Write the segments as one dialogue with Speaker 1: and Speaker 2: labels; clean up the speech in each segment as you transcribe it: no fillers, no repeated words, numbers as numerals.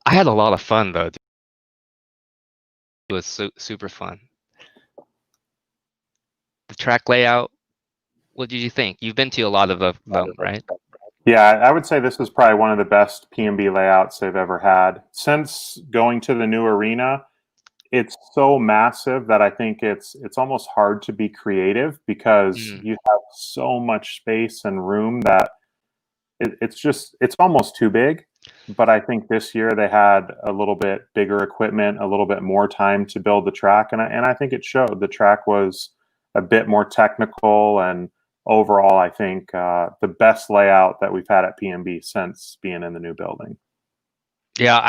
Speaker 1: I had a lot of fun though. It was super fun. The track layout, what did you think? You've been to a lot of them, right?
Speaker 2: Yeah, I would say this is probably one of the best PMB layouts they've ever had. Since going to the new arena, it's so massive that I think it's almost hard to be creative because
Speaker 1: Mm.
Speaker 2: you have so much space and room that it's almost too big. But I think this year they had a little bit bigger equipment, a little bit more time to build the track, and I think it showed. The track was a bit more technical, and overall, I think the best layout that we've had at PMB since being in the new building.
Speaker 1: Yeah,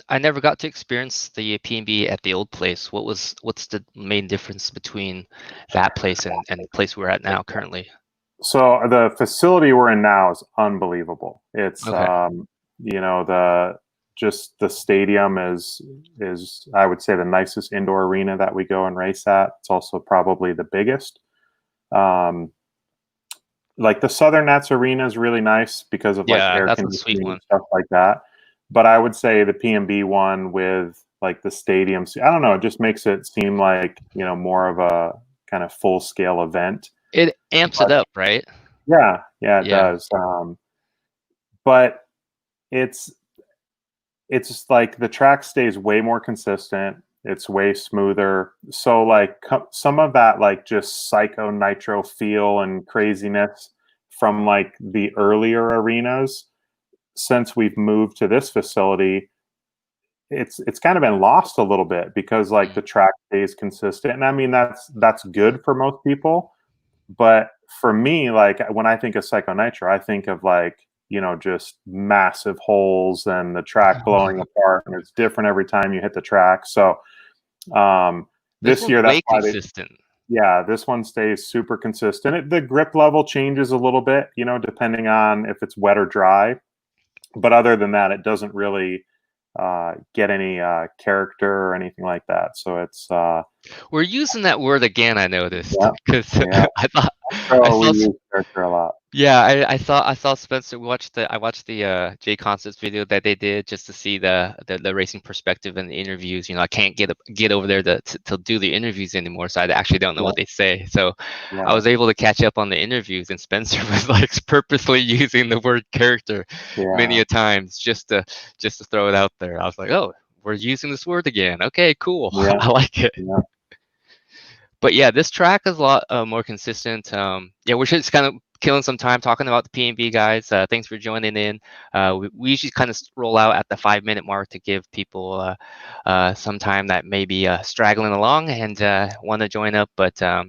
Speaker 1: I never got to experience the P&B at the old place. What's the main difference between that place and the place we're at now currently?
Speaker 2: So the facility we're in now is unbelievable. It's
Speaker 1: Okay.
Speaker 2: the stadium is I would say the nicest indoor arena that we go and race at. It's also probably the biggest. Like the Southern Nats Arena is really nice because of like
Speaker 1: Yeah,
Speaker 2: air
Speaker 1: that's a sweet
Speaker 2: conditioning
Speaker 1: one.
Speaker 2: and stuff like that. But I would say the PMB one with like the stadiums, I don't know, it just makes it seem like, more of a kind of full scale event.
Speaker 1: It amps it
Speaker 2: But
Speaker 1: up, right?
Speaker 2: yeah, it
Speaker 1: Yeah.
Speaker 2: does. But it's just like the track stays way more consistent. It's way smoother. So like some of that like just psycho nitro feel and craziness from like the earlier arenas, since we've moved to this facility, it's kind of been lost a little bit because like the track stays consistent. And I mean that's good for most people. But for me, like when I think of Psycho Nitro, I think of like, just massive holes and the track blowing apart, and it's different every time you hit the track. So
Speaker 1: This
Speaker 2: this
Speaker 1: one's
Speaker 2: year, that's
Speaker 1: way
Speaker 2: why
Speaker 1: consistent.
Speaker 2: yeah, this one stays super consistent. The grip level changes a little bit, depending on if it's wet or dry. But other than that, it doesn't really get any character or anything like that. So it's
Speaker 1: We're using that word again, I noticed,
Speaker 2: yeah,
Speaker 1: because
Speaker 2: yeah.
Speaker 1: I thought I
Speaker 2: So we
Speaker 1: saw
Speaker 2: use character a lot.
Speaker 1: yeah, I saw Spencer I watched the J Concerts video that they did just to see the racing perspective and the interviews. I can't get over there to do the interviews anymore, so I actually don't know
Speaker 2: Yeah,
Speaker 1: what they say. So I
Speaker 2: yeah,
Speaker 1: was able to catch up on the interviews, and Spencer was like purposely using the word character many
Speaker 2: yeah,
Speaker 1: a times just to throw it out there. I was like, oh, we're using this word again. Okay, cool.
Speaker 2: yeah,
Speaker 1: I like it.
Speaker 2: yeah.
Speaker 1: But yeah, this track is a lot more consistent. Yeah, we're just kind of killing some time talking about the P&B guys. Thanks for joining in. We usually kind of roll out at the 5-minute mark to give people some time that may be straggling along and want to join up, but are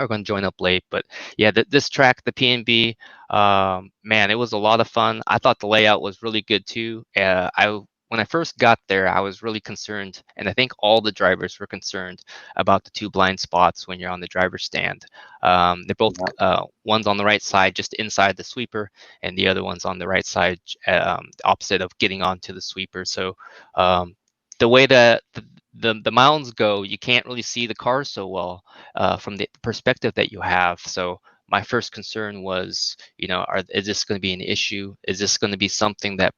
Speaker 1: going to join up late. But yeah, this track, the P&B, man, it was a lot of fun. I thought the layout was really good too. When I first got there, I was really concerned, and I think all the drivers were concerned about the two blind spots when you're on the driver's stand. They're both one's on the right side, just inside the sweeper, and the other one's on the right side, the opposite of getting onto the sweeper. So the way the mounds go, you can't really see the cars so well from the perspective that you have. So my first concern was, is this going to be an issue? Is this going to be something that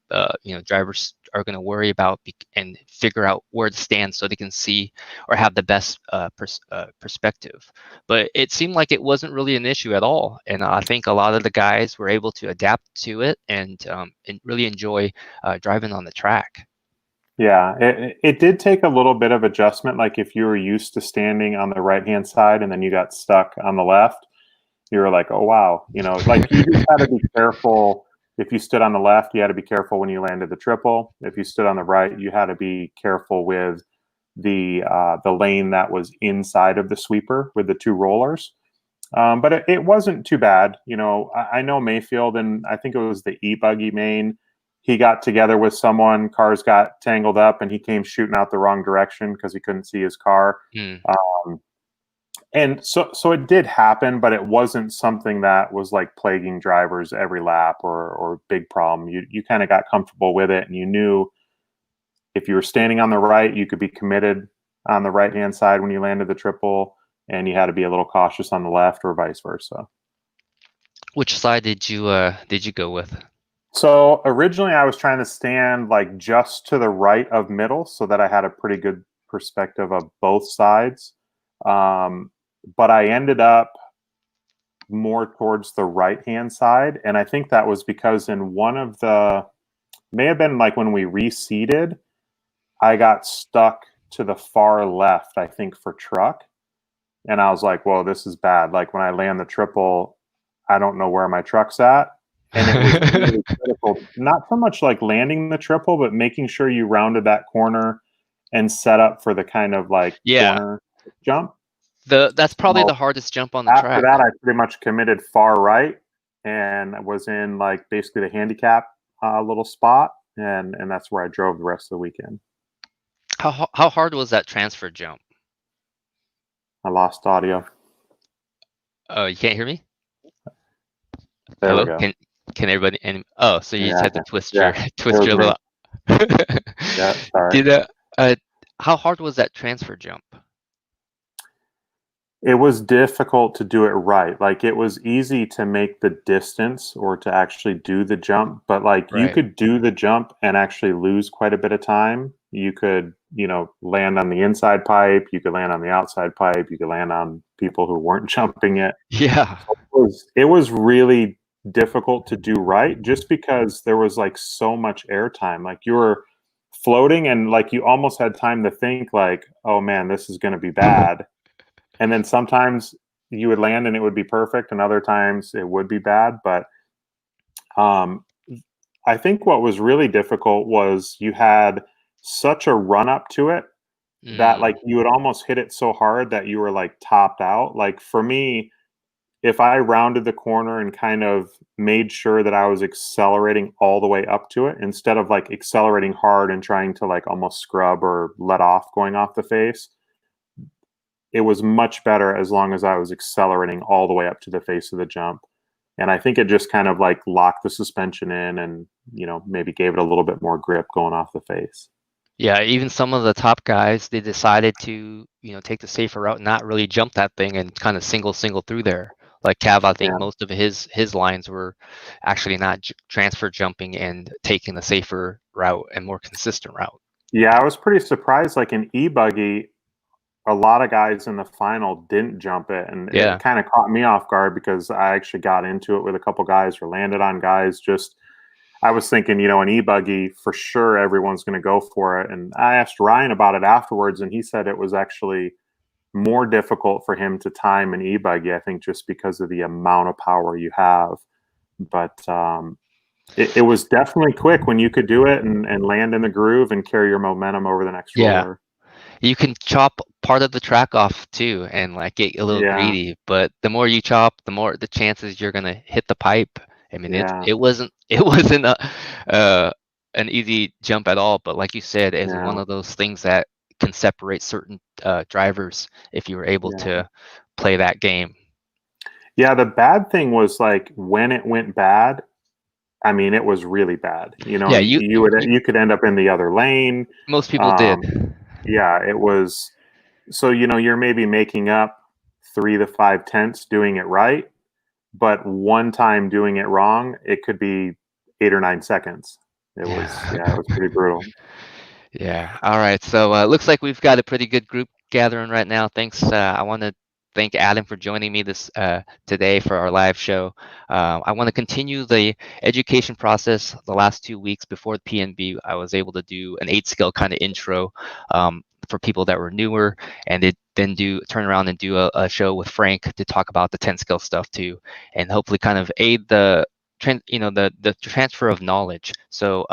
Speaker 1: drivers are going to worry about and figure out where to stand so they can see or have the best perspective? But it seemed like it wasn't really an issue at all, and I think a lot of the guys were able to adapt to it and really enjoy driving on the track.
Speaker 2: Yeah, it did take a little bit of adjustment. Like if you were used to standing on the right hand side and then you got stuck on the left, you were like, oh wow, like you just had to be careful. If you stood on the left, you had to be careful when you landed the triple. If you stood on the right, you had to be careful with the lane that was inside of the sweeper with the two rollers. But it wasn't too bad. I know Mayfield, and I think it was the e-buggy main. He got together with someone, cars got tangled up, and he came shooting out the wrong direction because he couldn't see his car.
Speaker 1: Mm.
Speaker 2: And so it did happen, but it wasn't something that was like plaguing drivers every lap or big problem. You kind of got comfortable with it, and you knew if you were standing on the right, you could be committed on the right hand side when you landed the triple, and you had to be a little cautious on the left or vice versa.
Speaker 1: Which side did you go with?
Speaker 2: So originally I was trying to stand like just to the right of middle so that I had a pretty good perspective of both sides. But I ended up more towards the right hand side. And I think that was because in one of the, may have been like when we reseated, I got stuck to the far left, I think, for truck. And I was like, whoa, this is bad. Like when I land the triple, I don't know where my truck's at. And it was really critical, not so much like landing the triple, but making sure you rounded that corner and set up for the kind of like
Speaker 1: Yeah,
Speaker 2: corner jump.
Speaker 1: that's probably the
Speaker 2: So
Speaker 1: hardest jump on the
Speaker 2: after
Speaker 1: track.
Speaker 2: that, I pretty much committed far right and was in like basically the handicap little spot. And that's where I drove the rest of the weekend.
Speaker 1: How hard was that transfer jump?
Speaker 2: I lost audio.
Speaker 1: Oh, you can't hear me?
Speaker 2: There we
Speaker 1: Hello?
Speaker 2: go.
Speaker 1: Can everybody oh, so you just
Speaker 2: Yeah,
Speaker 1: had to twist
Speaker 2: yeah,
Speaker 1: your
Speaker 2: it
Speaker 1: twist
Speaker 2: was
Speaker 1: your
Speaker 2: me.
Speaker 1: little
Speaker 2: Yeah, sorry.
Speaker 1: Did how hard was that transfer jump?
Speaker 2: It was difficult to do it right. Like it was easy to make the distance or to actually do the jump, but like you
Speaker 1: Right.
Speaker 2: could do the jump and actually lose quite a bit of time. You could, land on the inside pipe, you could land on the outside pipe, you could land on people who weren't jumping it.
Speaker 1: Yeah.
Speaker 2: So it was really difficult to do right just because there was like so much airtime. Like you were floating and like you almost had time to think like, oh man, this is going to be bad. And then sometimes you would land and it would be perfect, and other times it would be bad. But um, I think what was really difficult was you had such a run up to it that like
Speaker 1: Mm,
Speaker 2: you would almost hit it so hard that you were like topped out. Like for me, if I rounded the corner and kind of made sure that I was accelerating all the way up to it instead of like accelerating hard and trying to like almost scrub or let off going off the face, it was much better as long as I was accelerating all the way up to the face of the jump. And I think it just kind of like locked the suspension in and, maybe gave it a little bit more grip going off the face.
Speaker 1: yeah, even some of the top guys, they decided to, take the safer route, not really jump that thing and kind of single through there. Like Cav, I think
Speaker 2: Yeah.
Speaker 1: most of his lines were actually not transfer jumping and taking the safer route and more consistent route.
Speaker 2: Yeah, I was pretty surprised. Like in e-buggy, a lot of guys in the final didn't jump it. And it
Speaker 1: Yeah.
Speaker 2: kind of caught me off guard because I actually got into it with a couple guys or landed on guys. Just, I was thinking, an e-buggy, for sure everyone's going to go for it. And I asked Ryan about it afterwards, and he said it was actually more difficult for him to time an e-buggy, I think, just because of the amount of power you have. But it was definitely quick when you could do it and land in the groove and carry your momentum over the next
Speaker 1: Yeah.
Speaker 2: roller.
Speaker 1: You can chop part of the track off too and like get a little
Speaker 2: Yeah,
Speaker 1: greedy, but the more you chop, the more the chances you're gonna hit the pipe. I mean,
Speaker 2: yeah,
Speaker 1: it wasn't it wasn't uh, an easy jump at all, but like you said, it's
Speaker 2: yeah,
Speaker 1: one of those things that can separate certain drivers if you were able
Speaker 2: yeah.
Speaker 1: to play that game.
Speaker 2: Yeah, the bad thing was like when it went bad, I mean, it was really bad.
Speaker 1: Yeah,
Speaker 2: You could end up in the other lane.
Speaker 1: most people did.
Speaker 2: Um, yeah, it was. So you're maybe making up 3 to 5 tenths doing it right, but one time doing it wrong, it could be 8 or 9 seconds. It was pretty brutal.
Speaker 1: Yeah. All right. So looks like we've got a pretty good group gathering right now. Thanks. I want to thank Adam for joining me this today for our live show. I want to continue the education process. The last 2 weeks before the PNB, I was able to do an 8-skill kind of intro for people that were newer, and then turn around and do a show with Frank to talk about the 10-skill stuff too, and hopefully kind of aid the the transfer of knowledge. So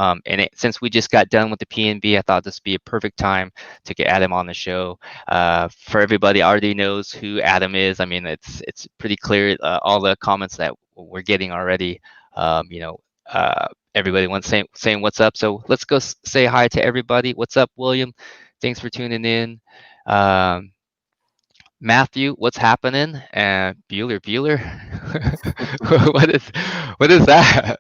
Speaker 1: since we just got done with the PNB, I thought this would be a perfect time to get Adam on the show. For everybody already knows who Adam is. I mean, it's pretty clear, all the comments that we're getting already. Everybody wants saying what's up. So let's go say hi to everybody. What's up, William? Thanks for tuning in. Matthew, what's happening? And Bueller. what is that?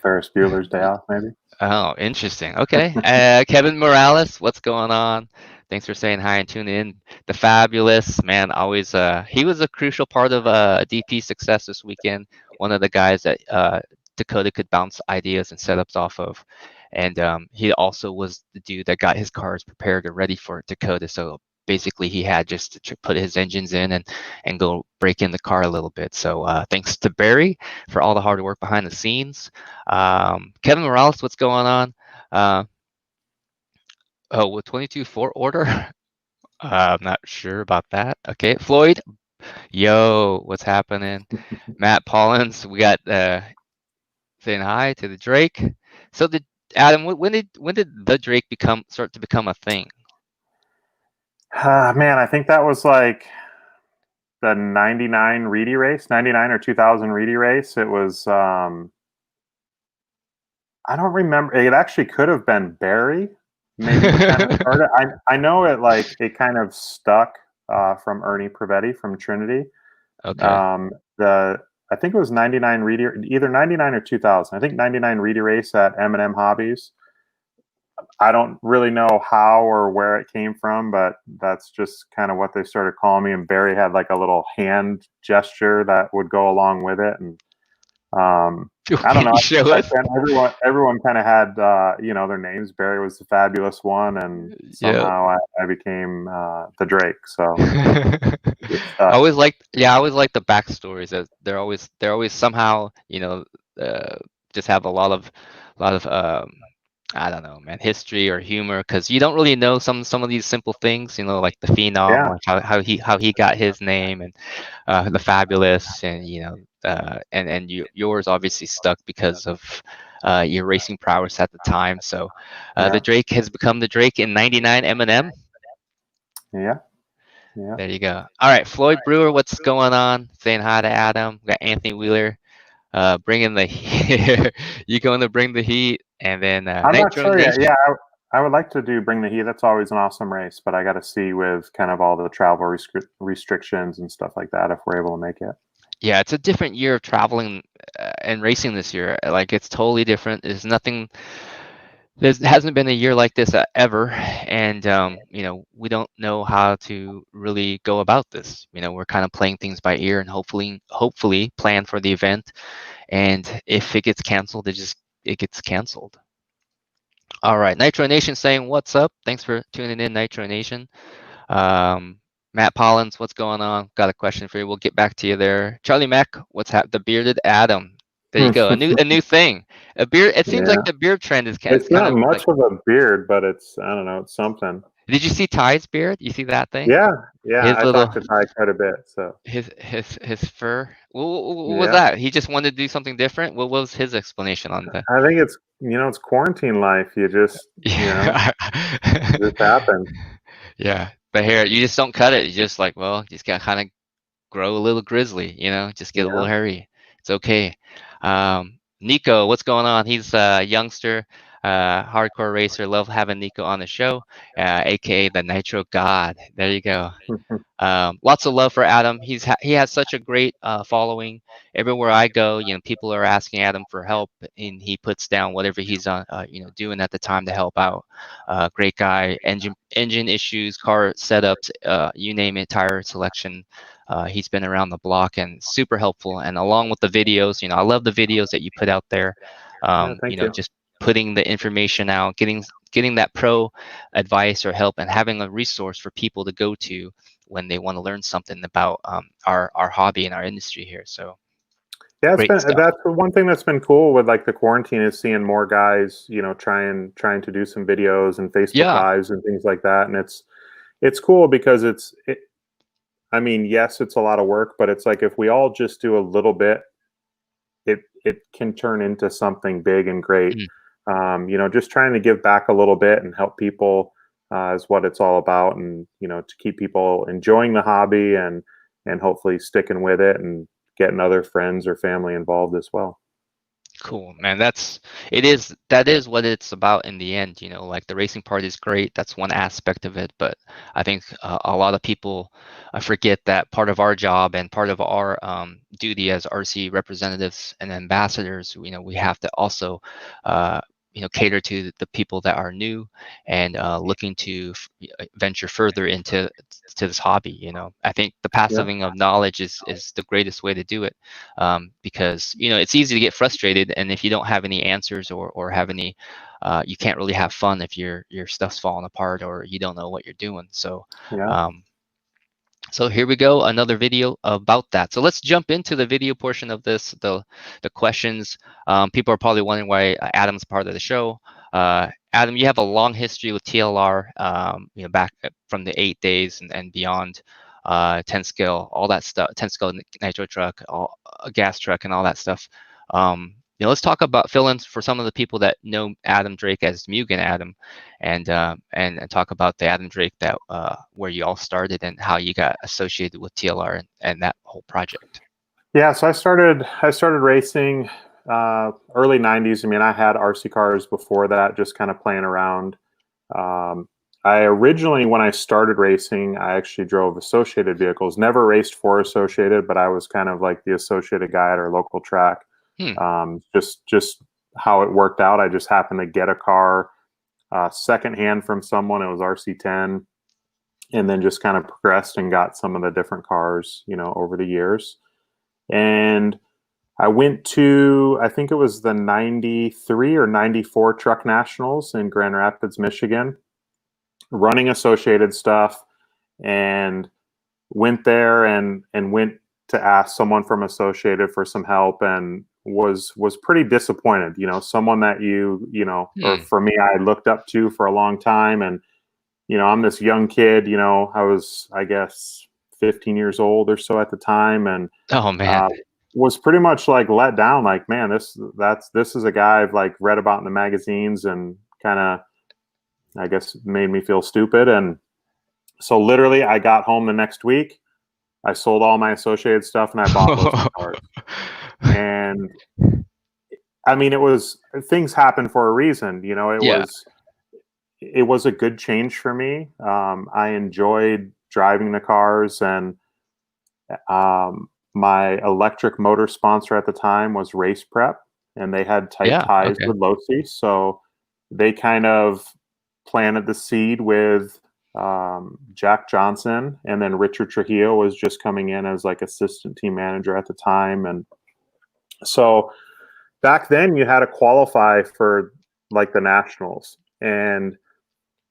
Speaker 2: Ferris Bueller's Day Off, maybe.
Speaker 1: Oh, interesting. Okay. Kevin Morales, what's going on? Thanks for saying hi and tuning in. The fabulous man, always he was a crucial part of DP success this weekend. One of the guys that Dakota could bounce ideas and setups off of. And he also was the dude that got his cars prepared and ready for Dakota. So basically he had just to put his engines in and go break in the car a little bit. So thanks to Barry for all the hard work behind the scenes. Kevin Morales, what's going on? Uh, oh, with 22-4 order? I'm not sure about that. Okay, Floyd, yo, what's happening? Matt Paulins, we got saying hi to the Drake. So did Adam, when did the Drake start to become a thing?
Speaker 2: Man, I think that was like the 99 Reedy race, 99 or 2000 Reedy race. It was, I don't remember. It actually could have been Barry. Maybe kind of started. I know it kind of stuck from Ernie Prevetti from Trinity.
Speaker 1: Okay.
Speaker 2: The I think it was 99 Reedy, either 99 or 2000. I think 99 Reedy race at M&M Hobbies. I don't really know how or where it came from, but that's just kind of what they started calling me. And Barry had like a little hand gesture that would go along with it. And I don't
Speaker 1: Can
Speaker 2: know.
Speaker 1: you show
Speaker 2: Back
Speaker 1: us?
Speaker 2: then, everyone kind of had their names. Barry was the fabulous one, and
Speaker 1: Yeah.
Speaker 2: somehow I became the Drake. So
Speaker 1: I always like the backstories that they're always somehow, uh, just have a lot of I don't know, man, history or humor, because you don't really know some of these simple things, like the phenom,
Speaker 2: yeah,
Speaker 1: like how he got his name, and the fabulous, and yours obviously stuck because of your racing prowess at the time. So the
Speaker 2: yeah,
Speaker 1: Drake has become the Drake in '99 M&M.
Speaker 2: yeah, yeah.
Speaker 1: There you go. All right, Floyd Brewer, what's going on? Saying hi to Adam. We got Anthony Wheeler, bringing the heat. You going to bring the heat, and then
Speaker 2: I'm not
Speaker 1: Nitro
Speaker 2: sure yet.
Speaker 1: Nation.
Speaker 2: Yeah, I would like to do Bring the Heat. That's always an awesome race, but I got to see with kind of all the travel restrictions and stuff like that if we're able to make it.
Speaker 1: Yeah, it's a different year of traveling and racing this year. Like it's totally different. There's nothing. There hasn't been a year like this ever, and we don't know how to really go about this. We're kind of playing things by ear and hopefully plan for the event. And if it gets canceled, it gets canceled. All right, Nitro Nation saying what's up. Thanks for tuning in, Nitro Nation. Um, Matt Pollins, what's going on? Got a question for you. We'll get back to you there. Charlie Mack, the bearded Adam. There you go. A new thing. A beard. It seems like
Speaker 2: Yeah,
Speaker 1: the beard trend is
Speaker 2: it's
Speaker 1: kind
Speaker 2: not
Speaker 1: of like.
Speaker 2: much of a beard, but it's I don't know, it's something.
Speaker 1: Did you see Ty's beard? You see that thing?
Speaker 2: Yeah, yeah.
Speaker 1: His
Speaker 2: I
Speaker 1: little
Speaker 2: talked to Ty quite a bit, so
Speaker 1: his fur. What was
Speaker 2: yeah.
Speaker 1: that? He just wanted to do something different. What was his explanation on the?
Speaker 2: I think it's quarantine life. You just
Speaker 1: Yeah.
Speaker 2: just happens.
Speaker 1: Yeah, the hair. You just don't cut it. You just like, well, you just got kind of grow a little grizzly, just get a little
Speaker 2: Yeah.
Speaker 1: hairy. It's okay. Nico, what's going on? He's a youngster, hardcore racer. Love having Nico on the show, aka the Nitro God. There you go. Lots of love for Adam. He has such a great following. Everywhere I go, people are asking Adam for help, and he puts down whatever he's doing at the time to help out. Great guy. Engine issues, car setups, you name it, tire selection. He's been around the block and super helpful. And along with the videos, I love the videos that you put out there.
Speaker 2: Yeah. Thank you.
Speaker 1: Just putting the information out, getting that pro advice or help, and having a resource for people to go to when they want to learn something about our hobby and our industry here. So
Speaker 2: Yeah,
Speaker 1: great stuff.
Speaker 2: that's the one thing that's been cool with like the quarantine is seeing more guys, trying to do some videos and Facebook
Speaker 1: Yeah.
Speaker 2: lives and things like that. And it's cool because I mean, yes, it's a lot of work, but it's like if we all just do a little bit, it can turn into something big and great.
Speaker 1: Mm.
Speaker 2: Just trying to give back a little bit and help people is what it's all about, and to keep people enjoying the hobby and hopefully sticking with it and getting other friends or family involved as well.
Speaker 1: Cool, man. That is what it's about in the end. Like the racing part is great. That's one aspect of it, but I think a lot of people forget that part of our job and part of our duty as RC representatives and ambassadors. We have to also cater to the people that are new and looking to venture further into this hobby. I think the
Speaker 2: Yeah.
Speaker 1: passiving of knowledge is the greatest way to do it, because it's easy to get frustrated, and if you don't have any answers or have any, you can't really have fun if your stuff's falling apart or you don't know what you're doing. So
Speaker 2: Yeah.
Speaker 1: um, so here we go, another video about that. So let's jump into the video portion of this, the questions. People are probably wondering why Adam's part of the show. Adam, you have a long history with TLR, back from the 8 days and beyond, 10 scale, all that stuff, 10 scale nitro truck, a gas truck, and all that stuff. Let's talk about, fill in for some of the people that know Adam Drake as Mugen Adam, and talk about the Adam Drake that where you all started and how you got associated with TLR and that whole project.
Speaker 2: Yeah, so I started racing early '90s. I mean, I had RC cars before that, just kind of playing around. I originally, when I started racing, I actually drove Associated vehicles. Never raced for Associated, but I was kind of like the Associated guy at our local track. Just how it worked out. I just happened to get a car secondhand from someone. It was RC10, and then just kind of progressed and got some of the different cars, over the years. And I went to, I think it was the 93 or 94 Truck Nationals in Grand Rapids, Michigan, running Associated stuff, and went there and went to ask someone from Associated for some help, and was pretty disappointed. Someone that or for me, I looked up to for a long time. And, I'm this young kid, I was, I guess, 15 years old or so at the time. And
Speaker 1: Oh man.
Speaker 2: Was pretty much like let down. Like, man, this is a guy I've like read about in the magazines, and kind of, I guess, made me feel stupid. And so literally I got home the next week, I sold all my Associated stuff, and I bought those cars. And I mean, things happen for a reason.
Speaker 1: Yeah.
Speaker 2: It was a good change for me. I enjoyed driving the cars, and my electric motor sponsor at the time was Race Prep, and they had tight
Speaker 1: Yeah.
Speaker 2: ties
Speaker 1: Okay.
Speaker 2: with Losi. So they kind of planted the seed with Jack Johnson, and then Richard Trujillo was just coming in as like assistant team manager at the time. And so back then you had to qualify for like the nationals. And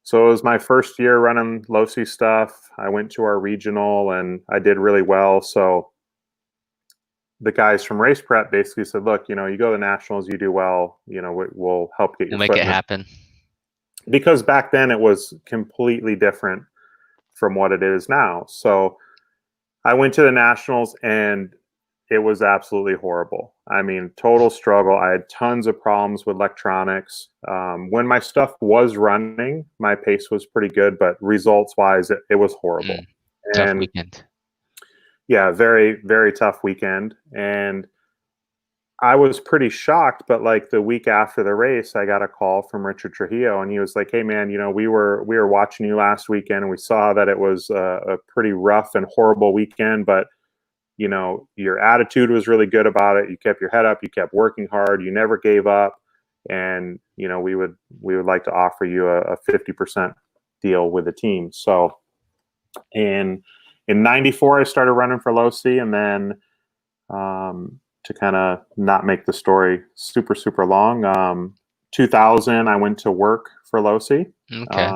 Speaker 2: so it was my first year running Losi stuff. I went to our regional and I did really well. So the guys from Race Prep basically said, look, you go to the nationals, you do well, we'll help get your
Speaker 1: We'll make
Speaker 2: foot
Speaker 1: it
Speaker 2: in the.
Speaker 1: happen.
Speaker 2: Because back then it was completely different from what it is now. So I went to the nationals, and it was absolutely horrible. I mean, total struggle. I had tons of problems with electronics. When my stuff was running, my pace was pretty good, but results wise, it was horrible.
Speaker 1: Tough
Speaker 2: And
Speaker 1: weekend.
Speaker 2: yeah, very, very tough weekend. And I was pretty shocked, but like the week after the race, I got a call from Richard Trujillo, and he was like, "Hey, man, we were watching you last weekend, and we saw that it was a pretty rough and horrible weekend, but your attitude was really good about it. You kept your head up, you kept working hard, you never gave up, and we would like to offer you a 50% deal with the team." So in '94, I started running for Losi, and then to kind of not make the story super, super long. 2000, I went to work for Losi.
Speaker 1: Okay.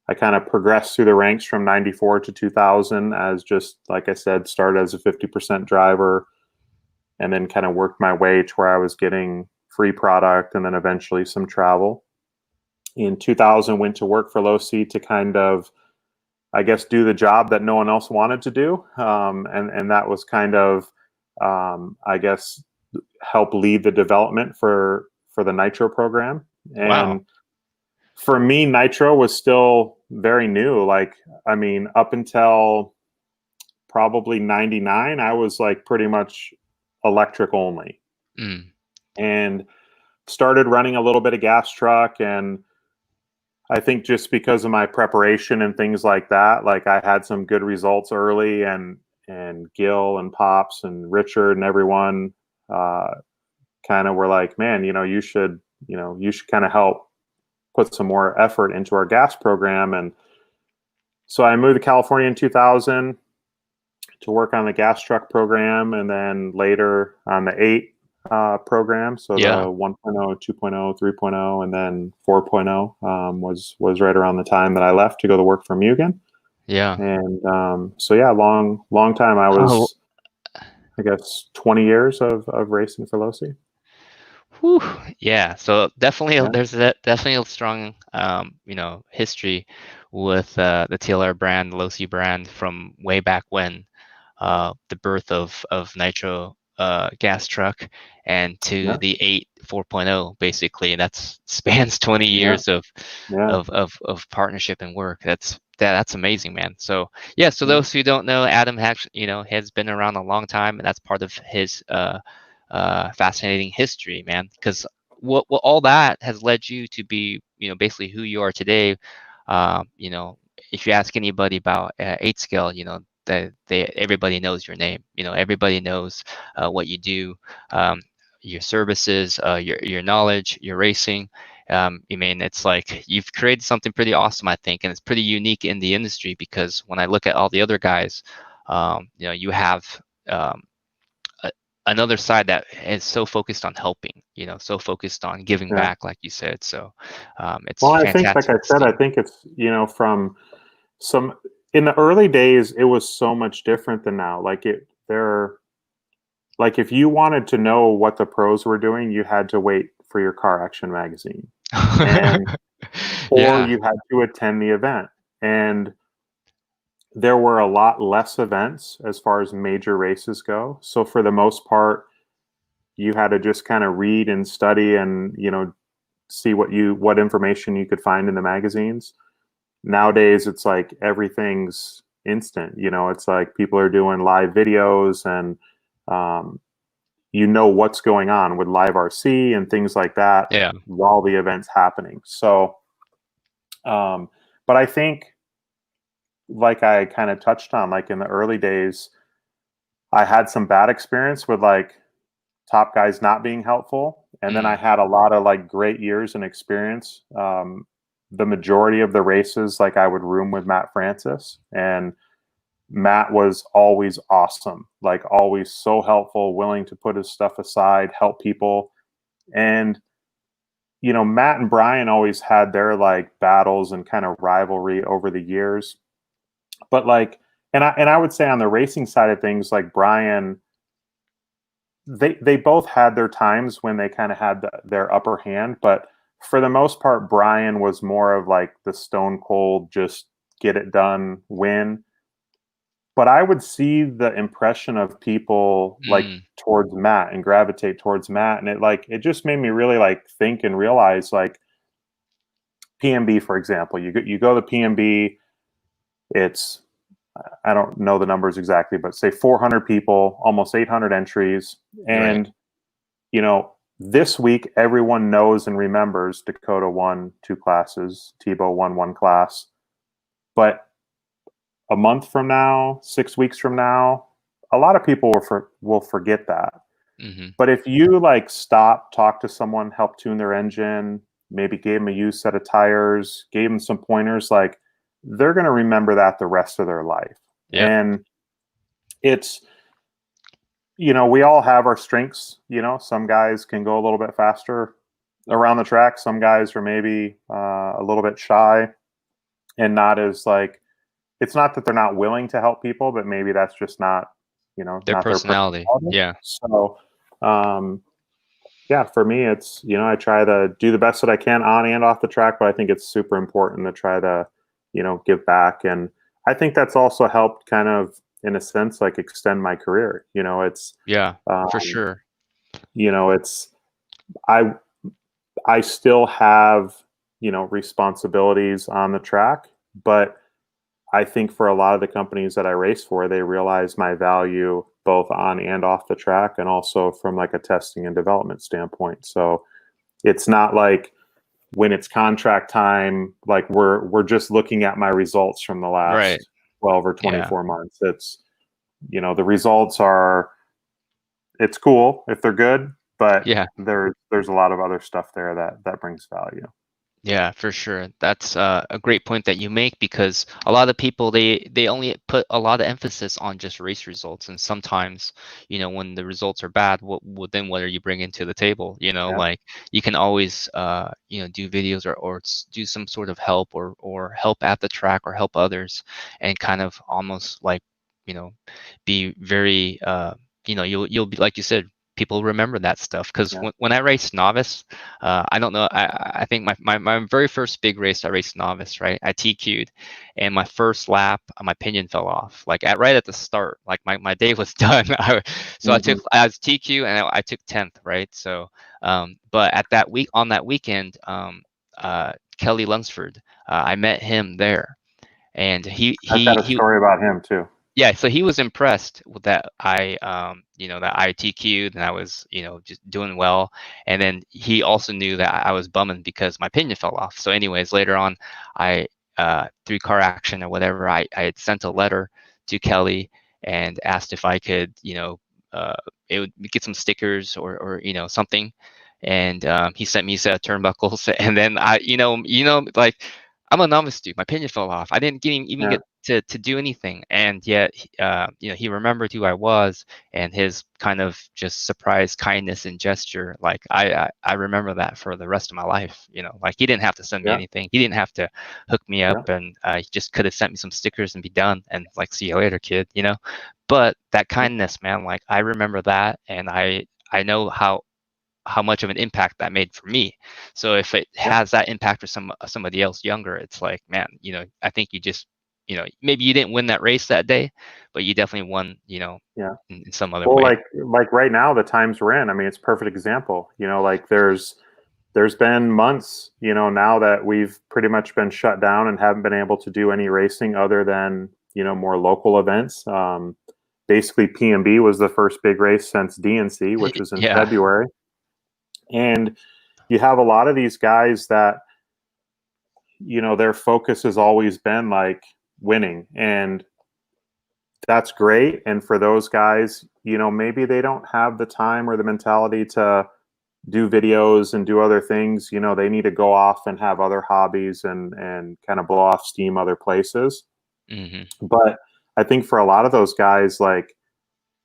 Speaker 2: I kind of progressed through the ranks from '94 to 2000 as, just like I said, started as a 50% driver, and then kind of worked my way to where I was getting free product and then eventually some travel. In 2000, went to work for Losi to kind of, I guess, do the job that no one else wanted to do. And that was kind of, I guess, help lead the development for the Nitro program.
Speaker 1: Wow.
Speaker 2: And for me, Nitro was still very new. Like, I mean, up until probably '99, I was like pretty much electric only. And started running a little bit of gas truck. And I think just because of my preparation and things like that, like I had some good results early, and Gil and Pops and Richard and everyone kind of were like, man, you should you should kind of help put some more effort into our gas program. And so I moved to California in 2000 to work on the gas truck program, and then later on the 8 program. So the
Speaker 1: Yeah.
Speaker 2: 1.0, 2.0, 3.0, and then 4.0 was right around the time that I left to go to work for Mugen.
Speaker 1: Yeah.
Speaker 2: And so yeah, long time. I
Speaker 1: Oh,
Speaker 2: was, I guess, 20 years of racing for Losi.
Speaker 1: whew. Yeah. So definitely,
Speaker 2: Yeah,
Speaker 1: there's definitely a strong, history with the TLR brand, Losi brand from way back when, the birth of Nitro gas truck and to
Speaker 2: yeah,
Speaker 1: the 8 4.0 basically. That's spans 20
Speaker 2: yeah,
Speaker 1: years of
Speaker 2: yeah,
Speaker 1: partnership and work. That's amazing, man. So yeah, so
Speaker 2: yeah,
Speaker 1: those who don't know, Adam has been around a long time, and that's part of his fascinating history, man. Because what all that has led you to be, basically who you are today. If you ask anybody about 8 scale, everybody knows your name. Everybody knows what you do, your services, your knowledge, your racing. I mean, it's like you've created something pretty awesome, I think, and it's pretty unique in the industry because when I look at all the other guys, you have um, a, another side that is so focused on helping, so focused on giving
Speaker 2: yeah.
Speaker 1: back, like you said. So it's
Speaker 2: Well, I think, like
Speaker 1: fantastic
Speaker 2: I
Speaker 1: to
Speaker 2: said, I
Speaker 1: see.
Speaker 2: think it's, from some, in the early days, it was so much different than now. Like if you wanted to know what the pros were doing, you had to wait for your Car Action magazine, and or
Speaker 1: Yeah,
Speaker 2: you had to attend the event. And there were a lot less events as far as major races go. So for the most part, you had to just kind of read and study and, see what information you could find in the magazines. Nowadays it's like everything's instant. It's like people are doing live videos, and um, what's going on with live RC and things like that
Speaker 1: yeah.
Speaker 2: while the event's happening. So but I think, like I kind of touched on, like in the early days, I had some bad experience with like top guys not being helpful, and then I
Speaker 1: Mm,
Speaker 2: had a lot of like great years and experience. The majority of the races, like I would room with Matt Francis, and Matt was always awesome, like always so helpful, willing to put his stuff aside, help people. And Matt and Brian always had their like battles and kind of rivalry over the years. But like, and I would say on the racing side of things, like Brian, they both had their times when they kind of had their upper hand, but for the most part, Brian was more of like the stone cold, just get it done, win. But I would see the impression of people like
Speaker 1: mm,
Speaker 2: towards Matt and gravitate towards Matt, and it just made me really like think and realize, like, PMB, for example, you go to PMB, it's, I don't know the numbers exactly, but say 400 people, almost 800 entries.
Speaker 1: right.
Speaker 2: And, this week, everyone knows and remembers Dakota won 2 classes, Tebow won 1 class. But a month from now, 6 weeks from now, a lot of people will forget that.
Speaker 1: Hmm.
Speaker 2: But if you like stop, talk to someone, help tune their engine, maybe gave them a used set of tires, gave them some pointers, like they're going to remember that the rest of their life.
Speaker 1: Yeah.
Speaker 2: And it's, we all have our strengths. Some guys can go a little bit faster around the track. Some guys are maybe a little bit shy and not as like, it's not that they're not willing to help people, but maybe that's just not,
Speaker 1: Their
Speaker 2: not their
Speaker 1: personality.
Speaker 2: personality.
Speaker 1: Yeah.
Speaker 2: So, um, yeah, for me, it's, I try to do the best that I can on and off the track, but I think it's super important to try to, give back. And I think that's also helped kind of, in a sense, like extend my career.
Speaker 1: Yeah, for
Speaker 2: Um,
Speaker 1: sure.
Speaker 2: it's, I, I still have, responsibilities on the track, but I think for a lot of the companies that I race for, they realize my value both on and off the track, and also from like a testing and development standpoint. So it's not like when it's contract time, like we're just looking at my results from the
Speaker 1: Right.
Speaker 2: last 12 or
Speaker 1: Yeah.
Speaker 2: 24 months. It's, the results are, it's cool if they're good. but
Speaker 1: Yeah.
Speaker 2: there's a lot of other stuff there that brings value.
Speaker 1: Yeah, for sure. That's a great point that you make, because a lot of people, they only put a lot of emphasis on just race results, and sometimes, when the results are bad, what are you bringing to the table?
Speaker 2: Yeah,
Speaker 1: Like, you can always do videos, or do some sort of help, or help at the track, or help others, and kind of almost like, you know be very you'll be, like you said, people remember that stuff, because
Speaker 2: yeah.
Speaker 1: when I raced novice, I don't know. I think my very first big race, I raced novice, right? I TQ'd, and my first lap, my pinion fell off, like right at the start. Like my day was done. So
Speaker 2: Hmm.
Speaker 1: I was TQ, and I took 10th, right? So, but at that week on that weekend, Kelly Lunsford, I met him there, and
Speaker 2: I've got a story about him too.
Speaker 1: yeah, so he was impressed with that that I TQ'd, and I was, just doing well. And then he also knew that I was bumming because my pinion fell off. So anyways, later on, I, through car action or whatever, I had sent a letter to Kelly and asked if I could, it would get some stickers, or something. And he sent me a set of turnbuckles, and then like, I'm a novice dude. My pinion fell off. I didn't even
Speaker 2: Yeah,
Speaker 1: get to do anything, and yet he remembered who I was, and his kind of just surprise kindness and gesture. Like, I remember that for the rest of my life. Like, he didn't have to send me
Speaker 2: yeah,
Speaker 1: anything. He didn't have to hook me up,
Speaker 2: yeah,
Speaker 1: and he just could have sent me some stickers and be done, and like, see you later, kid. But that
Speaker 2: yeah,
Speaker 1: kindness, man, like, I remember that, and I know how much of an impact that made for me. So if it
Speaker 2: yeah,
Speaker 1: has that impact for somebody else younger, it's like, man, I think you just, maybe you didn't win that race that day, but you definitely won,
Speaker 2: yeah.
Speaker 1: in some other
Speaker 2: Well,
Speaker 1: way.
Speaker 2: like right now, the times we're in, I mean, it's a perfect example. Like there's been months, now that we've pretty much been shut down and haven't been able to do any racing other than, more local events. Basically, PMB was the first big race since DNC, which was in
Speaker 1: Yeah.
Speaker 2: February. And you have a lot of these guys that, their focus has always been like winning. And that's great. And for those guys, maybe they don't have the time or the mentality to do videos and do other things. They need to go off and have other hobbies and kind of blow off steam other places.
Speaker 1: Hmm.
Speaker 2: But I think for a lot of those guys, like,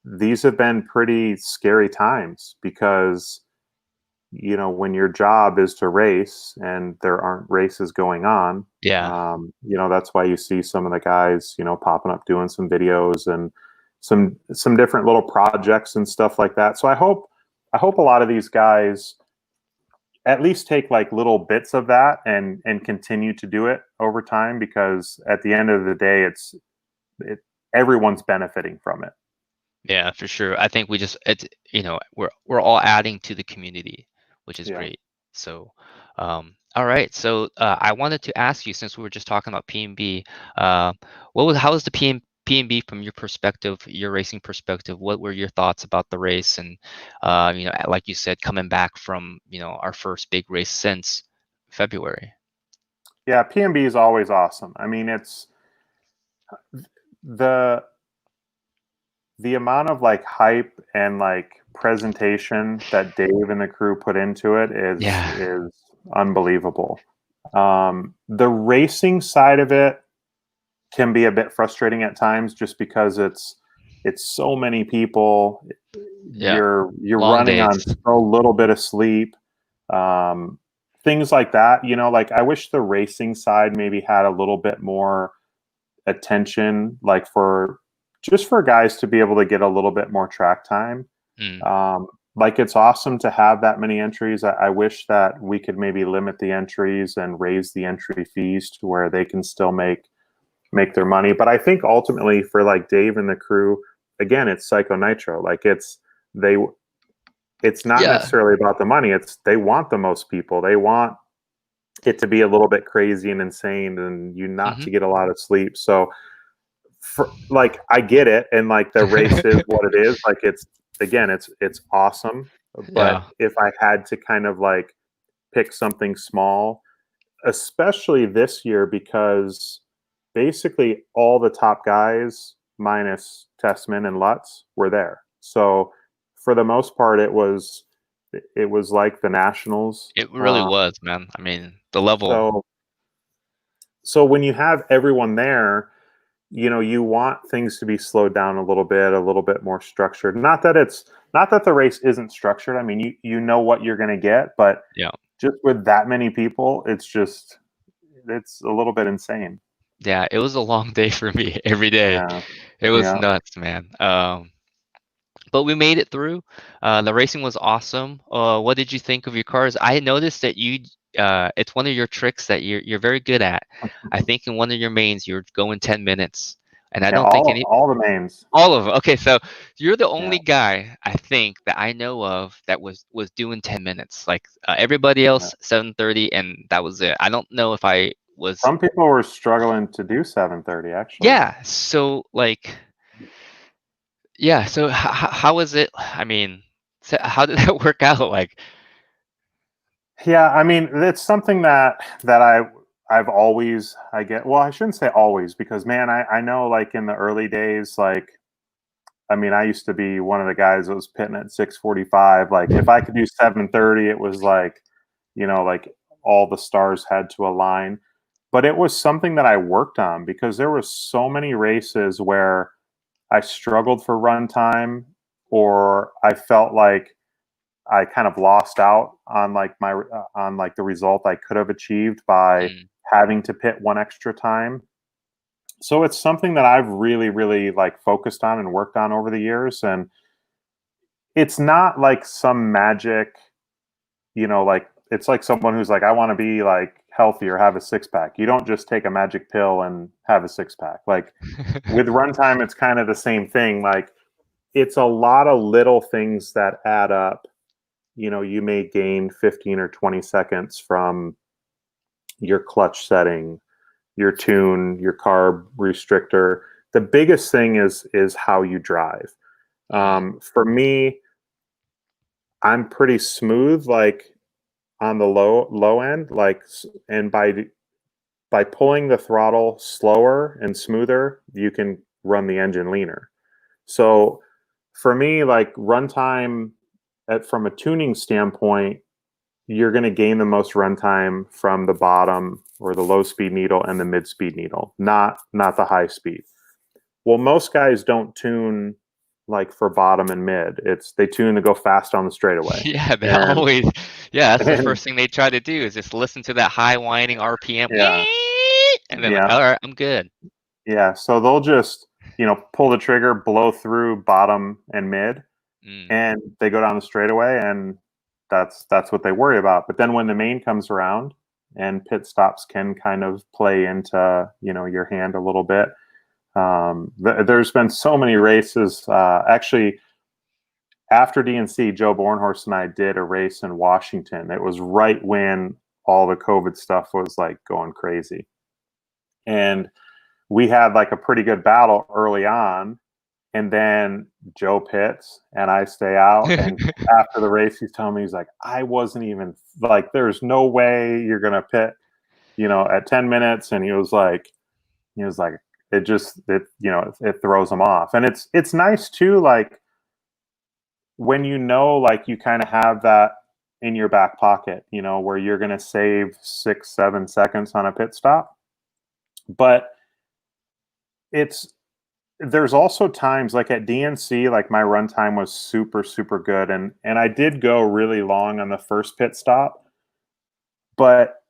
Speaker 2: these have been pretty scary times because, when your job is to race and there aren't races going on,
Speaker 1: Yeah.
Speaker 2: that's why you see some of the guys, popping up doing some videos and some different little projects and stuff like that. So I hope a lot of these guys at least take like little bits of that and continue to do it over time, because at the end of the day, it everyone's benefiting from it.
Speaker 1: Yeah, for sure. I think we're all adding to the community, which is
Speaker 2: Yeah.
Speaker 1: great. So, all right. So, I wanted to ask you, since we were just talking about PNB, how was the PNB from your perspective, your racing perspective? What were your thoughts about the race? And, like you said, coming back from, our first big race since February.
Speaker 2: Yeah, PMB is always awesome. I mean, it's the the amount of like hype and like presentation that Dave and the crew put into it
Speaker 1: Yeah.
Speaker 2: is unbelievable. The racing side of it can be a bit frustrating at times, just because it's so many people.
Speaker 1: Yeah.
Speaker 2: You're
Speaker 1: Long
Speaker 2: running
Speaker 1: days.
Speaker 2: on so little bit of sleep. Um, Things like that. Like, I wish the racing side maybe had a little bit more attention, like for guys to be able to get a little bit more track time.
Speaker 1: Mm,
Speaker 2: Like, it's awesome to have that many entries. I wish that we could maybe limit the entries and raise the entry fees to where they can still make their money. But I think ultimately for like Dave and the crew, again, it's Psycho Nitro. Like, they it's not
Speaker 1: yeah.
Speaker 2: necessarily about the money. It's they want the most people. They want it to be a little bit crazy and insane and you not
Speaker 1: Hmm.
Speaker 2: to get a lot of sleep. So like, I get it, and like the race is what it is. Like, it's awesome. But
Speaker 1: Yeah.
Speaker 2: if I had to kind of like pick something small, especially this year, because basically all the top guys minus Tessman and Lutz were there. So for the most part, it was it was like the Nationals.
Speaker 1: It really was, man. I mean, the level.
Speaker 2: So when you have everyone there, you want things to be slowed down a little bit more structured. Not that the race isn't structured. I mean, you know what you're going to get, but
Speaker 1: Yeah.
Speaker 2: just with that many people, it's a little bit insane.
Speaker 1: Yeah, it was a long day for me every day.
Speaker 2: Yeah.
Speaker 1: It was
Speaker 2: Yeah.
Speaker 1: nuts, man. But we made it through. The racing was awesome. What did you think of your cars? I noticed that it's one of your tricks that you're very good at. I think in one of your mains, you're going 10 minutes, and I
Speaker 2: Yeah.
Speaker 1: don't think
Speaker 2: All the mains.
Speaker 1: all of them. Okay, so you're the
Speaker 2: Yeah.
Speaker 1: only guy I think that I know of that was doing 10 minutes. Like everybody else, 7:30, and that was it. I don't know if I was.
Speaker 2: Some people were struggling to do 7:30 actually.
Speaker 1: Yeah. So like. Yeah. So how was it? I mean, so how did that work out? Like.
Speaker 2: Yeah, I mean, it's something that I've always, I get, well, I shouldn't say always, because man, I know, like, in the early days, like, I mean, I used to be one of the guys that was pitting at 6:45. Like, if I could do 7:30, it was like, like, all the stars had to align. But it was something that I worked on, because there was so many races where I struggled for run time, or I felt like I kind of lost out on, like, on, like, the result I could have achieved by
Speaker 1: Mm,
Speaker 2: having to pit one extra time. So it's something that I've really, really, like, focused on and worked on over the years. And it's not like some magic, like, it's like someone who's like, I want to be, like, healthy or have a six pack. You don't just take a magic pill and have a six pack. Like, with runtime, it's kind of the same thing. Like, it's a lot of little things that add up. You may gain 15 or 20 seconds from your clutch setting, your tune, your carb restrictor. The biggest thing is how you drive.
Speaker 1: mm,
Speaker 2: For me, I'm pretty smooth, like, on the low end, like, and by pulling the throttle slower and smoother, you can run the engine leaner. So for me, like, runtime, from a tuning standpoint, you're going to gain the most runtime from the bottom or the low speed needle and the mid speed needle, not the high speed. Well, most guys don't tune, like, for bottom and mid. They tune to go fast on the straightaway.
Speaker 1: yeah, they
Speaker 2: And,
Speaker 1: always. Yeah, that's the
Speaker 2: and
Speaker 1: first thing they try to do is just listen to that high whining RPM,
Speaker 2: yeah,
Speaker 1: and then like,
Speaker 2: yeah,
Speaker 1: all right, I'm good.
Speaker 2: yeah. So they'll just, pull the trigger, blow through bottom and mid,
Speaker 1: Mm,
Speaker 2: and they go down the straightaway, and that's what they worry about. But then when the main comes around, and pit stops can kind of play into, your hand a little bit. There's been so many races. Actually, after DNC, Joe Bornhorst and I did a race in Washington. It was right when all the COVID stuff was, like, going crazy, and we had, like, a pretty good battle early on. And then Joe pits and I stay out. And after the race, he's telling me, he's like, I wasn't even, like, there's no way you're going to pit, at 10 minutes. And he was like, it throws him off. And it's nice too. Like, when, like, you kind of have that in your back pocket, where you're going to save 6-7 seconds on a pit stop. But there's also times, like at DNC, like, my runtime was super, super good. And I did go really long on the first pit stop, but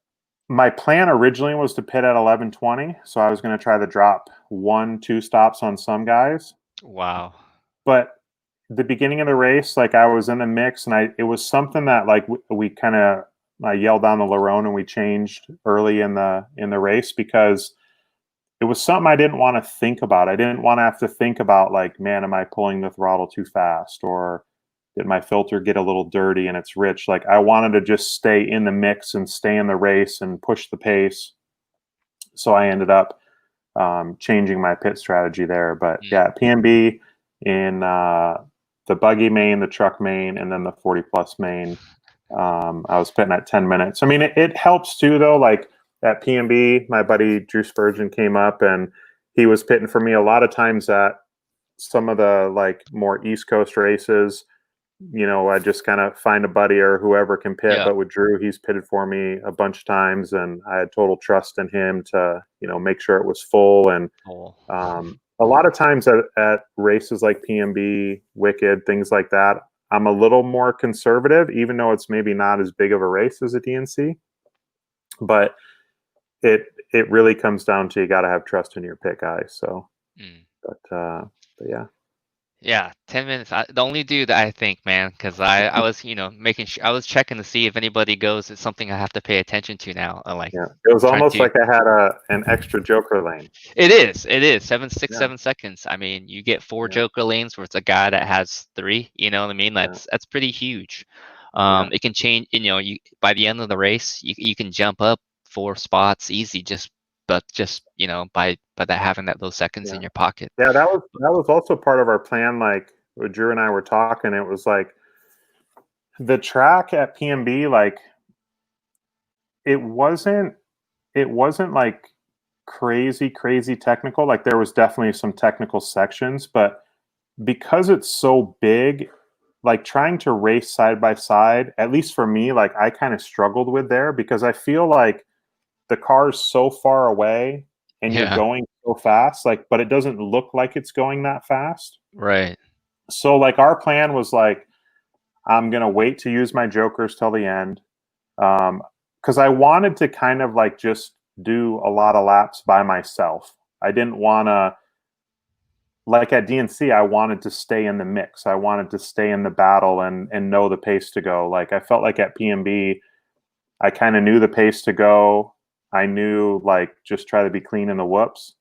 Speaker 2: my plan originally was to pit at 11:20. So I was going to try to drop 1-2 stops on some guys.
Speaker 1: wow.
Speaker 2: But the beginning of the race, like, I was in the mix, and it was something that, like, we kind of, I yelled down the Larone and we changed early in the race, because it was something I didn't want to think about. I didn't want to have to think about, like, man, am I pulling the throttle too fast, or did my filter get a little dirty and it's rich? Like, I wanted to just stay in the mix and stay in the race and push the pace. So I ended up changing my pit strategy there. But
Speaker 1: Mm.
Speaker 2: yeah, PNB in the buggy main, the truck main, and then the 40 plus main. I was pitting at 10 minutes. I mean, it helps too, though. Like, at PNB, my buddy Drew Spurgeon came up and he was pitting for me a lot of times at some of the, like, more East Coast races. I just kind of find a buddy or whoever can pit.
Speaker 1: Yeah.
Speaker 2: But with Drew, he's pitted for me a bunch of times, and I had total trust in him to, make sure it was full. And
Speaker 1: Oh.
Speaker 2: a lot of times at races like PMB, Wicked, things like that, I'm a little more conservative, even though it's maybe not as big of a race as a DNC. But it really comes down to, you got to have trust in your pit guy. So, but yeah.
Speaker 1: Yeah, 10 minutes. The only dude I think, man, because I was, making sure I was checking to see if anybody goes. It's something I have to pay attention to now. Like,
Speaker 2: Yeah, it was
Speaker 1: trying
Speaker 2: almost
Speaker 1: to.
Speaker 2: like I had an extra joker lane.
Speaker 1: It is. It is 6,
Speaker 2: Yeah,
Speaker 1: 7 seconds. I mean, you get 4
Speaker 2: yeah,
Speaker 1: joker lanes where it's a guy that has 3. You know what I mean?
Speaker 2: yeah,
Speaker 1: That's pretty huge.
Speaker 2: yeah,
Speaker 1: It can change. You by the end of the race, you can jump up 4 spots easy just by that having those seconds
Speaker 2: yeah.
Speaker 1: in your pocket.
Speaker 2: Yeah, that was also part of our plan. Like, when Drew and I were talking, it was like the track at PMB, like it wasn't like crazy technical. Like, there was definitely some technical sections, but because it's so big, like trying to race side by side, at least for me, like I kind of struggled with there, because I feel like the car's so far away and you're
Speaker 1: Yeah.
Speaker 2: going so fast, like, but it doesn't look like it's going that fast.
Speaker 1: Right.
Speaker 2: So like our plan was like, I'm gonna wait to use my jokers till the end, because I wanted to kind of like just do a lot of laps by myself. I didn't want to, like at DNC, I wanted to stay in the mix. I wanted to stay in the battle and know the pace to go. Like, I felt like at PMB, I kind of knew the pace to go. I knew, like, just try to be clean in the whoops.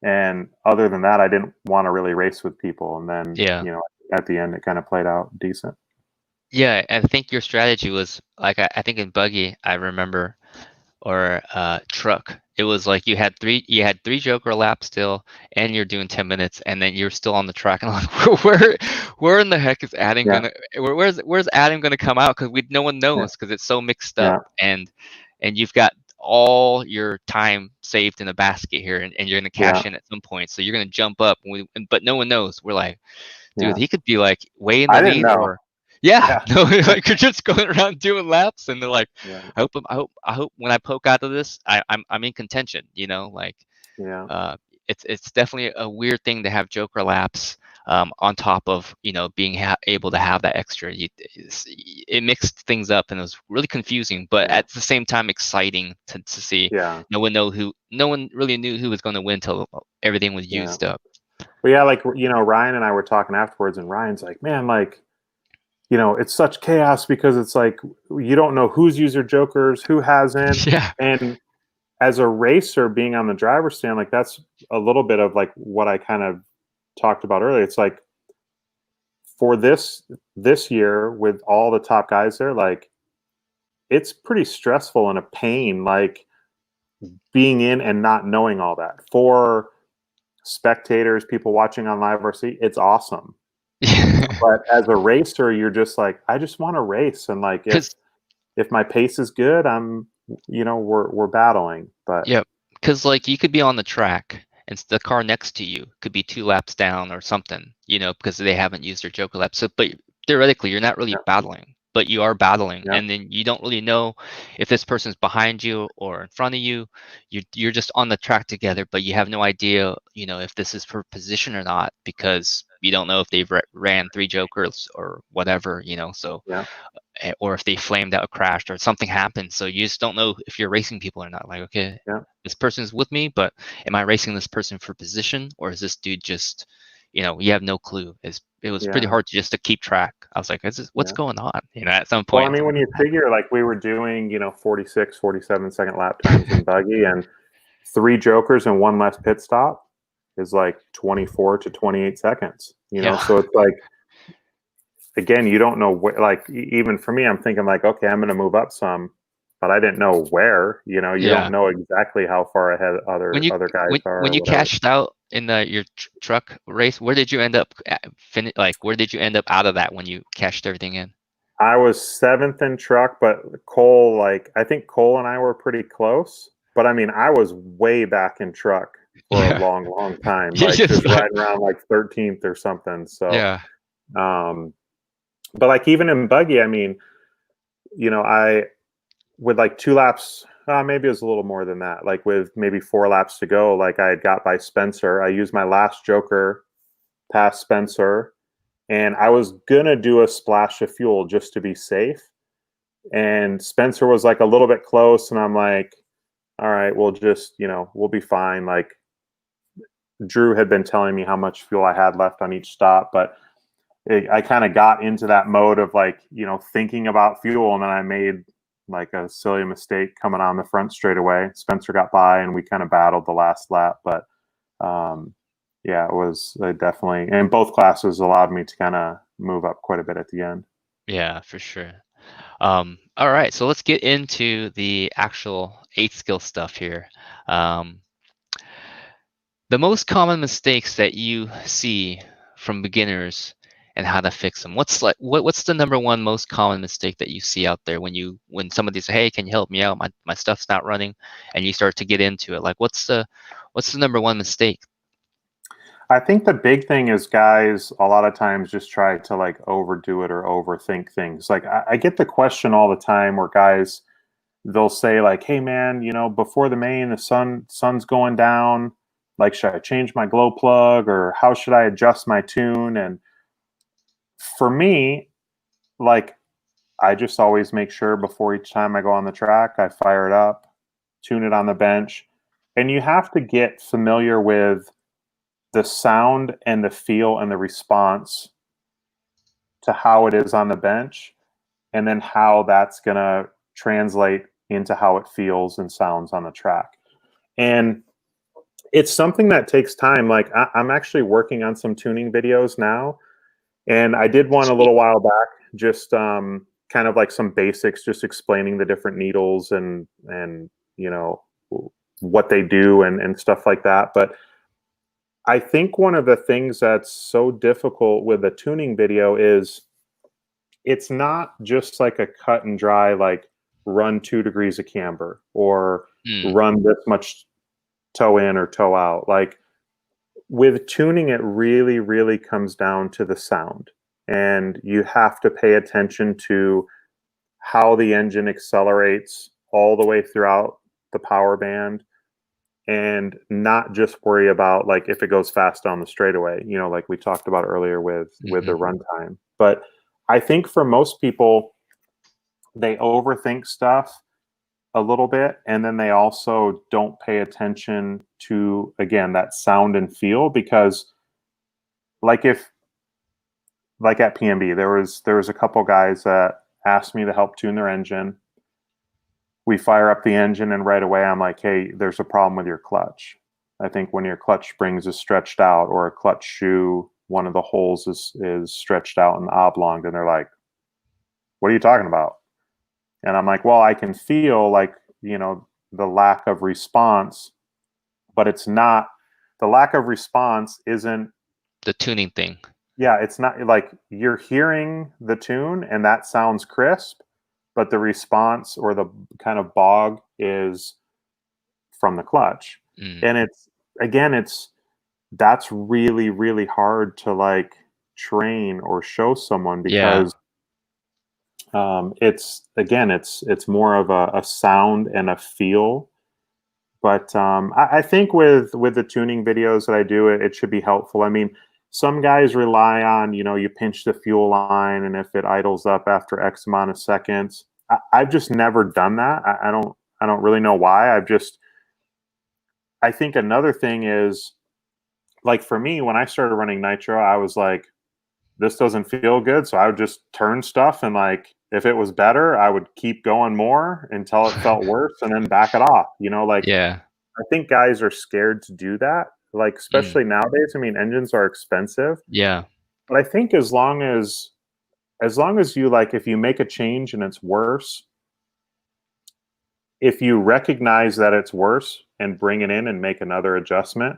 Speaker 2: And other than that, I didn't want to really race with people. And then,
Speaker 1: Yeah.
Speaker 2: at the end, it kind of played out decent.
Speaker 1: Yeah, I think your strategy was like I think in buggy I remember, or truck, it was like you had three joker laps still, and you're doing 10 minutes, and then you're still on the track, and I'm like, where in the heck is Adam
Speaker 2: Yeah,
Speaker 1: gonna where's Adam gonna come out, because no one
Speaker 2: yeah,
Speaker 1: knows, because it's so mixed up,
Speaker 2: yeah,
Speaker 1: and you've got all your time saved in a basket here, and you're gonna
Speaker 2: yeah.
Speaker 1: cash in at some point, so you're gonna jump up, but no one knows. We're like, dude,
Speaker 2: Yeah.
Speaker 1: he could be like way in the
Speaker 2: I didn't
Speaker 1: lead,
Speaker 2: know.
Speaker 1: or yeah,
Speaker 2: Yeah,
Speaker 1: no, like you're just going around doing laps, and they're like,
Speaker 2: yeah,
Speaker 1: I hope when I poke out of this, I'm in contention, like,
Speaker 2: yeah,
Speaker 1: uh, it's definitely a weird thing to have joker laps, on top of being able to have that extra. It mixed things up, and it was really confusing, but
Speaker 2: yeah,
Speaker 1: at the same time exciting to see.
Speaker 2: yeah,
Speaker 1: No one really knew who was going to win till everything was
Speaker 2: yeah.
Speaker 1: used up.
Speaker 2: But yeah, like, Ryan and I were talking afterwards, and Ryan's like, man, like, it's such chaos, because it's like you don't know who's used their jokers, who hasn't.
Speaker 1: Yeah.
Speaker 2: And as a racer, being on the driver's stand, like, that's a little bit of like what I kind of talked about earlier. It's like, for this year, with all the top guys there, like, it's pretty stressful and a pain, like, being in and not knowing all that. For spectators, people watching on live RC, it's awesome. But as a racer, you're just like, I just want to race, and like, if my pace is good, we're battling. But
Speaker 1: Yep. Because like you could be on the track and the car next to you could be 2 laps down or something, because they haven't used their joker lap. So, but theoretically, you're not really
Speaker 2: yeah,
Speaker 1: battling, but you are battling,
Speaker 2: yeah,
Speaker 1: and then you don't really know if this person's behind you or in front of you. You're just on the track together, but you have no idea, if this is for position or not, because you don't know if they've ran 3 jokers or whatever, So,
Speaker 2: yeah,
Speaker 1: or if they flamed out, crashed, or something happened. So you just don't know if you're racing people or not. Like, okay,
Speaker 2: yeah,
Speaker 1: this person's with me, but am I racing this person for position, or is this dude just, you have no clue. It was pretty
Speaker 2: yeah,
Speaker 1: hard to keep track. I was like, what's
Speaker 2: yeah.
Speaker 1: going on? At some
Speaker 2: Well, I
Speaker 1: point.
Speaker 2: mean, when you figure, like, we were doing, 46, 47-second lap times in buggy, and 3 jokers and 1 less pit stop is like 24 to 28 seconds.
Speaker 1: Yeah.
Speaker 2: So it's like, again, you don't know where. Like, even for me, I'm thinking like, okay, I'm going to move up some, but I didn't know where. You
Speaker 1: Yeah.
Speaker 2: don't know exactly how far ahead
Speaker 1: When you
Speaker 2: other guys are
Speaker 1: when
Speaker 2: or
Speaker 1: you
Speaker 2: whatever.
Speaker 1: cashed out in your truck race, where did you end up where did you end up out of that when you cashed everything in?
Speaker 2: I was 7th in truck, but Cole, like, I think Cole and I were pretty close. But I mean, I was way back in truck for a
Speaker 1: Yeah.
Speaker 2: long time,
Speaker 1: You
Speaker 2: like
Speaker 1: just
Speaker 2: just riding around like 13th or something. So,
Speaker 1: yeah.
Speaker 2: um, But like even in buggy, I mean, I with like 2 laps, maybe it was a little more than that. Like with maybe 4 laps to go, like I had got by Spencer. I used my last joker past Spencer, and I was gonna do a splash of fuel just to be safe. And Spencer was like a little bit close, and I'm like, all right, we'll just, we'll be fine. Like Drew had been telling me how much fuel I had left on each stop, but I kind of got into that mode of like, thinking about fuel, and then I made like a silly mistake coming on the front straightaway. Spencer got by, and we kind of battled the last lap, but yeah, it was definitely, and both classes allowed me to kind of move up quite a bit at the end.
Speaker 1: Yeah, for sure. All right, so let's get into the actual 8 skill stuff here. The most common mistakes that you see from beginners and how to fix them. What's the number one most common mistake that you see out there when somebody says, "Hey, can you help me out? My stuff's not running," and you start to get into it? Like, what's the number one mistake?
Speaker 2: I think the big thing is guys a lot of times just try to like overdo it or overthink things. Like I get the question all the time where guys, they'll say like, "Hey man, before the main, the sun's going down. Like, should I change my glow plug, or how should I adjust my tune?" And for me, like, I just always make sure before each time I go on the track, I fire it up, tune it on the bench, and you have to get familiar with the sound and the feel and the response to how it is on the bench, and then how that's going to translate into how it feels and sounds on the track. And it's something that takes time. Like I'm actually working on some tuning videos now, and I did one a
Speaker 1: Sweet.
Speaker 2: little while back, just kind of like some basics, just explaining the different needles and what they do and stuff like that. But I think one of the things that's so difficult with a tuning video is it's not just like a cut and dry, like run 2 degrees of camber or
Speaker 1: Mm,
Speaker 2: run this much toe in or toe out. Like with tuning, it really, really comes down to the sound. And you have to pay attention to how the engine accelerates all the way throughout the power band, and not just worry about like if it goes fast on the straightaway, like we talked about earlier with the
Speaker 1: mhm.
Speaker 2: runtime. But I think for most people, they overthink stuff a little bit, and then they also don't pay attention to, again, that sound and feel. Because like if like at PMB, there was a couple guys that asked me to help tune their engine. We fire up the engine, and right away I'm like, "Hey, there's a problem with your clutch. I think when your clutch springs is stretched out, or a clutch shoe, one of the holes is stretched out and oblonged." And they're like, "What are you talking about?" And I'm like, "Well, I can feel like, the lack of response, but it's not, the lack of response isn't,
Speaker 1: The tuning thing.
Speaker 2: yeah, it's not like you're hearing the tune and that sounds crisp, but the response or the kind of bog is from the clutch."
Speaker 1: Mm,
Speaker 2: And that's really, really hard to like train or show someone,
Speaker 1: yeah.
Speaker 2: because it's more of a sound and a feel. But I think with the tuning videos that I do, it should be helpful. I mean, some guys rely on, you pinch the fuel line, and if it idles up after X amount of seconds. I've just never done that. I don't really know why. I think another thing is, like for me, when I started running nitro, I was like, this doesn't feel good. So I would just turn stuff, and like if it was better, I would keep going more until it felt worse and then back it off. Like
Speaker 1: Yeah.
Speaker 2: I think guys are scared to do that. Like
Speaker 1: Mm,
Speaker 2: especially nowadays. I mean, engines are expensive.
Speaker 1: yeah.
Speaker 2: But I think as long as you, like, if you make a change and it's worse, if you recognize that it's worse and bring it in and make another adjustment,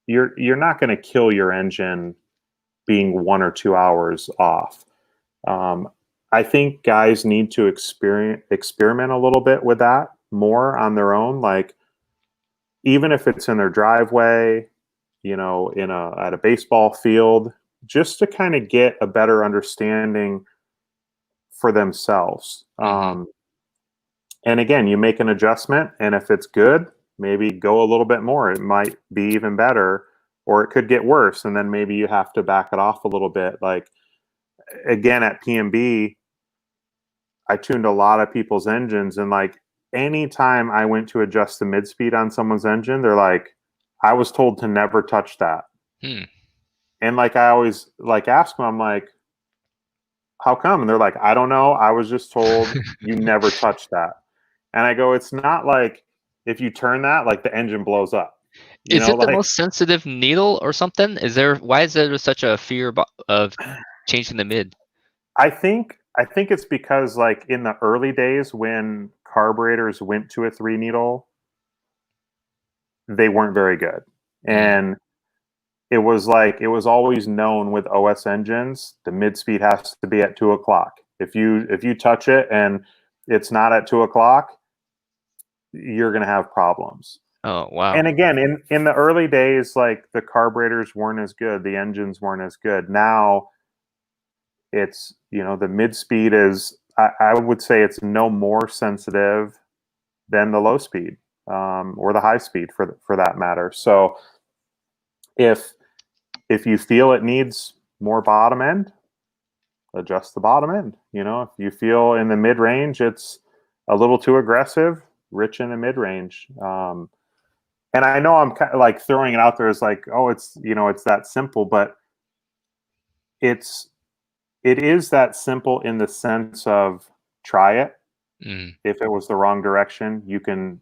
Speaker 2: you're not going to kill your engine being 1 or 2 hours off. Um, I think guys need to experiment a little bit with that more on their own. Like even if it's in their driveway, at a baseball field, just to kind of get a better understanding for themselves.
Speaker 1: Mm-hmm.
Speaker 2: And again, you make an adjustment, and if it's good, maybe go a little bit more. It might be even better, or it could get worse, and then maybe you have to back it off a little bit. Like again, at PMB, I tuned a lot of people's engines, and like anytime I went to adjust the mid speed on someone's engine, they're like, I was told to never touch that.
Speaker 1: Hmm.
Speaker 2: And like I always like ask them, I'm like, how come? And they're like, I don't know. I was just told you never touch that. And I go, it's not like if you turn that, like the engine blows up. You
Speaker 1: Is
Speaker 2: know,
Speaker 1: it the
Speaker 2: like
Speaker 1: most sensitive needle or something? Why is there such a fear of changing the mid?
Speaker 2: I think it's because like in the early days when carburetors went to a 3 needle, they weren't very good.
Speaker 1: Mm.
Speaker 2: And it was always known with OS engines, the mid speed has to be at 2 o'clock. If you touch it and it's not at 2 o'clock, you're gonna have problems.
Speaker 1: Oh, wow.
Speaker 2: And again, in the early days, like the carburetors weren't as good, the engines weren't as good. Now it's the mid speed is I would say it's no more sensitive than the low speed, or the high speed for that matter. So if you feel it needs more bottom end, adjust the bottom end. If you feel in the mid range it's a little too aggressive, rich in the mid range. And I know I'm kind of like throwing it out there as like, oh, it's that simple, but it is that simple in the sense of try it.
Speaker 1: Mm.
Speaker 2: If it was the wrong direction, you can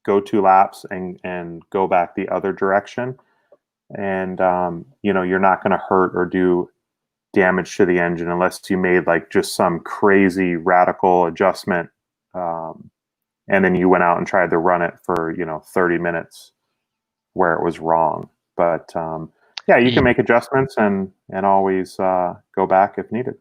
Speaker 2: go 2 laps and go back the other direction, and you're not going to hurt or do damage to the engine unless you made like just some crazy radical adjustment, and then you went out and tried to run it for 30 minutes where it was wrong. But yeah, you can
Speaker 1: Yeah.
Speaker 2: make adjustments and always go back if needed.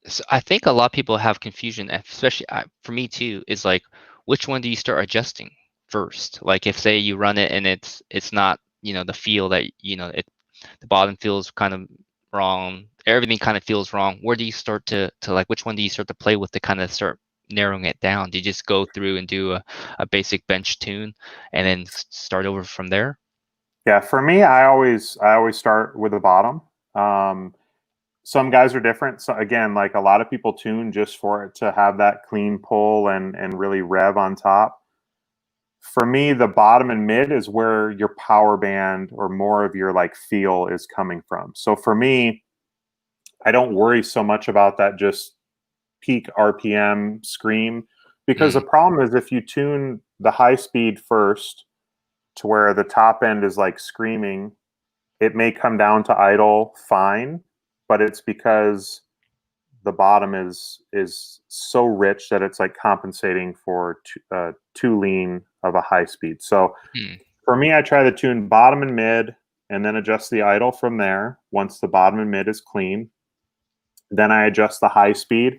Speaker 1: So I think a lot of people have confusion, especially for me too, is like, which one do you start adjusting first? Like if say you run it and it's not, the feel that, the bottom feels kind of wrong, everything kind of feels wrong. Where do you start to like, which one do you start to play with to kind of start narrowing it down? Do you just go through and do a basic bench tune and then start over from there?
Speaker 2: Yeah, for me, I always start with the bottom. Some guys are different. So again, like a lot of people tune just for it to have that clean pull and really rev on top. For me, the bottom and mid is where your power band or more of your like feel is coming from. So for me, I don't worry so much about that just peak RPM scream, because the
Speaker 1: Mm.
Speaker 2: problem is if you tune the high speed first to where the top end is like screaming, it may come down to idle fine, but it's because the bottom is so rich that it's like compensating for too lean of a high speed. So
Speaker 1: Mm.
Speaker 2: for me, I try to tune bottom and mid and then adjust the idle from there. Once the bottom and mid is clean, then I adjust the high speed.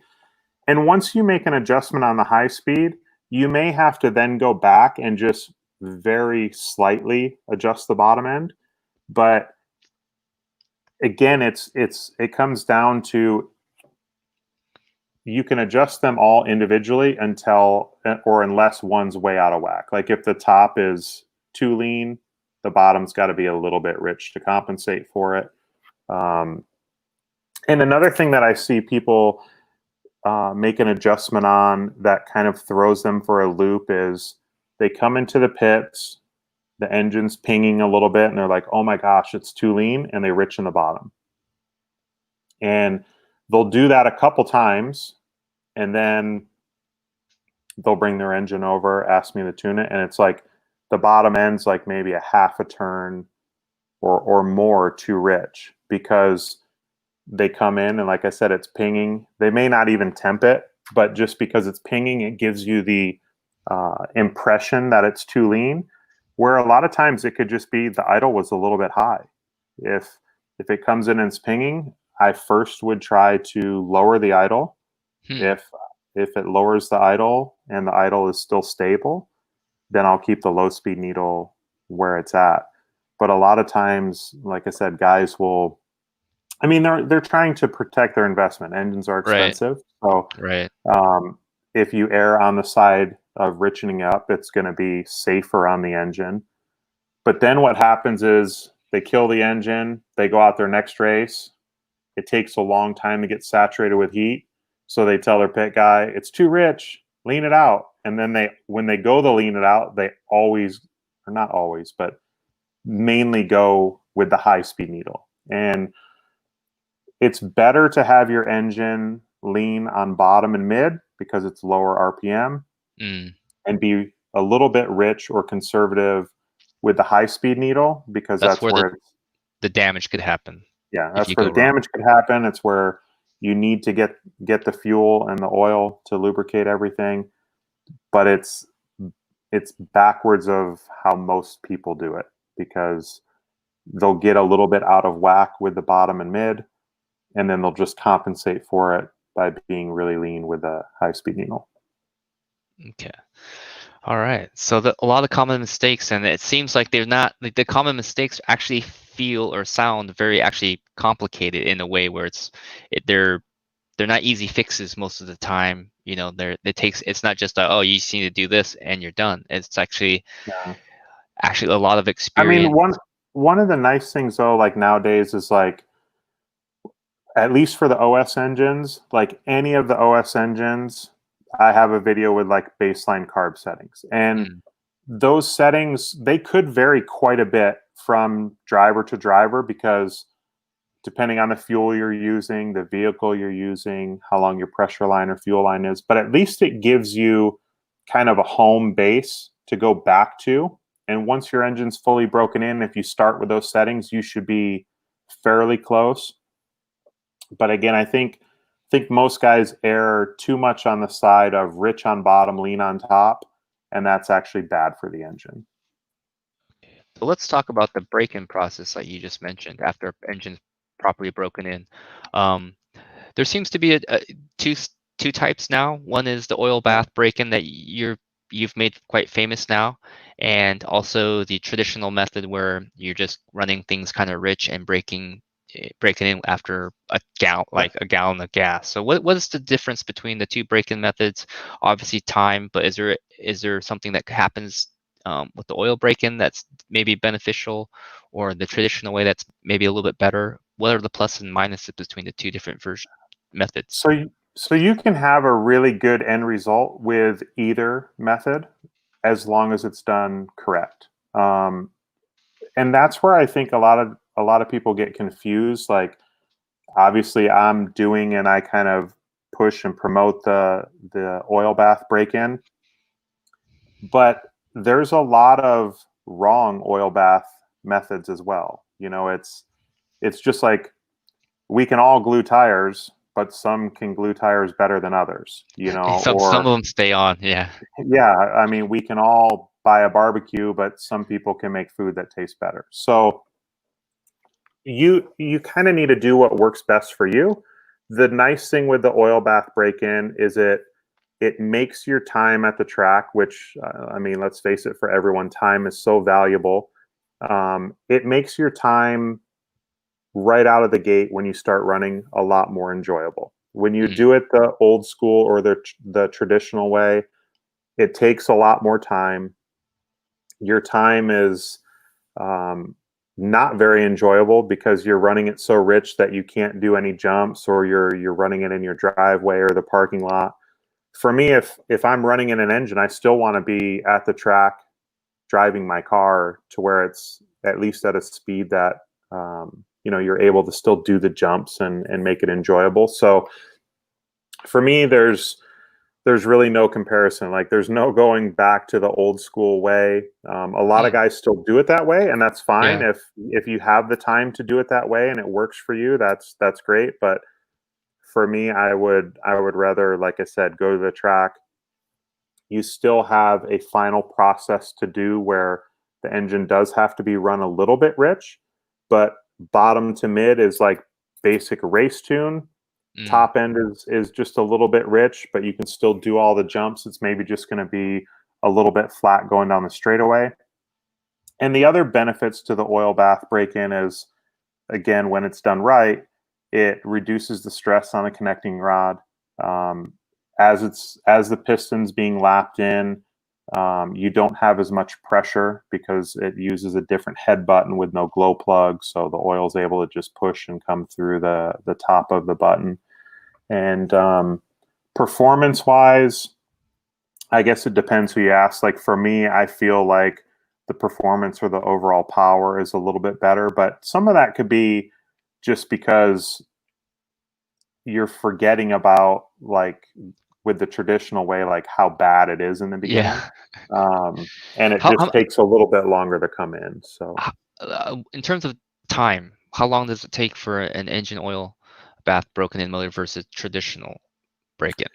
Speaker 2: And once you make an adjustment on the high speed, you may have to then go back and just very slightly adjust the bottom end. But again, it comes down to you can adjust them all individually until or unless one's way out of whack. Like if the top is too lean, the bottom's got to be a little bit rich to compensate for it. Um, and another thing that I see people make an adjustment on that kind of throws them for a loop is they come into the pits, the engine's pinging a little bit, and they're like, oh my gosh, it's too lean, and they rich in the bottom. And they'll do that a couple times, and then they'll bring their engine over, ask me to tune it, and it's like the bottom end's like maybe a half a turn or more too rich because they come in and like I said, it's pinging. They may not even temp it, but just because it's pinging, it gives you the impression that it's too lean. Where a lot of times it could just be the idle was a little bit high. If it comes in and it's pinging, I first would try to lower the idle.
Speaker 1: Hmm.
Speaker 2: If it lowers the idle and the idle is still stable, then I'll keep the low speed needle where it's at. But a lot of times, like I said, guys will I mean, they're trying to protect their investment. Engines are
Speaker 1: Right.
Speaker 2: expensive, so
Speaker 1: Right.
Speaker 2: if you err on the side of richening up, it's going to be safer on the engine. But then what happens is they kill the engine, they go out their next race. It takes a long time to get saturated with heat. So they tell their pit guy, it's too rich, lean it out. And then when they go to lean it out, they always, or not always, but mainly go with the high speed needle. And it's better to have your engine lean on bottom and mid because it's lower RPM,
Speaker 1: Mm.
Speaker 2: and be a little bit rich or conservative with the high speed needle because
Speaker 1: That's
Speaker 2: that's
Speaker 1: where
Speaker 2: where it's,
Speaker 1: the damage could happen
Speaker 2: yeah,
Speaker 1: if
Speaker 2: that's
Speaker 1: you
Speaker 2: where
Speaker 1: go
Speaker 2: the
Speaker 1: wrong.
Speaker 2: damage could happen. It's where you need to get the fuel and the oil to lubricate everything, but it's backwards of how most people do it because they'll get a little bit out of whack with the bottom and mid, and then they'll just compensate for it by being really lean with a high speed needle.
Speaker 1: Okay. All right. So a lot of common mistakes, and it seems like they're not like the common mistakes actually feel or sound very actually complicated in a way where they're not easy fixes most of the time. You know, it's not just oh, you just need to do this and you're done. It's
Speaker 2: Yeah.
Speaker 1: actually a lot of
Speaker 2: I mean,
Speaker 1: experience.
Speaker 2: one of the nice things though, like nowadays, is like at least for the OS engines, like any of the OS engines, I have a video with like baseline carb settings. And
Speaker 1: Mm,
Speaker 2: those settings, they could vary quite a bit from driver to driver because depending on the fuel you're using, the vehicle you're using, how long your pressure line or fuel line is, but at least it gives you kind of a home base to go back to. And once your engine's fully broken in, if you start with those settings, you should be fairly close. But again, I think most guys err too much on the side of rich on bottom, lean on top, and that's actually bad for the engine.
Speaker 1: so let's talk about the break-in process that you just mentioned after engine's properly broken in. Um, there seems to be two two types now. One is the oil
Speaker 2: Yeah.
Speaker 1: bath break-in that you've made quite famous now, and also the traditional method where you're just running things kind of rich and breaking in after
Speaker 2: Yep.
Speaker 1: a gallon of gas. So what is the difference between the two break-in methods? Obviously time, but is there something that happens with the oil break-in that's maybe beneficial, or the traditional way that's maybe a little bit better? What are the plus and minuses between the two different methods?
Speaker 2: So you can have a really good end result with either method as long as it's done correct. And that's where I think a lot of people get confused. Like obviously I'm doing and I kind of push and promote the oil bath break-in, but there's a lot of wrong oil bath methods as well. It's just like we can all glue tires, but some can glue tires better than others,
Speaker 1: Some
Speaker 2: or
Speaker 1: of them stay on, yeah.
Speaker 2: yeah, I mean, we can all buy a barbecue, but some people can make food that tastes better. So you kind of need to do what works best for you. The nice thing with the oil bath break-in is it makes your time at the track, which I mean, let's face it, for everyone, time is so valuable. It makes your time right out of the gate when you start running a lot more enjoyable. When you
Speaker 1: Mm,
Speaker 2: do it the old school or the traditional way, it takes a lot more time. Your time is um, not very enjoyable because you're running it so rich that you can't do any jumps, or you're running it in your driveway or the parking lot. For me, if I'm running in an engine, I still want to be at the track driving my car to where it's at least at a speed that you're able to still do the jumps and make it enjoyable. So for me, there's really no comparison. Like there's no going back to the old school way. A lot of
Speaker 1: mm,
Speaker 2: guys still do it that way, and that's fine.
Speaker 1: yeah.
Speaker 2: If you have the time to do it that way and it works for you, that's great. But for me, I would rather, like I said, go to the track. You still have a final process to do where the engine does have to be run a little bit rich, but bottom to mid is like basic race tune.
Speaker 1: Mm,
Speaker 2: Top end is just a little bit rich, but you can still do all the jumps. It's maybe just going to be a little bit flat going down the straightaway. And the other benefits to the oil bath break-in is, again, when it's done right, It reduces the stress on the connecting rod. As the piston's being lapped in, you don't have as much pressure because it uses a different head button with no glow plug, so the oil's able to just push and come through the top of the button. And performance-wise, I guess it depends who you ask. Like for me, I feel like the performance or the overall power is a little bit better, but some of that could be just because you're forgetting about, like with the traditional way, like how bad it is in the beginning.
Speaker 1: Yeah.
Speaker 2: And it
Speaker 1: How,
Speaker 2: just takes a little bit longer to come in. So
Speaker 1: in terms of time, how long does it take for an engine oil bath broken in motor versus traditional break-in?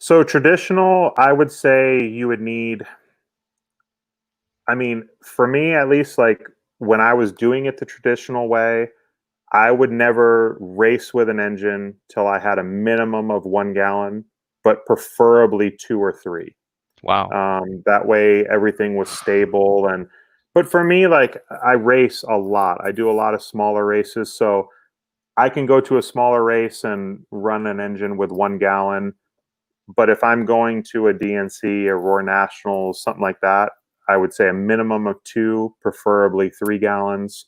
Speaker 2: so traditional, I would say you would need, I mean, for me at least, like when I was doing it the traditional way, I would never race with an engine till I had a minimum of 1 gallon, but preferably 2 or 3.
Speaker 1: Wow.
Speaker 2: That way everything was stable. And but for me, like I race a lot. I do a lot of smaller races, so I can go to a smaller race and run an engine with 1 gallon. But if I'm going to a DNC or Roar Nationals, something like that, I would say a minimum of 2, preferably 3 gallons,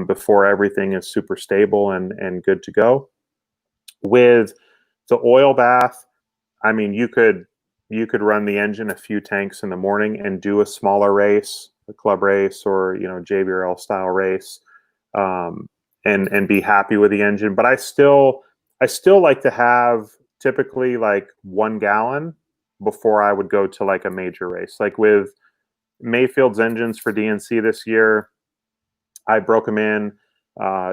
Speaker 2: before everything is super stable and good to go. With the oil bath, I mean, you could run the engine a few tanks in the morning and do a smaller race, a club race, or JBRL style race, and be happy with the engine. But I still like to have typically like 1 gallon before I would go to like a major race. Like with Mayfield's engines for DNC this year, I broke them in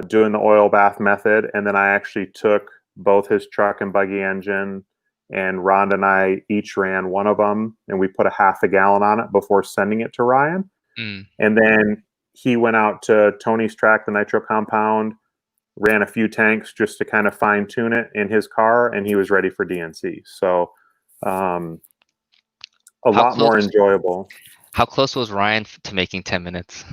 Speaker 2: doing the oil bath method, and then I actually took both his truck and buggy engine, and Rhonda and I each ran one of them, and we put a half a gallon on it before sending it to Ryan.
Speaker 1: Mm.
Speaker 2: And then he went out to Tony's track, the nitro compound, ran a few tanks just to kind of fine tune it in his car, and he was ready for DNC. So a
Speaker 1: How
Speaker 2: lot
Speaker 1: close?
Speaker 2: more enjoyable.
Speaker 1: How close was Ryan to making 10 minutes?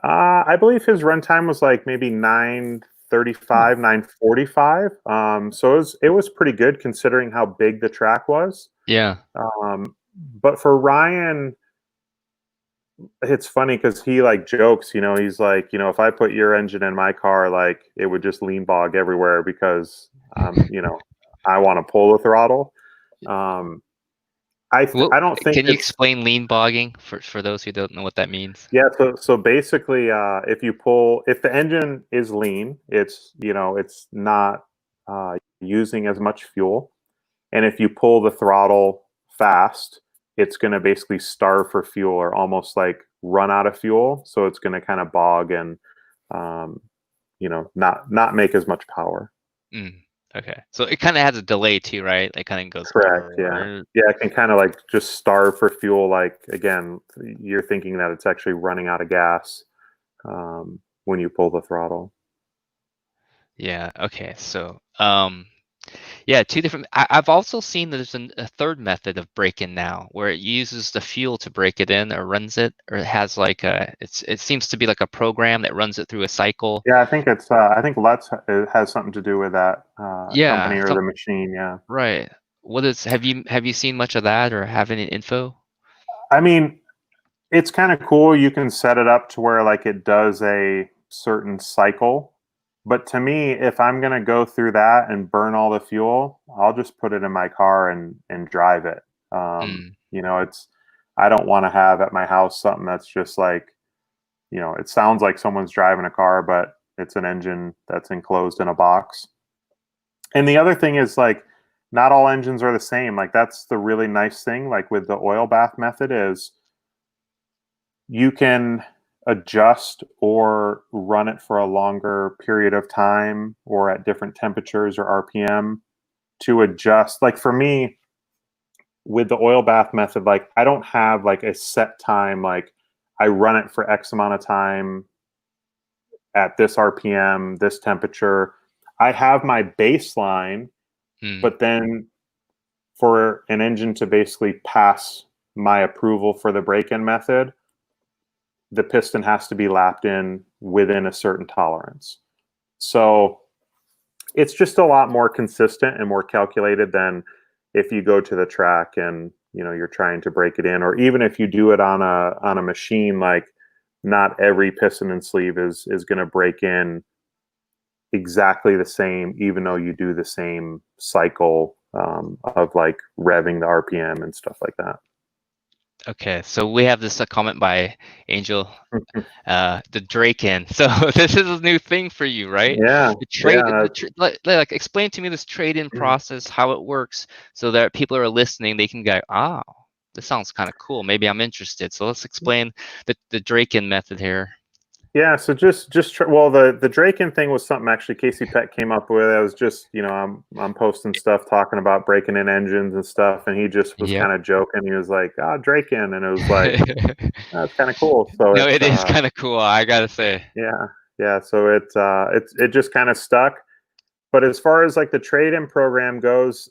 Speaker 2: I believe his runtime was like maybe 9:35, 9:45. So it was pretty good considering how big the track was.
Speaker 1: Yeah.
Speaker 2: But for Ryan, it's funny because he like jokes, he's like, if I put your engine in my car, like it would just lean bog everywhere because, I want to pull the throttle. I don't think
Speaker 1: Can you
Speaker 2: it's
Speaker 1: explain lean bogging for those who don't know what that means?
Speaker 2: Yeah, so basically, if the engine is lean, it's not using as much fuel, and if you pull the throttle fast, it's going to basically starve for fuel or almost like run out of fuel. So it's going to kind of bog and not make as much power.
Speaker 1: Mm. Okay. So it kind of has a delay too, right? It kind of goes.
Speaker 2: Correct. Yeah. Yeah, it can kind of like just starve for fuel. Like again, you're thinking that it's actually running out of gas when you pull the throttle.
Speaker 1: Yeah. Okay. So, yeah, two different. I've also seen that there's a third method of break-in now, where it uses the fuel to break it in, or runs it, or it has like it seems to be like a program that runs it through a cycle.
Speaker 2: Yeah, I think Lutz has something to do with that company
Speaker 1: Yeah.
Speaker 2: or the machine. Yeah.
Speaker 1: Right. Have you seen much of that or have any info?
Speaker 2: I mean, it's kind of cool. You can set it up to where like it does a certain cycle. But to me, if I'm going to go through that and burn all the fuel, I'll just put it in my car and drive it.
Speaker 1: Mm.
Speaker 2: I don't want to have at my house something that's just like, it sounds like someone's driving a car, but it's an engine that's enclosed in a box. And the other thing is like, not all engines are the same. Like that's the really nice thing. Like with the oil bath method is you can adjust or run it for a longer period of time or at different temperatures or RPM to adjust. Like for me, with the oil bath method, like I don't have like a set time. Like I run it for X amount of time at this RPM, this temperature. I have my baseline,
Speaker 1: Mm.
Speaker 2: but then for an engine to basically pass my approval for the break-in method, the piston has to be lapped in within a certain tolerance. So it's just a lot more consistent and more calculated than if you go to the track and you're trying to break it in, or even if you do it on a machine. Like, not every piston and sleeve is going to break in exactly the same, even though you do the same cycle of like revving the RPM and stuff like that.
Speaker 1: Okay, so we have this comment by Angel, the Draken. So this is a new thing for you, right?
Speaker 2: Yeah,
Speaker 1: The trade,
Speaker 2: yeah.
Speaker 1: like explain to me this trade-in process, how it works, so that people are listening, they can go, oh, this sounds kind of cool. Maybe I'm interested. So let's explain the Draken method here.
Speaker 2: Yeah, so well, the Draken thing was something actually Casey Peck came up with. I was just, I'm posting stuff talking about breaking in engines and stuff, and he just was
Speaker 1: Yep.
Speaker 2: kind of joking. He was like, Draken, and it was like, that's kind of cool. So
Speaker 1: No, it is kind of cool, I gotta say.
Speaker 2: yeah. So it just kind of stuck. But as far as like the trade-in program goes,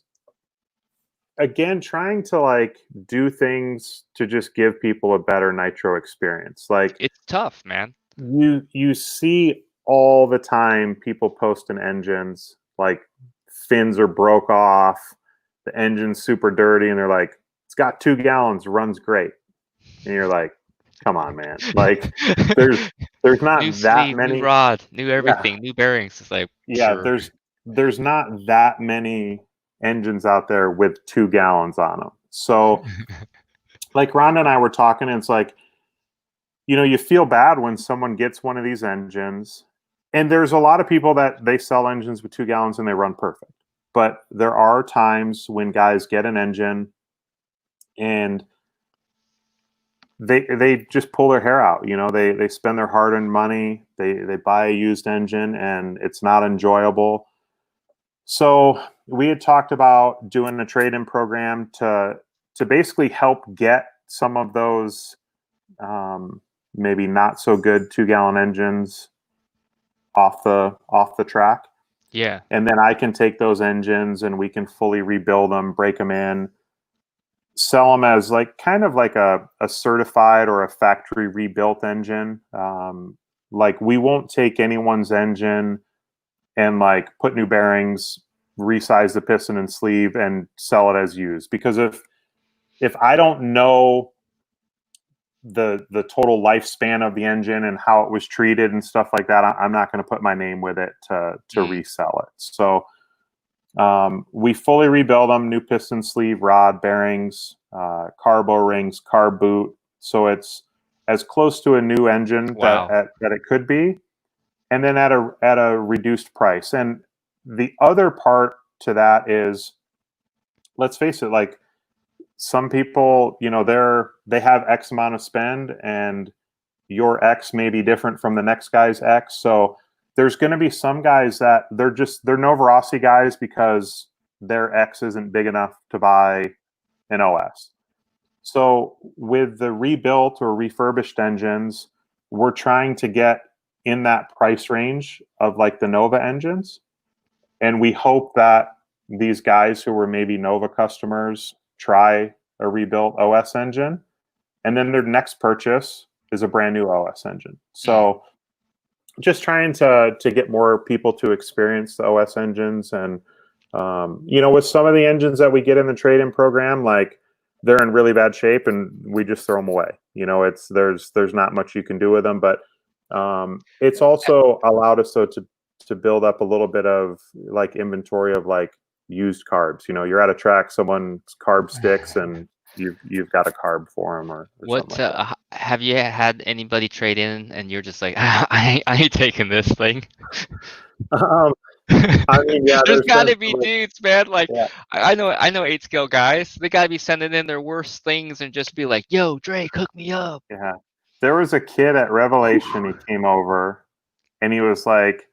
Speaker 2: again, trying to like do things to just give people a better nitro experience. Like,
Speaker 1: It's tough, man.
Speaker 2: you see all the time people posting engines like fins are broke off, the engine's super dirty, and they're like, it's got 2 gallons, runs great. And you're like, come on, man. Like, there's not
Speaker 1: New
Speaker 2: that
Speaker 1: sleeve,
Speaker 2: many.
Speaker 1: new rod, new everything, new bearings. It's like,
Speaker 2: Yeah,
Speaker 1: sure.
Speaker 2: there's not that many engines out there with 2 gallons on them. So like Rhonda and I were talking, and it's like, you feel bad when someone gets one of these engines, and there's a lot of people that they sell engines with 2 gallons and they run perfect. But there are times when guys get an engine and they just pull their hair out. They spend their hard-earned money, they buy a used engine, and it's not enjoyable. So we had talked about doing a trade-in program to basically help get some of those maybe not so good 2 gallon engines off the track.
Speaker 1: Yeah.
Speaker 2: And then I can take those engines and we can fully rebuild them, break them in, sell them as like kind of like a certified or a factory rebuilt engine. Like, we won't take anyone's engine and like put new bearings, resize the piston and sleeve, and sell it as used. Because if I don't know the total lifespan of the engine and how it was treated and stuff like that, I'm not going to put my name with it to resell it. So we fully rebuild them, new piston sleeve, rod, bearings, carb O-rings, carb boot. So it's as close to a new engine that it could be, and then at a reduced price. And the other part to that is, let's face it, like, some people, they have X amount of spend, and your X may be different from the next guy's X. So there's going to be some guys that they're Novarossi guys because their X isn't big enough to buy an OS. So with the rebuilt or refurbished engines, we're trying to get in that price range of like the Nova engines. And we hope that these guys who were maybe Nova customers try a rebuilt OS engine, and then their next purchase is a brand new OS engine. So just trying to get more people to experience the OS engines. And with some of the engines that we get in the trade-in program, like, they're in really bad shape and we just throw them away. There's not much you can do with them. But it's also allowed us to build up a little bit of like inventory of like used carbs. You're at a track, someone's carb sticks, and you've got a carb for them or
Speaker 1: What
Speaker 2: something like that.
Speaker 1: have you had anybody trade in and you're just like, I ain't taking this thing?
Speaker 2: I mean, yeah,
Speaker 1: There's
Speaker 2: there's been
Speaker 1: gotta be dudes, man. Like,
Speaker 2: yeah.
Speaker 1: I know 8 scale guys. They gotta be sending in their worst things and just be like, yo, Drake, hook me up.
Speaker 2: Yeah. There was a kid at Revelation, he came over and he was like,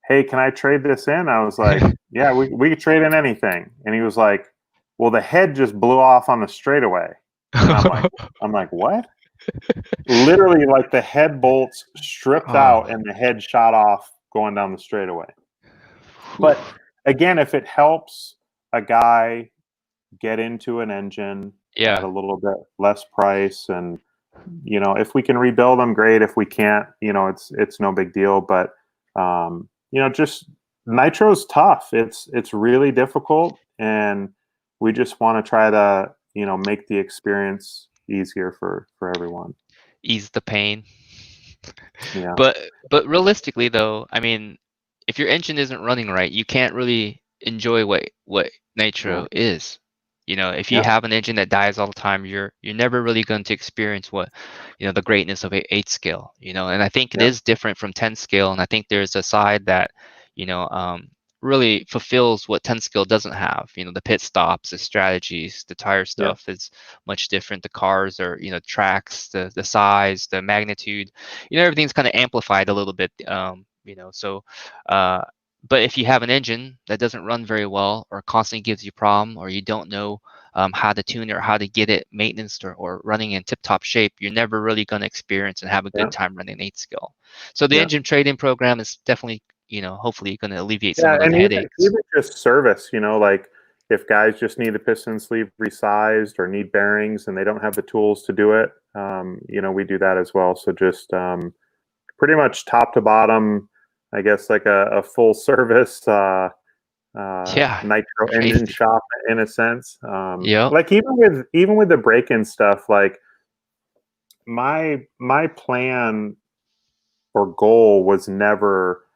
Speaker 2: hey, can I trade this in? I was like, yeah, we could trade in anything. And he was like, well, the head just blew off on the straightaway. And I'm like, what? Literally, like, the head bolts stripped out and the head shot off going down the straightaway. But again, if it helps a guy get into an engine at a little bit less price, and if we can rebuild them, great. If we can't, it's no big deal. But just nitro's tough. It's really difficult, and we just want to try to, make the experience easier for everyone.
Speaker 1: Ease the pain.
Speaker 2: Yeah.
Speaker 1: But realistically though, I mean, if your engine isn't running right, you can't really enjoy what
Speaker 2: Yeah.
Speaker 1: nitro is. If you
Speaker 2: Yeah.
Speaker 1: have an engine that dies all the time, you're never really going to experience what, the greatness of a 8 scale, and I think it
Speaker 2: Yeah.
Speaker 1: is different from 10 scale, and I think there's a side that, you know, um, really fulfills what 10 scale doesn't have. The pit stops, the strategies, the tire
Speaker 2: Yeah.
Speaker 1: stuff is much different. The cars are, tracks, the size, the magnitude, everything's kind of amplified a little bit. So but if you have an engine that doesn't run very well or constantly gives you problem, or you don't know how to tune it or how to get it maintenance or running in tip-top shape, you're never really going to experience and have a good
Speaker 2: Yeah.
Speaker 1: time running 8 skill. So the
Speaker 2: Yeah.
Speaker 1: engine trade-in program is definitely, hopefully going to alleviate some
Speaker 2: Yeah,
Speaker 1: of those
Speaker 2: and
Speaker 1: headaches.
Speaker 2: even just service, like if guys just need the piston sleeve resized or need bearings and they don't have the tools to do it, we do that as well. So just pretty much top to bottom, I guess like a full service
Speaker 1: Yeah,
Speaker 2: nitro engine
Speaker 1: crazy.
Speaker 2: shop in a sense.
Speaker 1: Yep.
Speaker 2: Like even with the break-in stuff, like my plan or goal was never,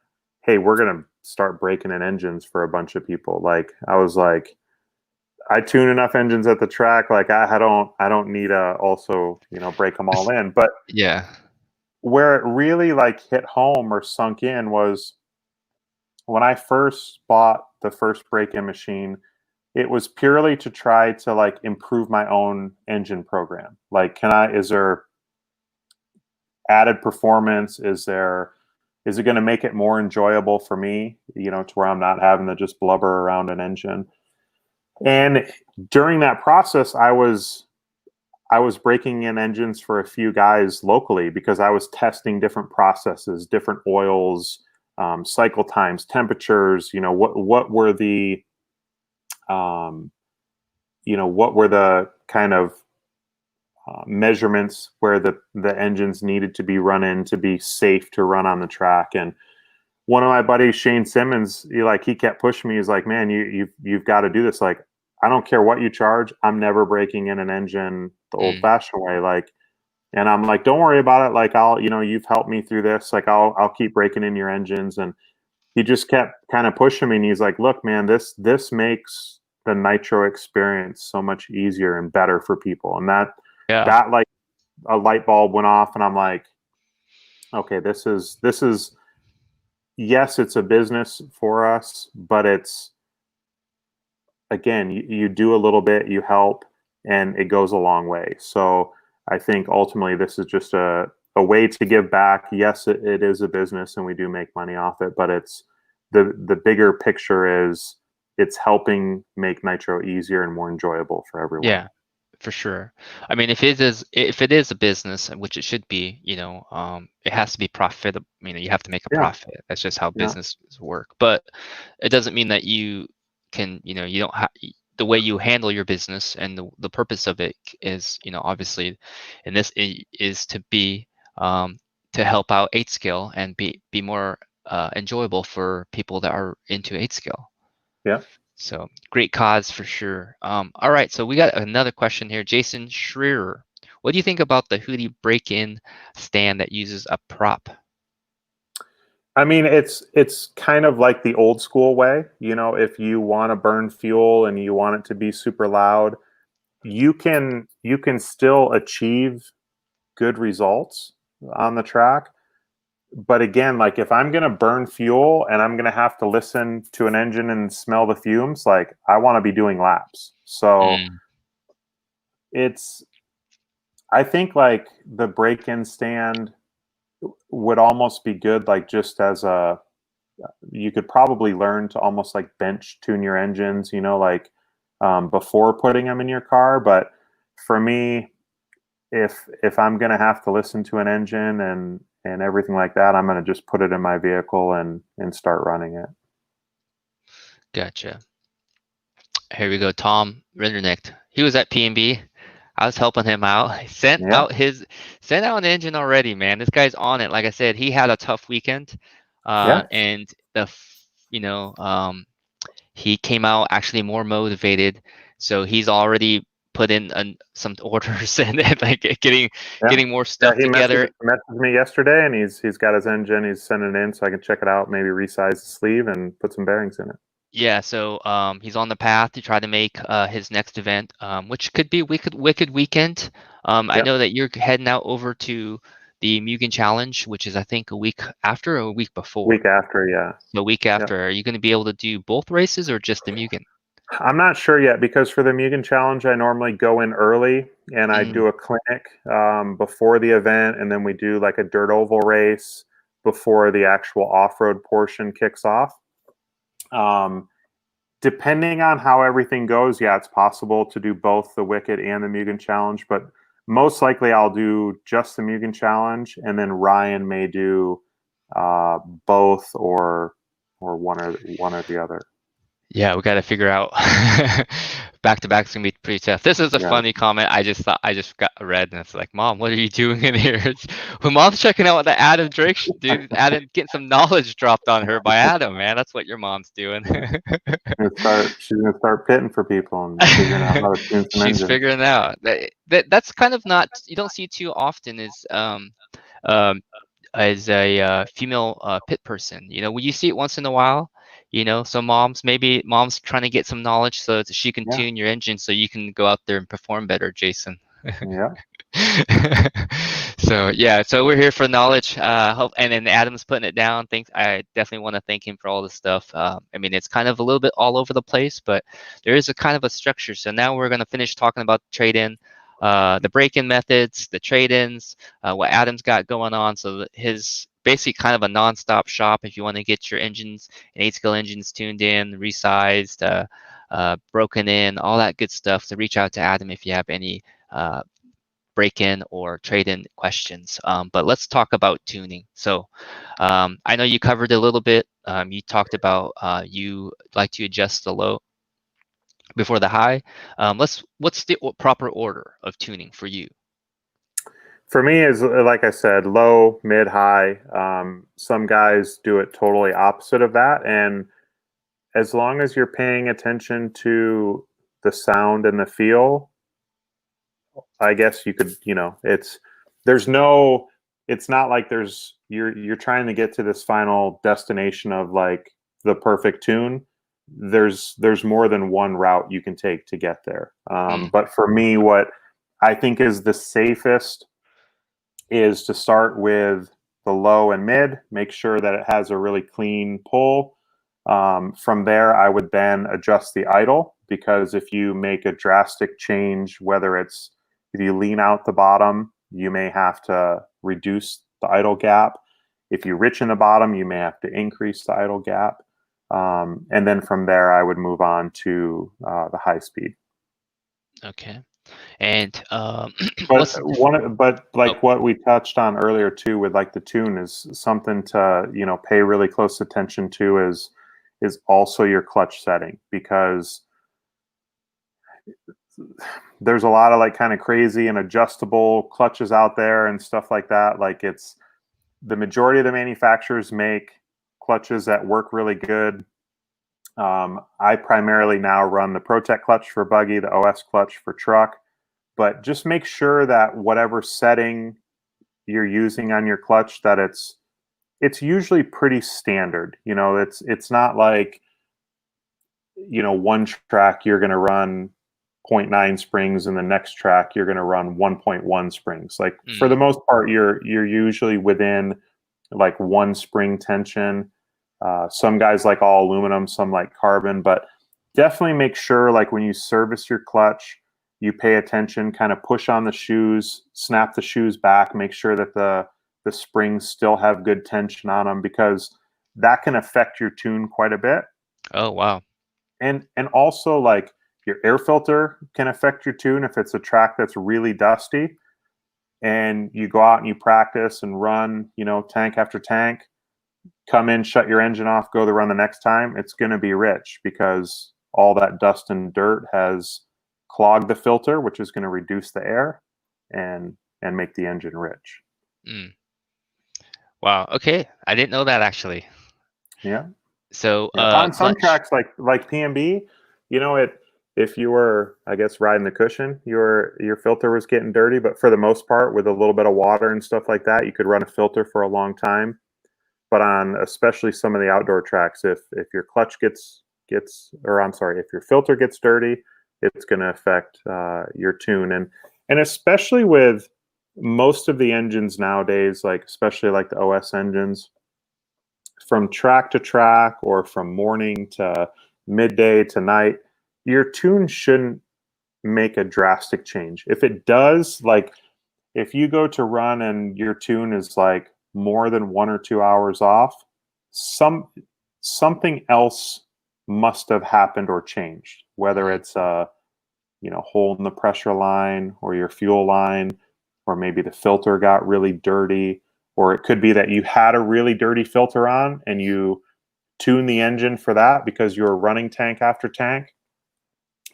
Speaker 2: hey, we're gonna start breaking in engines for a bunch of people. Like I was like, I tune enough engines at the track. Like I don't need to also break them all in. But
Speaker 1: Yeah.
Speaker 2: where it really like hit home or sunk in was when I first bought the first break-in machine. It was purely to try to like improve my own engine program. Like, is there added performance? Is it going to make it more enjoyable for me, to where I'm not having to just blubber around an engine? And during that process, I was breaking in engines for a few guys locally because I was testing different processes, different oils, cycle times, temperatures. What were the um, what were the kind of measurements where the engines needed to be run in to be safe to run on the track. And one of my buddies, Shane Simmons, he kept pushing me. He's like, man, you've got to do this. Like, I don't care what you charge. I'm never breaking in an engine the old
Speaker 1: Mm.
Speaker 2: fashioned way. Like, and I'm like, don't worry about it. Like, you've helped me through this. Like, I'll keep breaking in your engines. And he just kept kind of pushing me. And he's like, look, man, this makes the nitro experience so much easier and better for people. And
Speaker 1: Yeah.
Speaker 2: that like a light bulb went off, and I'm like, okay, this is yes, it's a business for us, but it's, again, you do a little bit, you help, and it goes a long way. So I think ultimately this is just a way to give back. Yes, it is a business and we do make money off it, but it's the bigger picture is it's helping make nitro easier and more enjoyable for everyone.
Speaker 1: Yeah, for sure. I mean, if it is a business, which it should be, it has to be profitable. You have to make a
Speaker 2: Yeah.
Speaker 1: profit. That's just how
Speaker 2: Yeah.
Speaker 1: businesses work. But it doesn't mean that you can, you don't have the way you handle your business, and the purpose of it is, obviously, and this is to be to help out 8 scale and be more enjoyable for people that are into 8 scale.
Speaker 2: Yeah.
Speaker 1: So great cause for sure. All right, so we got another question here. Jason Schreier, what do you think about the Hootie break-in stand that uses a prop?
Speaker 2: I mean, it's kind of like the old school way. If you want to burn fuel and you want it to be super loud, you can still achieve good results on the track. But again, like if I'm going to burn fuel and I'm going to have to listen to an engine and smell the fumes, like I want to be doing laps. So
Speaker 1: Mm,
Speaker 2: it's I think like the break-in stand would almost be good, like just as you could probably learn to almost like bench tune your engines, like before putting them in your car. But for me, if I'm going to have to listen to an engine and everything like that, I'm going to just put it in my vehicle and start running it.
Speaker 1: gotcha. Here we go. Tom Rendernecht. He was at P&B. I was helping him out. He sent out an engine already, man. This guy's on it. Like I said, he had a tough weekend.
Speaker 2: Yeah.
Speaker 1: and he came out actually more motivated. So he's already put in some orders and like
Speaker 2: Yeah.
Speaker 1: getting more
Speaker 2: Yeah.
Speaker 1: stuff
Speaker 2: He
Speaker 1: together.
Speaker 2: messaged me yesterday, and he's got his engine. He's sending it in so I can check it out. Maybe resize the sleeve and put some bearings in it.
Speaker 1: Yeah, so he's on the path to try to make his next event, which could be Wicked Weekend. I
Speaker 2: Yep.
Speaker 1: know that you're heading out over to the Mugen Challenge, which is I think a week after or a week before.
Speaker 2: Week after. Yeah.
Speaker 1: The week
Speaker 2: Yep.
Speaker 1: after, are you going to be able to do both races or just the Mugen?
Speaker 2: I'm not sure yet because for the Mugen Challenge, I normally go in early and I
Speaker 1: Mm,
Speaker 2: do a clinic before the event, and then we do like a dirt oval race before the actual off road portion kicks off. Um, Depending on how everything goes, yeah, it's possible to do both the Wicked and the Mugen Challenge, but most likely I'll do just the Mugen Challenge, and then Ryan may do both or one or the other.
Speaker 1: yeah, we got to figure out back to back is gonna be pretty tough. This is a
Speaker 2: Yeah.
Speaker 1: funny comment. I just got read and it's like, Mom, what are you doing in here? When Mom's checking out the Adam Drake, dude, Adam getting some knowledge dropped on her by Adam, man. That's what your mom's doing.
Speaker 2: She's gonna start pitting for people and figuring out how to tune some
Speaker 1: She's
Speaker 2: engines.
Speaker 1: figuring out that's kind of not you don't see too often um as a female pit person. When you see it once in a while, so maybe mom's trying to get some knowledge so that she can
Speaker 2: Yeah,
Speaker 1: tune your engine so you can go out there and perform better, Jason.
Speaker 2: yeah,
Speaker 1: So yeah, so we're here for knowledge. And then Adam's putting it down. I definitely want to thank him for all this stuff. I mean, it's kind of a little bit all over the place, but there is a kind of a structure. So now we're gonna finish talking about trade-in, the break-in methods, the trade-ins, what Adam's got going on. So his basically kind of a non-stop shop if you want to get your engines and 8-scale engines tuned in, resized, broken in, all that good stuff. So reach out to Adam if you have any break-in or trade-in questions. But let's talk about tuning. So I know you covered a little bit. You talked about you like to adjust the low before the high. What's the proper order of tuning for you?
Speaker 2: for me is like I said, low, mid, high. Some guys do it totally opposite of that, and as long as you're paying attention to the sound and the feel, I guess you could, there's no, it's not like you're trying to get to this final destination of like the perfect tune. There's more than one route you can take to get there.
Speaker 1: Mm,
Speaker 2: But for me, what I think is the safest is to start with the low and mid, make sure that it has a really clean pull. From there, I would then adjust the idle, because if you make a drastic change, if you lean out the bottom, you may have to reduce the idle gap. If you rich in the bottom, you may have to increase the idle gap. And then from there, I would move on to the high speed.
Speaker 1: okay. And
Speaker 2: But
Speaker 1: what's the
Speaker 2: but
Speaker 1: oh,
Speaker 2: like what we touched on earlier too, with like the tune, is something to pay really close attention to is also your clutch setting, because there's a lot of like kind of crazy and adjustable clutches out there and stuff like that. Like it's the majority of the manufacturers make clutches that work really good. I primarily now run the ProTech clutch for buggy, the OS clutch for truck, but just make sure that whatever setting you're using on your clutch, that it's usually pretty standard. It's not like one track you're going to run 0.9 springs and the next track you're going to run 1.1 springs. Like for the
Speaker 1: mm,
Speaker 2: most part, you're usually within like one spring tension. Some guys like all aluminum, some like carbon, but definitely make sure like when you service your clutch, you pay attention, kind of push on the shoes, snap the shoes back, make sure that the springs still have good tension on them, because that can affect your tune quite a bit.
Speaker 1: oh wow.
Speaker 2: And also like your air filter can affect your tune if it's a track that's really dusty and you go out and you practice and run, tank after tank, come in, shut your engine off, go to run the next time. It's going to be rich because all that dust and dirt has clogged the filter, which is going to reduce the air and make the engine rich.
Speaker 1: Mm. Wow. Okay, I didn't know that actually.
Speaker 2: Yeah.
Speaker 1: So
Speaker 2: Yeah. On some
Speaker 1: clutch.
Speaker 2: tracks like PMB, you know, if you were, I guess, riding the cushion, your filter was getting dirty, but for the most part, with a little bit of water and stuff like that, you could run a filter for a long time. But on especially some of the outdoor tracks, if your clutch or I'm sorry, if your filter gets dirty, it's going to affect your tune. And especially with most of the engines nowadays, like especially like the OS engines, from track to track or from morning to midday to night, your tune shouldn't make a drastic change. If it does, like if you go to run and your tune is like more than 1 or 2 hours off, something else must have happened or changed, whether it's a hole in the pressure line or your fuel line, or maybe the filter got really dirty, or it could be that you had a really dirty filter on and you tune the engine for that because you were running tank after tank,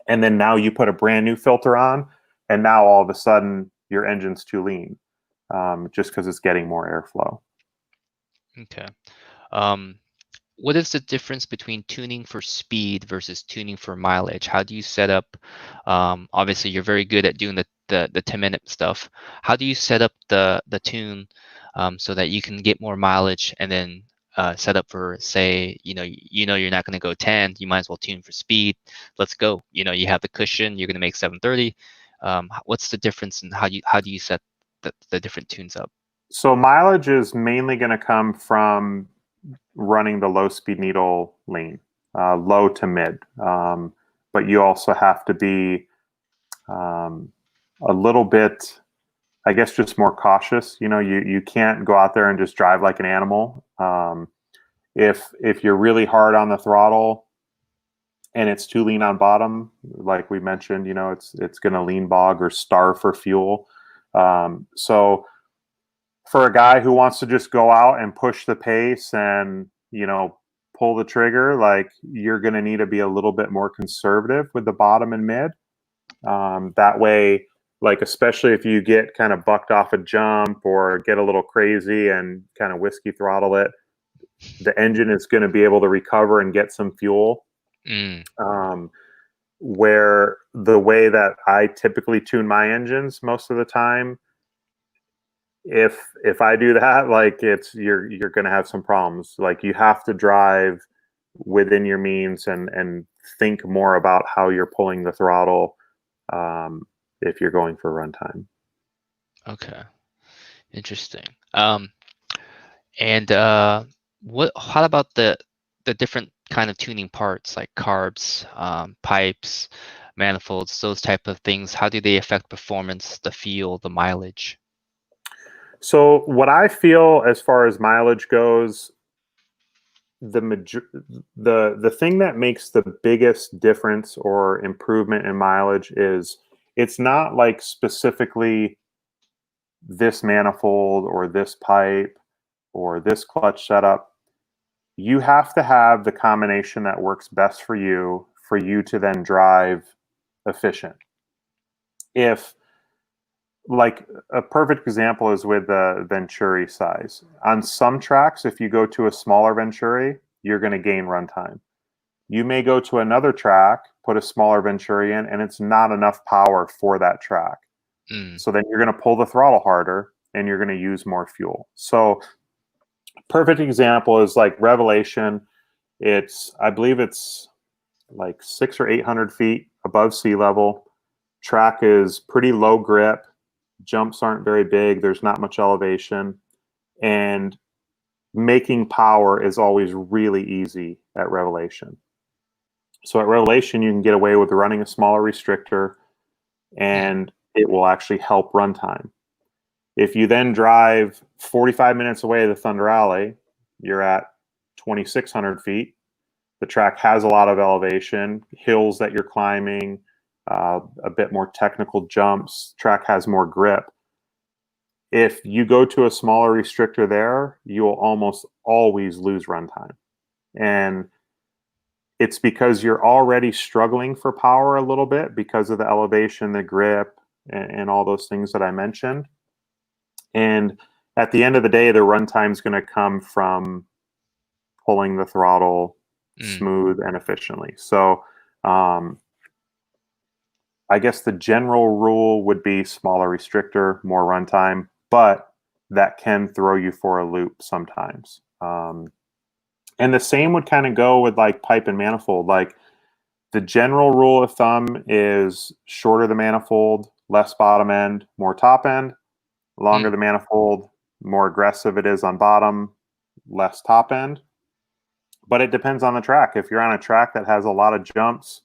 Speaker 2: and then now you put a brand new filter on, and now all of a sudden your engine's too lean, just because it's getting more airflow.
Speaker 1: Okay. Um, what is the difference between tuning for speed versus tuning for mileage? How do you set up? Obviously, you're very good at doing the 10-minute stuff. How do you set up the tune so that you can get more mileage, and then set up for, say, you're not going to go 10, you might as well tune for speed. Let's go. You have the cushion, you're going to make 730. What's the difference, and how do you set the different tunes up?
Speaker 2: So mileage is mainly going to come from running the low speed needle lane, low to mid. But you also have to be a little bit, I guess, just more cautious. You can't go out there and just drive like an animal. If you're really hard on the throttle and it's too lean on bottom, like we mentioned, it's going to lean bog or starve for fuel. So for a guy who wants to just go out and push the pace and pull the trigger, like, you're going to need to be a little bit more conservative with the bottom and mid. That way, like, especially if you get kind of bucked off a jump or get a little crazy and kind of whiskey throttle it, the engine is going to be able to recover and get some fuel. Where the way that I typically tune my engines most of the time, if I do that, like, you're going to have some problems. Like, you have to drive within your means and think more about how you're pulling the throttle, if you're going for runtime.
Speaker 1: Okay, interesting. And how about the different kind of tuning parts, like carbs, pipes, manifolds, those type of things? How do they affect performance, the feel, the mileage?
Speaker 2: So what I feel as far as mileage goes, the thing that makes the biggest difference or improvement in mileage is, it's not like specifically this manifold or this pipe or this clutch setup. You have to have the combination that works best for you to then drive efficient. If, like, a perfect example is with the Venturi size. On some tracks, if you go to a smaller Venturi, you're going to gain runtime. You may go to another track, put a smaller Venturi in, and it's not enough power for that track. So then you're going to pull the throttle harder and you're going to use more fuel. So perfect example is like Revelation. I believe it's like 600 or 800 feet above sea level. Track is pretty low grip. Jumps aren't very big. There's not much elevation. And making power is always really easy at Revelation. So at Revelation, you can get away with running a smaller restrictor, and it will actually help runtime. If you then drive 45 minutes away to Thunder Alley, you're at 2,600 feet. The track has a lot of elevation, hills that you're climbing, a bit more technical jumps. Track has more grip. If you go to a smaller restrictor there, you will almost always lose runtime. And it's because you're already struggling for power a little bit because of the elevation, the grip, and all those things that I mentioned. And at the end of the day, the runtime is going to come from pulling the throttle
Speaker 1: Mm.
Speaker 2: smooth and efficiently. So I guess the general rule would be smaller restrictor, more runtime, but that can throw you for a loop sometimes. And the same would kind of go with like pipe and manifold. Like the general rule of thumb is shorter the manifold, less bottom end, more top end. Longer
Speaker 1: Mm.
Speaker 2: the manifold, more aggressive it is on bottom, less top end. But it depends on the track. If you're on a track that has a lot of jumps,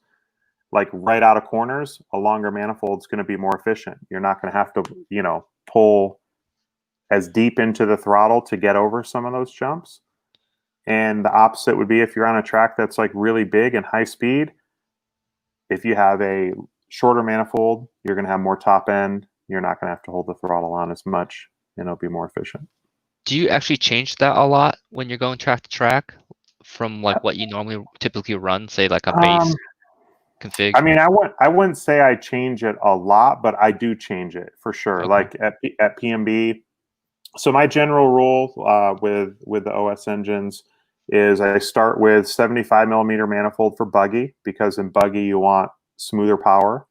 Speaker 2: like right out of corners, a longer manifold is going to be more efficient. You're not going to have to, pull as deep into the throttle to get over some of those jumps. And the opposite would be if you're on a track that's like really big and high speed, if you have a shorter manifold, you're going to have more top end. You're not going to have to hold the throttle on as much, and it'll be more efficient.
Speaker 1: Do you actually change that a lot when you're going track to track from like what you normally typically run, say like a base config?
Speaker 2: I mean, I wouldn't say I change it a lot, but I do change it for sure.
Speaker 1: Okay.
Speaker 2: Like at PMB. So my general rule with the OS engines is I start with 75 millimeter manifold for buggy, because in buggy you want smoother power.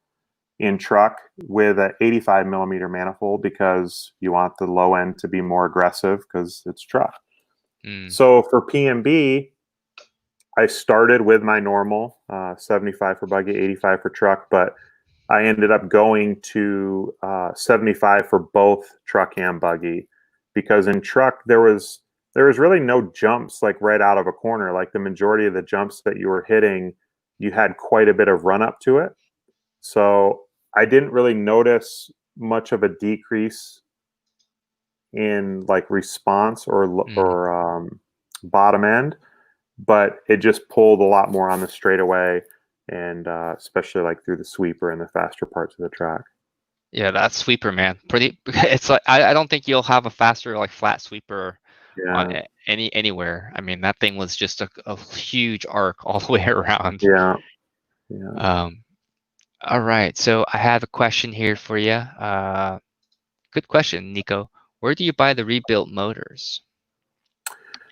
Speaker 2: In truck with an 85 millimeter manifold because you want the low end to be more aggressive because it's truck.
Speaker 1: Mm.
Speaker 2: So for PMB, I started with my normal 75 for buggy, 85 for truck, but I ended up going to 75 for both truck and buggy, because in truck there was really no jumps like right out of a corner. Like the majority of the jumps that you were hitting, you had quite a bit of run up to it. So I didn't really notice much of a decrease in like response or bottom end, but it just pulled a lot more on the straightaway, and especially like through the sweeper and the faster parts of the track.
Speaker 1: Yeah, that sweeper, man. Pretty. It's like I don't think you'll have a faster like flat sweeper on
Speaker 2: Yeah,
Speaker 1: anywhere. I mean, that thing was just a huge arc all the way around.
Speaker 2: yeah, yeah.
Speaker 1: All right. So I have a question here for you. Good question, Nico. Where do you buy the rebuilt motors?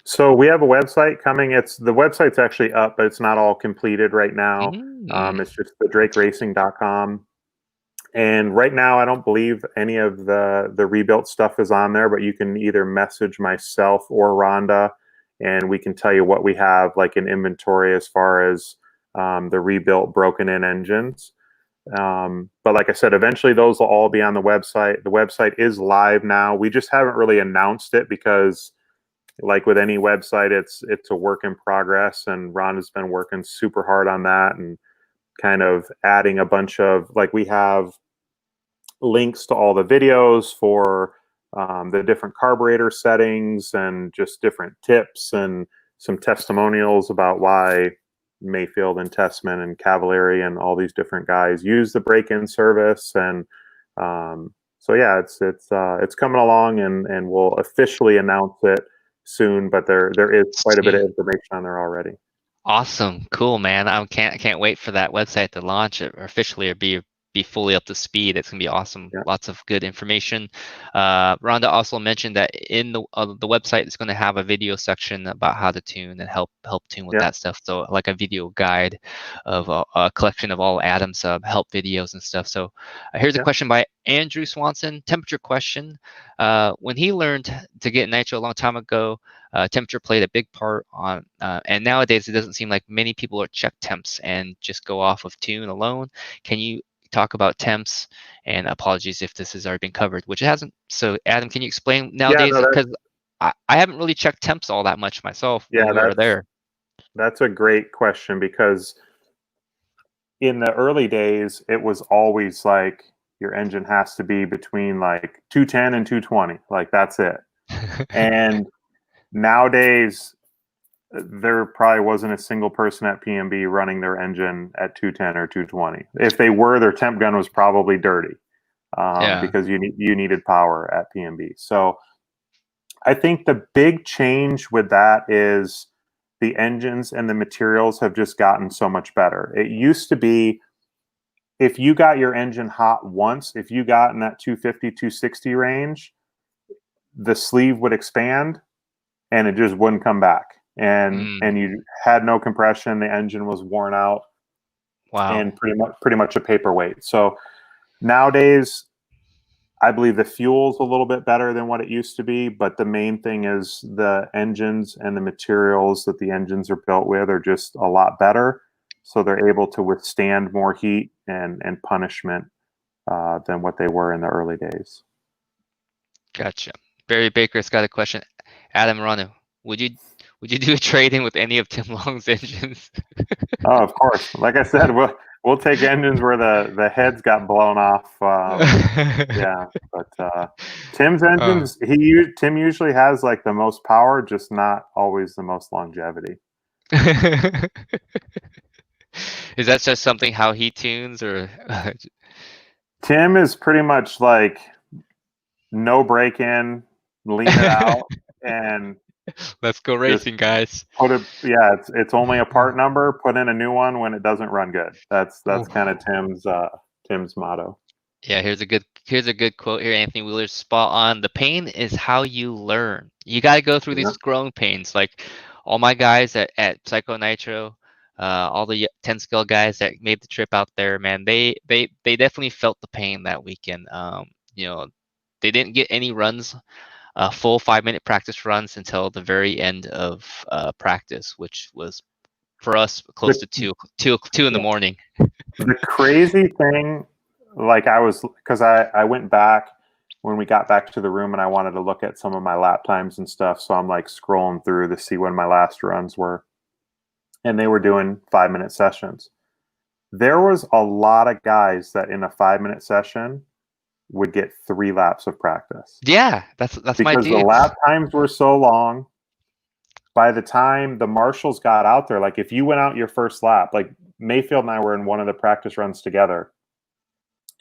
Speaker 2: So we have a website coming. The website's actually up, but it's not all completed right now.
Speaker 1: Mm.
Speaker 2: It's just the drakeracing.com. And right now, I don't believe any of the rebuilt stuff is on there, but you can either message myself or Rhonda, and we can tell you what we have like in inventory as far as the rebuilt broken in engines. But like I said, eventually those will all be on the website. The website is live now. We just haven't really announced it because, like with any website, it's a work in progress, and Rhonda's been working super hard on that and kind of adding a bunch of, like, we have links to all the videos for the different carburetor settings and just different tips and some testimonials about why Mayfield and Tessman and Cavalieri and all these different guys use the break-in service. And so yeah, it's coming along, and we'll officially announce it soon. But there is quite a bit of
Speaker 1: Soon.
Speaker 2: information on there already.
Speaker 1: Awesome, cool, man. I can't wait for that website to launch it or officially or be fully up to speed. It's gonna be awesome.
Speaker 2: Yeah.
Speaker 1: Lots of good information. Rhonda also mentioned that in the website it's going to have a video section about how to tune and help tune with
Speaker 2: Yeah.
Speaker 1: that stuff. So like a video guide of a collection of all Adam's help videos and stuff. So here's a question by Andrew Swanson. Temperature question. When he learned to get nitro a long time ago, temperature played a big part on, and nowadays it doesn't seem like many people are check temps and just go off of tune alone. Can you talk about temps? And apologies if this has already been covered, which it hasn't. So Adam, can you explain nowadays?
Speaker 2: No,
Speaker 1: Because I haven't really checked temps all that much myself when we were there.
Speaker 2: That's a great question, because in the early days, it was always like your engine has to be between like 210 and 220. Like that's it. And nowadays, there probably wasn't a single person at PMB running their engine at 210 or 220. If they were, their temp gun was probably dirty, because you needed power at PMB. So I think the big change with that is the engines and the materials have just gotten so much better. It used to be, if you got your engine hot once, if you got in that 250, 260 range, the sleeve would expand and it just wouldn't come back. and
Speaker 1: Mm.
Speaker 2: you had no compression. The engine was worn out
Speaker 1: Wow.
Speaker 2: and pretty much a paperweight. So nowadays, I believe the fuel's a little bit better than what it used to be, but the main thing is the engines and the materials that the engines are built with are just a lot better. So they're able to withstand more heat and punishment than what they were in the early days.
Speaker 1: Gotcha. Barry Baker's got a question. Adam Ranu, would you do a trade-in with any of Tim Long's engines?
Speaker 2: Oh, of course. Like I said, we'll take engines where the heads got blown off. Yeah, but Tim's
Speaker 1: Uh,
Speaker 2: engines, Tim usually has like the most power, just not always the most longevity.
Speaker 1: Is that just something how he tunes, or
Speaker 2: Tim is pretty much like no break in, lean it out, and
Speaker 1: let's go
Speaker 2: just
Speaker 1: racing, guys?
Speaker 2: put it. Yeah, it's only a part number. Put in a new one when it doesn't run good. That's
Speaker 1: Ooh.
Speaker 2: kind of Tim's motto.
Speaker 1: Yeah, here's a good quote here. Anthony Wheeler's spot on. The pain is how you learn. You got to go through
Speaker 2: Yeah.
Speaker 1: these growing pains. Like all my guys at Psycho Nitro, all the 10 skill guys that made the trip out there, man, they definitely felt the pain that weekend. You know, they didn't get any runs, full 5-minute practice runs until the very end of practice, which was for us close to
Speaker 2: The,
Speaker 1: two in the
Speaker 2: yeah.
Speaker 1: morning.
Speaker 2: The crazy thing, like because I went back when we got back to the room and I wanted to look at some of my lap times and stuff. So I'm like scrolling through to see when my last runs were, and they were doing 5-minute sessions. There was a lot of guys that in a 5-minute session would get 3 laps of practice
Speaker 1: Yeah, that's my
Speaker 2: because the
Speaker 1: dudes.
Speaker 2: lap times were so long. By the time the marshals got out there, like if you went out your first lap, like Mayfield and I were in one of the practice runs together,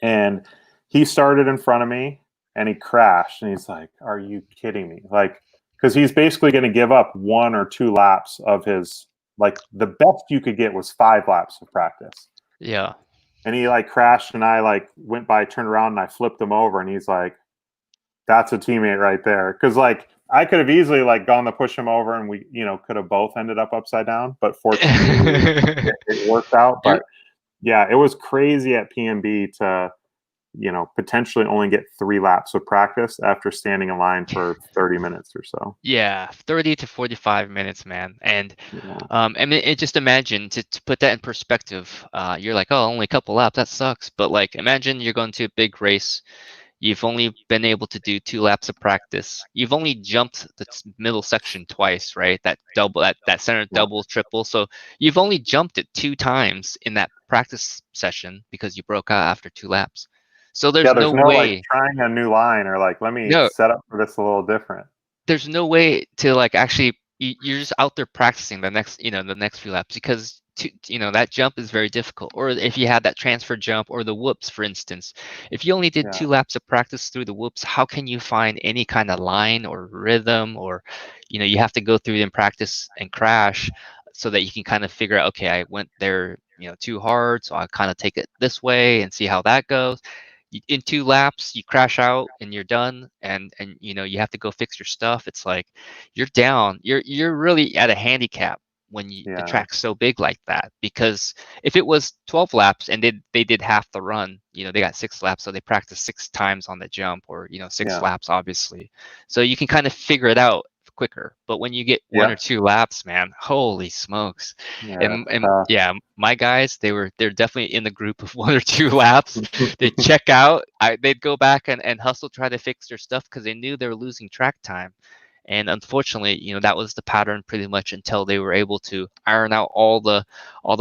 Speaker 2: and he started in front of me and he crashed, and he's like, "Are you kidding me?" Like, because he's basically going to give up 1 or 2 laps of his, like the best you could get was 5 laps of practice.
Speaker 1: Yeah.
Speaker 2: And he like crashed, and I like went by, turned around, and I flipped him over, and he's like, "That's a teammate right there." Because like I could have easily like gone to push him over, and we could have both ended up upside down, but fortunately it worked out.
Speaker 1: You're
Speaker 2: But yeah, it was crazy at PNB to potentially only get 3 laps of practice after standing in line for 30 minutes or so.
Speaker 1: Yeah, 30 to 45 minutes, man. And
Speaker 2: Yeah.
Speaker 1: I mean, just imagine to put that in perspective. You're like, oh, only a couple laps, that sucks. But like, imagine you're going to a big race. You've only been able to do 2 laps of practice. You've only jumped the middle section twice, right? That double, that center
Speaker 2: Yeah.
Speaker 1: double, triple. So you've only jumped it 2 times in that practice session because you broke out after 2 laps. So
Speaker 2: Yeah,
Speaker 1: there's
Speaker 2: there's
Speaker 1: no
Speaker 2: no like
Speaker 1: way.
Speaker 2: trying a new line or like let me
Speaker 1: No,
Speaker 2: set up for this a little different.
Speaker 1: there's no way to like actually you're just out there practicing the next few laps because that jump is very difficult. Or if you had that transfer jump or the whoops, for instance, if you only did
Speaker 2: Yeah.
Speaker 1: 2 laps of practice through the whoops, how can you find any kind of line or rhythm? Or you have to go through and practice and crash so that you can kind of figure out, okay, I went there too hard, so I kind of take it this way and see how that goes. In 2 laps you crash out and you're done, and you have to go fix your stuff. It's like you're down, you're really at a handicap when the
Speaker 2: Yeah.
Speaker 1: track's so big like that. Because if it was 12 laps and they did half the run, they got 6 laps, so they practiced 6 times on the jump, or 6
Speaker 2: Yeah.
Speaker 1: laps obviously, so you can kind of figure it out quicker. But when you get 1 or
Speaker 2: Yeah.
Speaker 1: 2 laps, man, holy smokes.
Speaker 2: Yeah.
Speaker 1: And yeah, my guys, they're definitely in the group of 1 or 2 laps. They check out. They'd go back and hustle, try to fix their stuff because they knew they were losing track time. And unfortunately, that was the pattern pretty much until they were able to iron out all the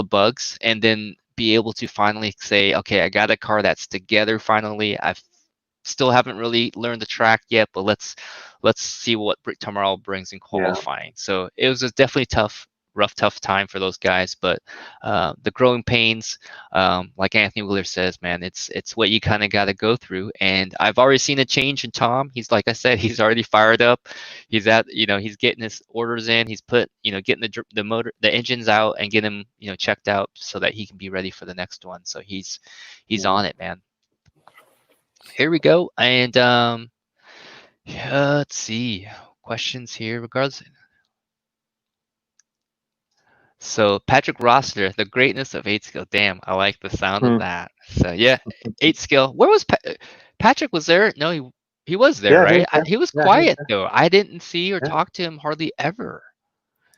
Speaker 1: bugs, and then be able to finally say, okay, I got a car that's together finally. I still haven't really learned the track yet, but let's see what tomorrow brings in
Speaker 2: Yeah.
Speaker 1: qualifying. So it was definitely tough time for those guys. But the growing pains, like Anthony Wheeler says, man, it's what you kind of got to go through. And I've already seen a change in Tom. He's, like I said, he's already fired up. He's he's getting his orders in. He's getting the motor, the engines out, and getting them checked out so that he can be ready for the next one. So he's
Speaker 2: Yeah.
Speaker 1: on it, man. Here we go. And yeah, let's see questions here. Regardless, So Patrick Rossiter, the greatness of 8 skill. Damn, I like the sound of
Speaker 2: Hmm.
Speaker 1: that. So yeah, 8 skill. Where was Patrick? Was there? No, he was there,
Speaker 2: Yeah, he
Speaker 1: right?
Speaker 2: was there.
Speaker 1: He was
Speaker 2: Yeah, he was
Speaker 1: quiet
Speaker 2: there.
Speaker 1: though. I didn't see or
Speaker 2: Yeah,
Speaker 1: talk to him hardly ever.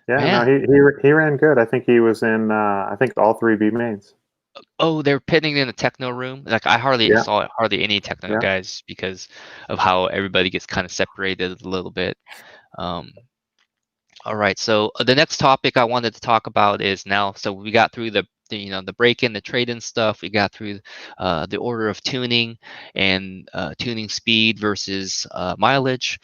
Speaker 2: yeah. No,
Speaker 1: Man.
Speaker 2: he ran good. I think he was in. I think all three B mains.
Speaker 1: Oh, they're pitting in the techno room. Like I hardly
Speaker 2: Yeah,
Speaker 1: saw hardly any techno
Speaker 2: yeah.
Speaker 1: guys because of how everybody gets kind of separated a little bit. Um, All right. So the next topic I wanted to talk about is now. So we got through the break-in, the trade-in stuff. We got through the order of tuning and tuning speed versus mileage.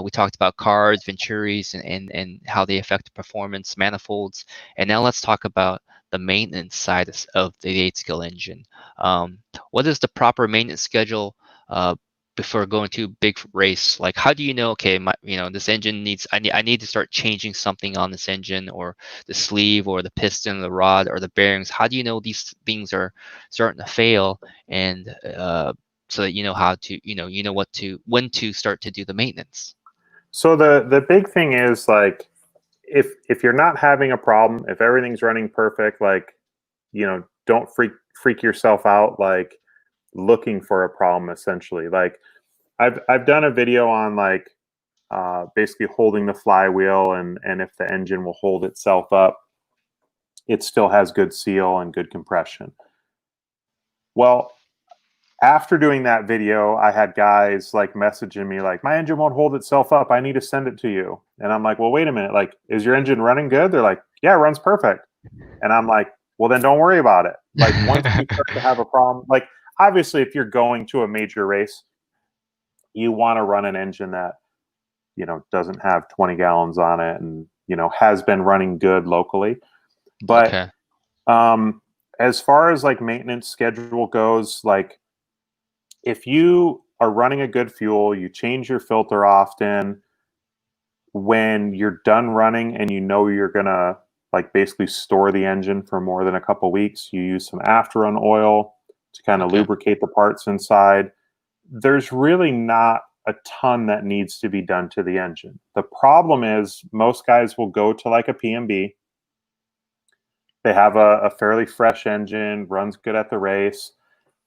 Speaker 1: We talked about cards, venturis, and how they affect performance, manifolds. And now let's talk about the maintenance side of the 8 skill engine. What is the proper maintenance schedule? Before going to a big race, like how do you know, okay, this engine needs, I need to start changing something on this engine, or the sleeve or the piston, the rod, or the bearings? How do you know these things are starting to fail, and so that you know how to, when to start to do the maintenance?
Speaker 2: So the big thing is like if you're not having a problem, if everything's running perfect, like don't freak yourself out like looking for a problem essentially. Like I've done a video on like basically holding the flywheel and if the engine will hold itself up, it still has good seal and good compression. Well, after doing that video, I had guys like messaging me like, my engine won't hold itself up. I need to send it to you. And I'm like, well, wait a minute. Like, is your engine running good? They're like, yeah, it runs perfect. And I'm like, well, then don't worry about it. Like once you start to have a problem, like obviously if you're going to a major race, you want to run an engine that, doesn't have 20 gallons on it and, has been running good locally. But
Speaker 1: Okay.
Speaker 2: as far as like maintenance schedule goes, like if you are running a good fuel, you change your filter often. When you're done running and you're gonna like basically store the engine for more than a couple weeks, you use some after run oil to kind of
Speaker 1: Okay.
Speaker 2: lubricate the parts inside. There's really not a ton that needs to be done to the engine. The problem is most guys will go to like a PMB. They have a fairly fresh engine, runs good at the race.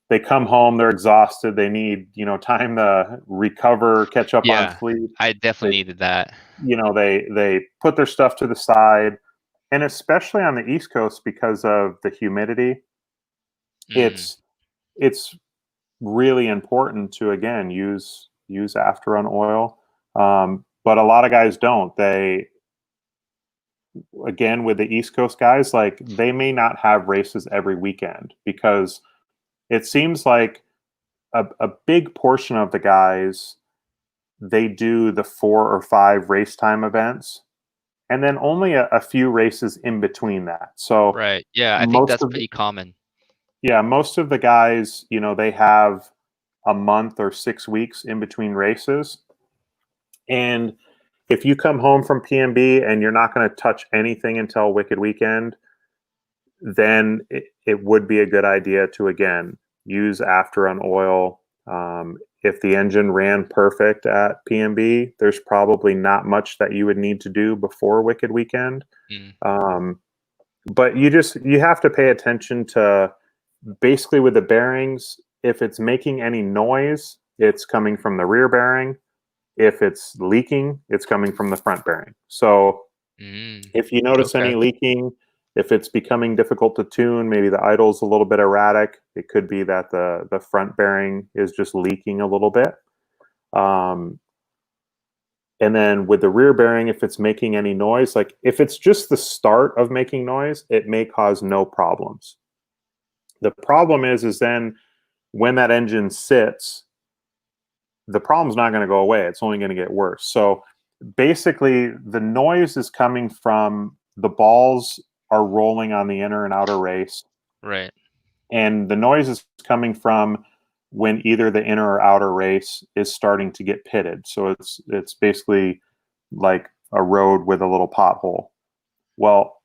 Speaker 2: They come home, they're exhausted. They need, time to recover, catch up on
Speaker 1: Yeah,
Speaker 2: sleep.
Speaker 1: I
Speaker 2: They,
Speaker 1: definitely needed that.
Speaker 2: they put their stuff to the side, and especially on the East Coast because of the humidity,
Speaker 1: Mm,
Speaker 2: it's really important to again use after run oil. But a lot of guys don't. They again with the East Coast guys, like they may not have races every weekend because it seems like a big portion of the guys they do the 4 or 5 race time events and then only a few races in between that. So
Speaker 1: right. Yeah, I think
Speaker 2: most
Speaker 1: that's
Speaker 2: of the,
Speaker 1: pretty common.
Speaker 2: yeah, most of the guys, they have a month or 6 weeks in between races. And if you come home from PMB and you're not going to touch anything until Wicked Weekend, then it would be a good idea to again use after run oil. If the engine ran perfect at PMB, there's probably not much that you would need to do before Wicked Weekend.
Speaker 1: Mm,
Speaker 2: Um, but you have to pay attention to basically with the bearings. If it's making any noise, it's coming from the rear bearing. If it's leaking, it's coming from the front bearing. So
Speaker 1: mm,
Speaker 2: if you notice
Speaker 1: okay.
Speaker 2: any leaking, if it's becoming difficult to tune, maybe the idle's a little bit erratic, it could be that the front bearing is just leaking a little bit. Um, and then with the rear bearing, if it's making any noise, like if it's just the start of making noise, it may cause no problems. The problem is then when that engine sits, the problem's not going to go away. It's only going to get worse. So basically, the noise is coming from the balls are rolling on the inner and outer race,
Speaker 1: Right.
Speaker 2: and the noise is coming from when either the inner or outer race is starting to get pitted. So it's basically like a road with a little pothole. Well,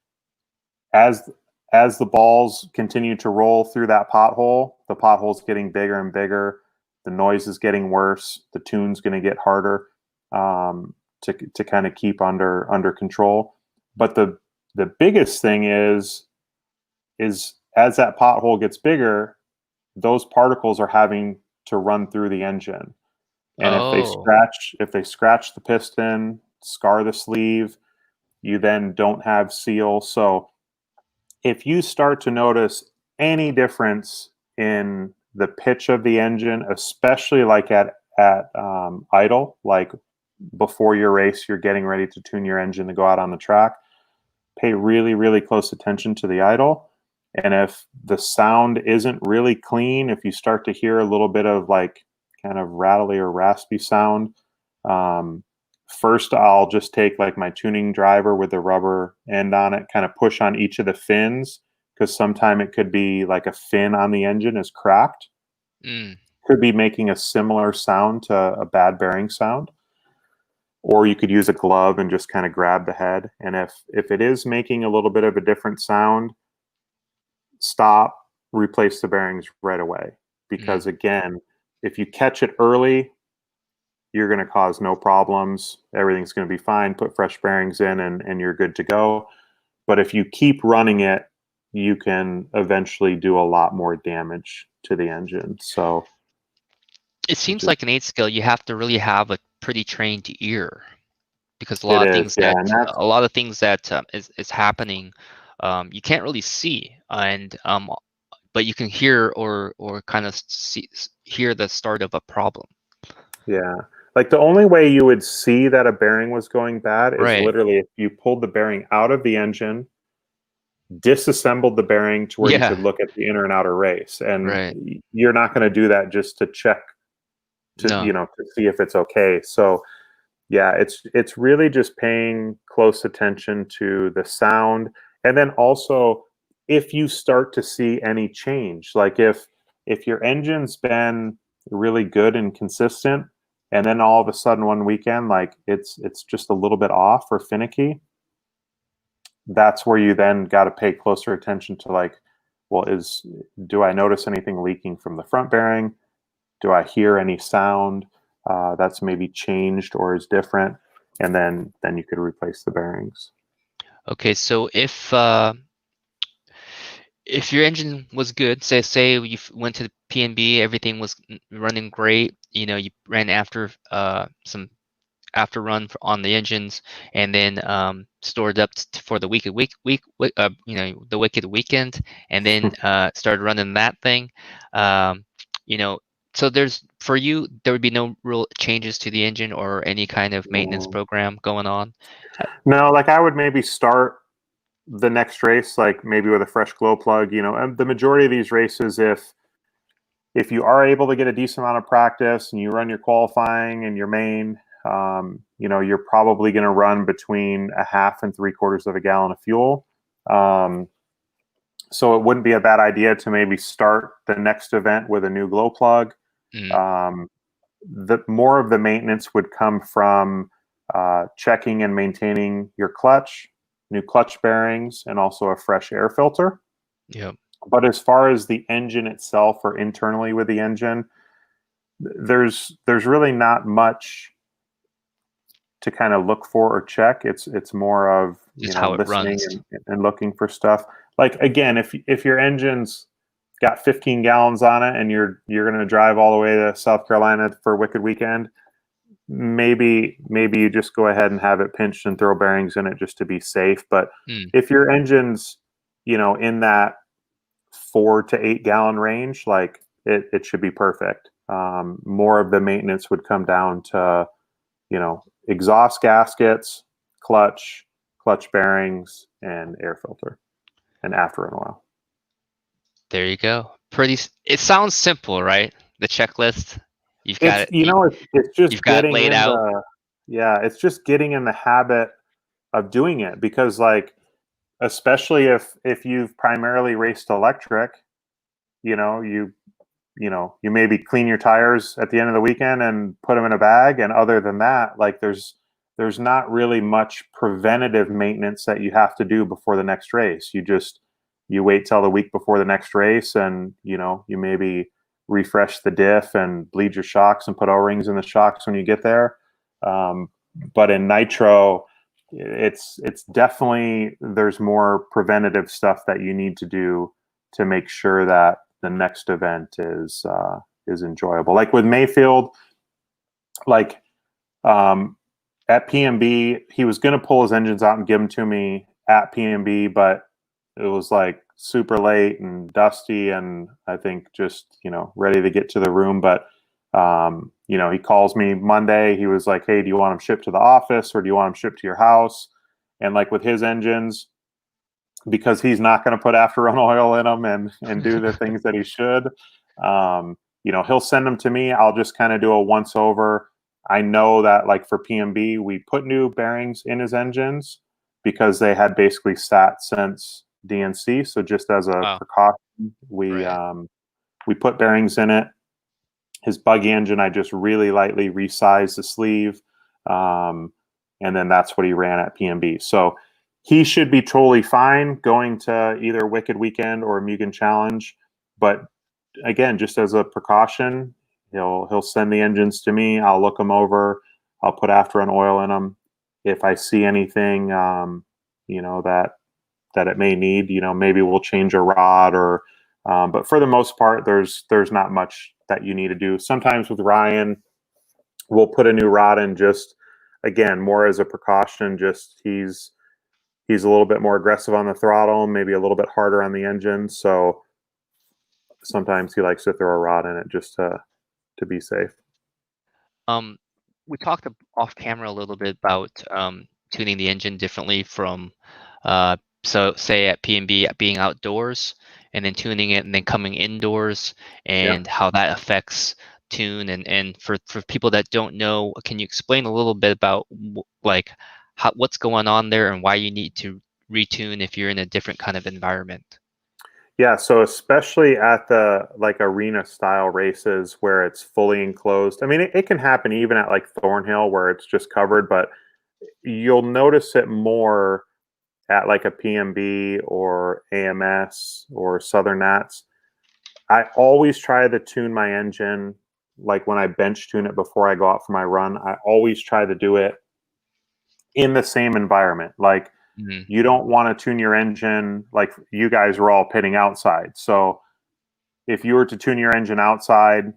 Speaker 2: as as the balls continue to roll through that pothole, the pothole's getting bigger and bigger. The noise is getting worse. The tune's going to get harder to kind of keep under control. But the biggest thing is as that pothole gets bigger, those particles are having to run through the engine. And if they
Speaker 1: Oh.
Speaker 2: scratch the piston, scar the sleeve, you then don't have seal. So if you start to notice any difference in the pitch of the engine, especially like at idle, like before your race, you're getting ready to tune your engine to go out on the track, pay really, really close attention to the idle. And if the sound isn't really clean, if you start to hear a little bit of like kind of rattly or raspy sound, first I'll just take like my tuning driver with the rubber end on it, kind of push on each of the fins, because sometime it could be like a fin on the engine is cracked. Could be making a similar sound to a bad bearing sound. Or you could use a glove and just kind of grab the head. And if it is making a little bit of a different sound, stop, replace the bearings right away. Because again, if you catch it early, you're going to cause no problems. Everything's going to be fine. Put fresh bearings in and you're good to go. But if you keep running it, you can eventually do a lot more damage to the engine. So
Speaker 1: it seems like an 8 scale, you have to really have a pretty trained ear, because a
Speaker 2: it
Speaker 1: lot of
Speaker 2: is,
Speaker 1: things
Speaker 2: yeah.
Speaker 1: that
Speaker 2: And that's,
Speaker 1: a lot of things that is happening, you can't really see, and but you can hear or kind of hear the start of a problem.
Speaker 2: yeah. Like the only way you would see that a bearing was going bad is
Speaker 1: Right.
Speaker 2: literally if you pulled the bearing out of the engine, disassembled the bearing to where you
Speaker 1: Yeah.
Speaker 2: could look at the inner and outer race. And
Speaker 1: Right.
Speaker 2: you're not going to do that just to check to,
Speaker 1: No.
Speaker 2: to see if it's okay. So yeah, it's really just paying close attention to the sound. And then also if you start to see any change, like if your engine's been really good and consistent, and then all of a sudden one weekend, like it's just a little bit off or finicky, that's where you then got to pay closer attention to like, well, do I notice anything leaking from the front bearing? Do I hear any sound that's maybe changed or is different? And then you could replace the bearings.
Speaker 1: Okay, so if your engine was good, say you went to the P&B, everything was running great, you ran after some after run on the engines, and then stored up for the the wicked weekend, and then started running that thing. You know, so for you, there would be no real changes to the engine or any kind of maintenance program going on.
Speaker 2: No, like I would maybe start the next race, like maybe with a fresh glow plug. And the majority of these races, if you are able to get a decent amount of practice and you run your qualifying and your main, you're probably going to run between a half and 3/4 of a gallon of fuel. So it wouldn't be a bad idea to maybe start the next event with a new glow plug. The more of the maintenance would come from checking and maintaining your clutch, new clutch bearings, and also a fresh air filter.
Speaker 1: Yep.
Speaker 2: But as far as the engine itself or internally with the engine, there's really not much to kind of look for or check. It's more of
Speaker 1: Just how it
Speaker 2: listening
Speaker 1: runs.
Speaker 2: and looking for stuff. Like again, if your engine's got 15 gallons on it and you're going to drive all the way to South Carolina for Wicked Weekend, maybe you just go ahead and have it pinched and throw bearings in it just to be safe. But if your engine's in that 4 to 8 gallon range, like it should be perfect. More of the maintenance would come down to exhaust gaskets, clutch bearings, and air filter, and after an oil.
Speaker 1: There you go. It sounds simple, right? The checklist. You've got
Speaker 2: It's
Speaker 1: it.
Speaker 2: it's just
Speaker 1: You've got it
Speaker 2: getting
Speaker 1: laid
Speaker 2: in
Speaker 1: out.
Speaker 2: it's just getting in the habit of doing it, because like especially if you've primarily raced electric, you maybe clean your tires at the end of the weekend and put them in a bag, and other than that, like there's not really much preventative maintenance that you have to do before the next race. You wait till the week before the next race, and you maybe refresh the diff and bleed your shocks and put O-rings in the shocks when you get there. But in nitro, it's definitely, there's more preventative stuff that you need to do to make sure that the next event is enjoyable. Like with Mayfield, like at PMB, he was going to pull his engines out and give them to me at PMB, but it was like super late and dusty, and I think just, you know, ready to get to the room. But you know, he calls me Monday. He was like, "Hey, do you want them shipped to the office or do you want them shipped to your house?" And like with his engines, because he's not going to put after run oil in them and do the things that he should, you know, he'll send them to me. I'll just kind of do a once over. I know that like for PMB, we put new bearings in his engines because they had basically sat since DNC. So just as a
Speaker 1: Wow.
Speaker 2: precaution,
Speaker 1: Right.
Speaker 2: we put bearings in it. His buggy engine, I just really lightly resized the sleeve, and then that's what he ran at PMB. So he should be totally fine going to either Wicked Weekend or Mugen Challenge. But again, just as a precaution, he'll send the engines to me. I'll look them over. I'll put after run oil in them. If I see anything, you know, that it may need, you know, maybe we'll change a rod or. But for the most part, there's not much that you need to do. Sometimes with Ryan, we'll put a new rod in just, again, more as a precaution. Just he's a little bit more aggressive on the throttle, maybe a little bit harder on the engine. So sometimes he likes to throw a rod in it just to be safe.
Speaker 1: Um, we talked off camera a little bit about tuning the engine differently from, so say at PMB being outdoors and then tuning it and then coming indoors,
Speaker 2: Yeah.
Speaker 1: and how that affects tune. And for people that don't know, can you explain a little bit about like what's going on there and why you need to retune if you're in a different kind of environment?
Speaker 2: Yeah, so especially at the like arena style races where it's fully enclosed. I mean, it can happen even at like Thornhill where it's just covered, but you'll notice it more at like a PMB or AMS or Southern Nats. I always try to tune my engine like when I bench tune it before I go out for my run. I always try to do it in the same environment. Like
Speaker 1: Mhm.
Speaker 2: you don't want to tune your engine like you guys were all pitting outside. So if you were to tune your engine outside,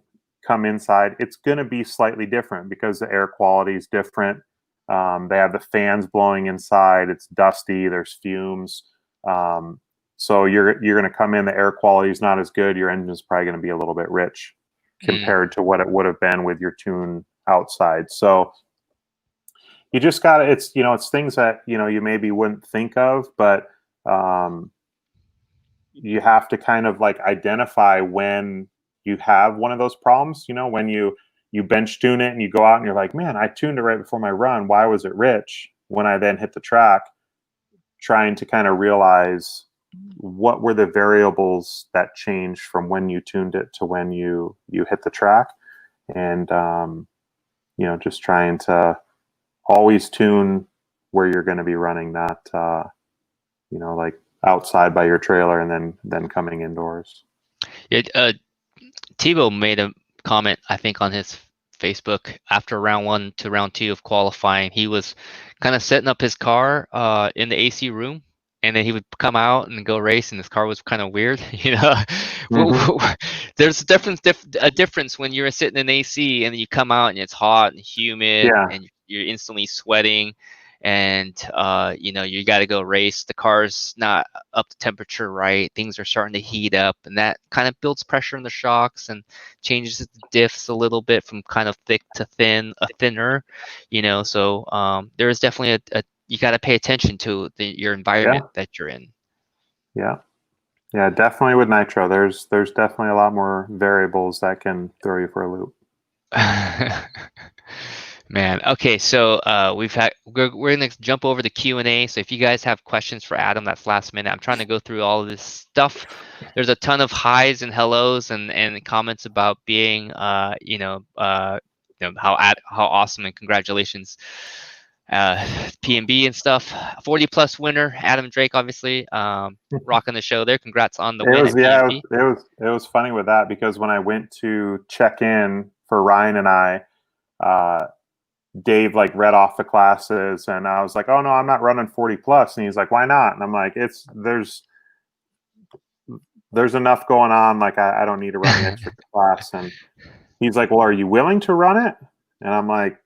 Speaker 2: come inside, it's going to be slightly different because the air quality is different. They have the fans blowing inside. It's dusty. There's fumes. So you're going to come in. The air quality is not as good. Your engine's probably going to be a little bit rich
Speaker 1: Mm.
Speaker 2: compared to what it would have been with your tune outside. So you just got to. It's, you know, it's things that, you know, you maybe wouldn't think of, but um, you have to kind of like identify when you have one of those problems. You know, when you bench tune it and you go out and you're like, man, I tuned it right before my run. Why was it rich? When I then hit the track, trying to kind of realize what were the variables that changed from when you tuned it to when you hit the track, and you know, just trying to always tune where you're going to be running, not you know, like outside by your trailer and then coming indoors.
Speaker 1: Yeah, Tebow made a comment, I think, on his Facebook after round one to round two of qualifying. He was kind of setting up his car in the AC room, and then he would come out and go race, and his car was kind of weird. You know,
Speaker 2: Mm-hmm.
Speaker 1: there's a difference when you're sitting in AC and then you come out and it's hot and humid
Speaker 2: Yeah,
Speaker 1: and you're instantly sweating. And you know, you got to go race. The car's not up to temperature, right? Things are starting to heat up, and that kind of builds pressure in the shocks and changes the diffs a little bit from kind of thick to thinner, you know. So there is definitely a you got to pay attention to your environment
Speaker 2: yeah,
Speaker 1: that you're in.
Speaker 2: yeah, yeah. Definitely with nitro, there's definitely a lot more variables that can throw you for a loop.
Speaker 1: Man, okay, so we're gonna jump over the Q&A. So if you guys have questions for Adam, that's last minute. I'm trying to go through all of this stuff. There's a ton of highs and hellos and comments about being how awesome and congratulations, PMB and stuff. 40 plus winner, Adam Drake, obviously, rocking the show there. Congrats on the
Speaker 2: It
Speaker 1: win
Speaker 2: was,
Speaker 1: at
Speaker 2: yeah,
Speaker 1: PMB.
Speaker 2: it was funny with that because when I went to check in for Ryan and I, uh, Dave like read off the classes, and I was like, oh no, I'm not running 40 plus. And he's like, why not? And I'm like, there's enough going on. Like, I don't need to run the extra class. And he's like, well, are you willing to run it? And I'm like,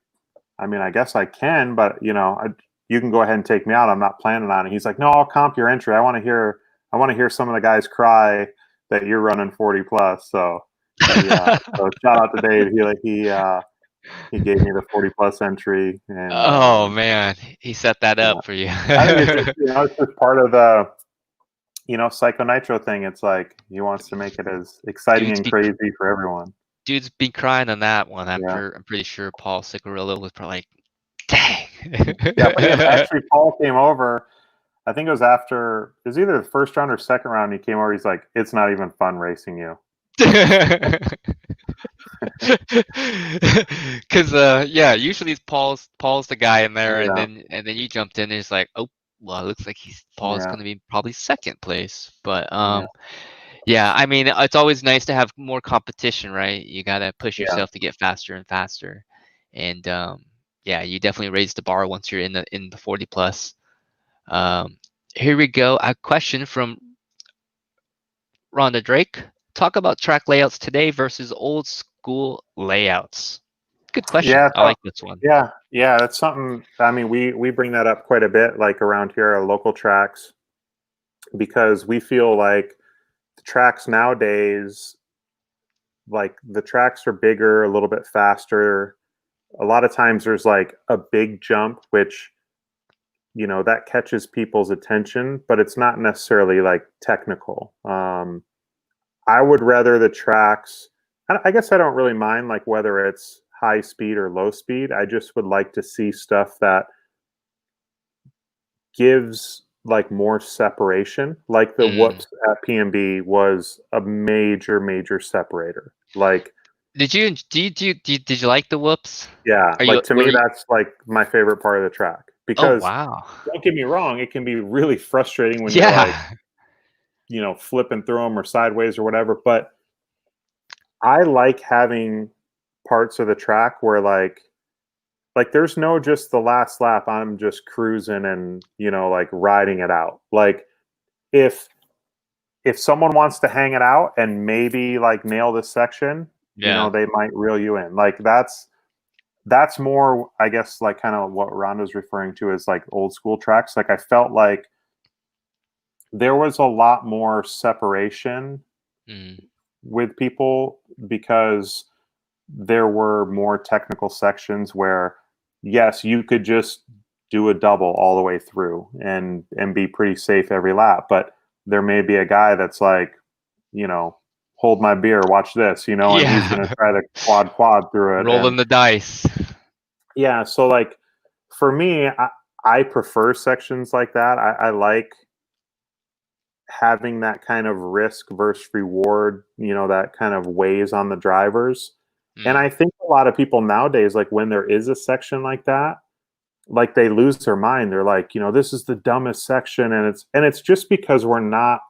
Speaker 2: I mean, I guess I can, but you know, you can go ahead and take me out. I'm not planning on it. He's like, no, I'll comp your entry. I want to hear some of the guys cry that you're running 40 plus. So yeah, so shout out to Dave. He gave me the 40 plus entry, and
Speaker 1: Oh man, he set that
Speaker 2: yeah.
Speaker 1: up for you.
Speaker 2: I think it's just, it's just part of the Psycho Nitro thing. It's like he wants to make it as exciting
Speaker 1: dude's
Speaker 2: and
Speaker 1: be
Speaker 2: crazy for everyone.
Speaker 1: dude's been crying on that one. I'm
Speaker 2: Yeah.
Speaker 1: pretty sure Paul Cicarillo was probably like, dang.
Speaker 2: Yeah, but actually, Paul came over. I think it was either the first round or second round. He came over. He's like, "It's not even fun racing you."
Speaker 1: Because yeah, usually it's Paul's the guy in there,
Speaker 2: Yeah,
Speaker 1: and then you jumped in and it's like, oh well, it looks like Paul's
Speaker 2: yeah,
Speaker 1: gonna be probably second place. But
Speaker 2: yeah,
Speaker 1: yeah, I mean it's always nice to have more competition, right? You gotta push
Speaker 2: yeah.
Speaker 1: yourself to get faster and faster. And yeah, you definitely raise the bar once you're in the 40 plus. Here we go. A question from Rhonda Drake. Talk about track layouts today versus old school layouts. Good question.
Speaker 2: Yeah,
Speaker 1: I like this one.
Speaker 2: yeah. That's something. I mean, we bring that up quite a bit, like around here, our local tracks, because we feel like the tracks nowadays, like the tracks are bigger, a little bit faster. A lot of times, there's like a big jump, which that catches people's attention, but it's not necessarily like technical. I would rather the tracks. I guess I don't really mind like whether it's high speed or low speed. I just would like to see stuff that gives like more separation. Like the whoops at PMB was a major separator. Like,
Speaker 1: Did you like the whoops?
Speaker 2: yeah,
Speaker 1: Are you
Speaker 2: like to
Speaker 1: were
Speaker 2: me,
Speaker 1: you,
Speaker 2: that's like my favorite part of the track
Speaker 1: oh
Speaker 2: because
Speaker 1: wow.
Speaker 2: don't get me wrong, it can be really frustrating when you're like,
Speaker 1: Yeah.
Speaker 2: flipping through them or sideways or whatever. But I like having parts of the track where like there's no just the last lap I'm just cruising and like riding it out. Like if someone wants to hang it out and maybe like nail this section,
Speaker 1: Yeah.
Speaker 2: they might reel you in. Like that's more, I guess, like kind of what Rhonda's referring to as like old school tracks. Like I felt like there was a lot more separation with people because there were more technical sections where yes, you could just do a double all the way through and be pretty safe every lap, but there may be a guy that's like, hold my beer, watch this, and he's going
Speaker 1: Yeah.
Speaker 2: to try to quad through it. And
Speaker 1: Rolling the dice.
Speaker 2: yeah, so like for me, I prefer sections like that. I like having that kind of risk versus reward, that kind of weighs on the drivers. And I think a lot of people nowadays, like when there is a section like that, like they lose their mind. They're like, this is the dumbest section. And it's just because we're not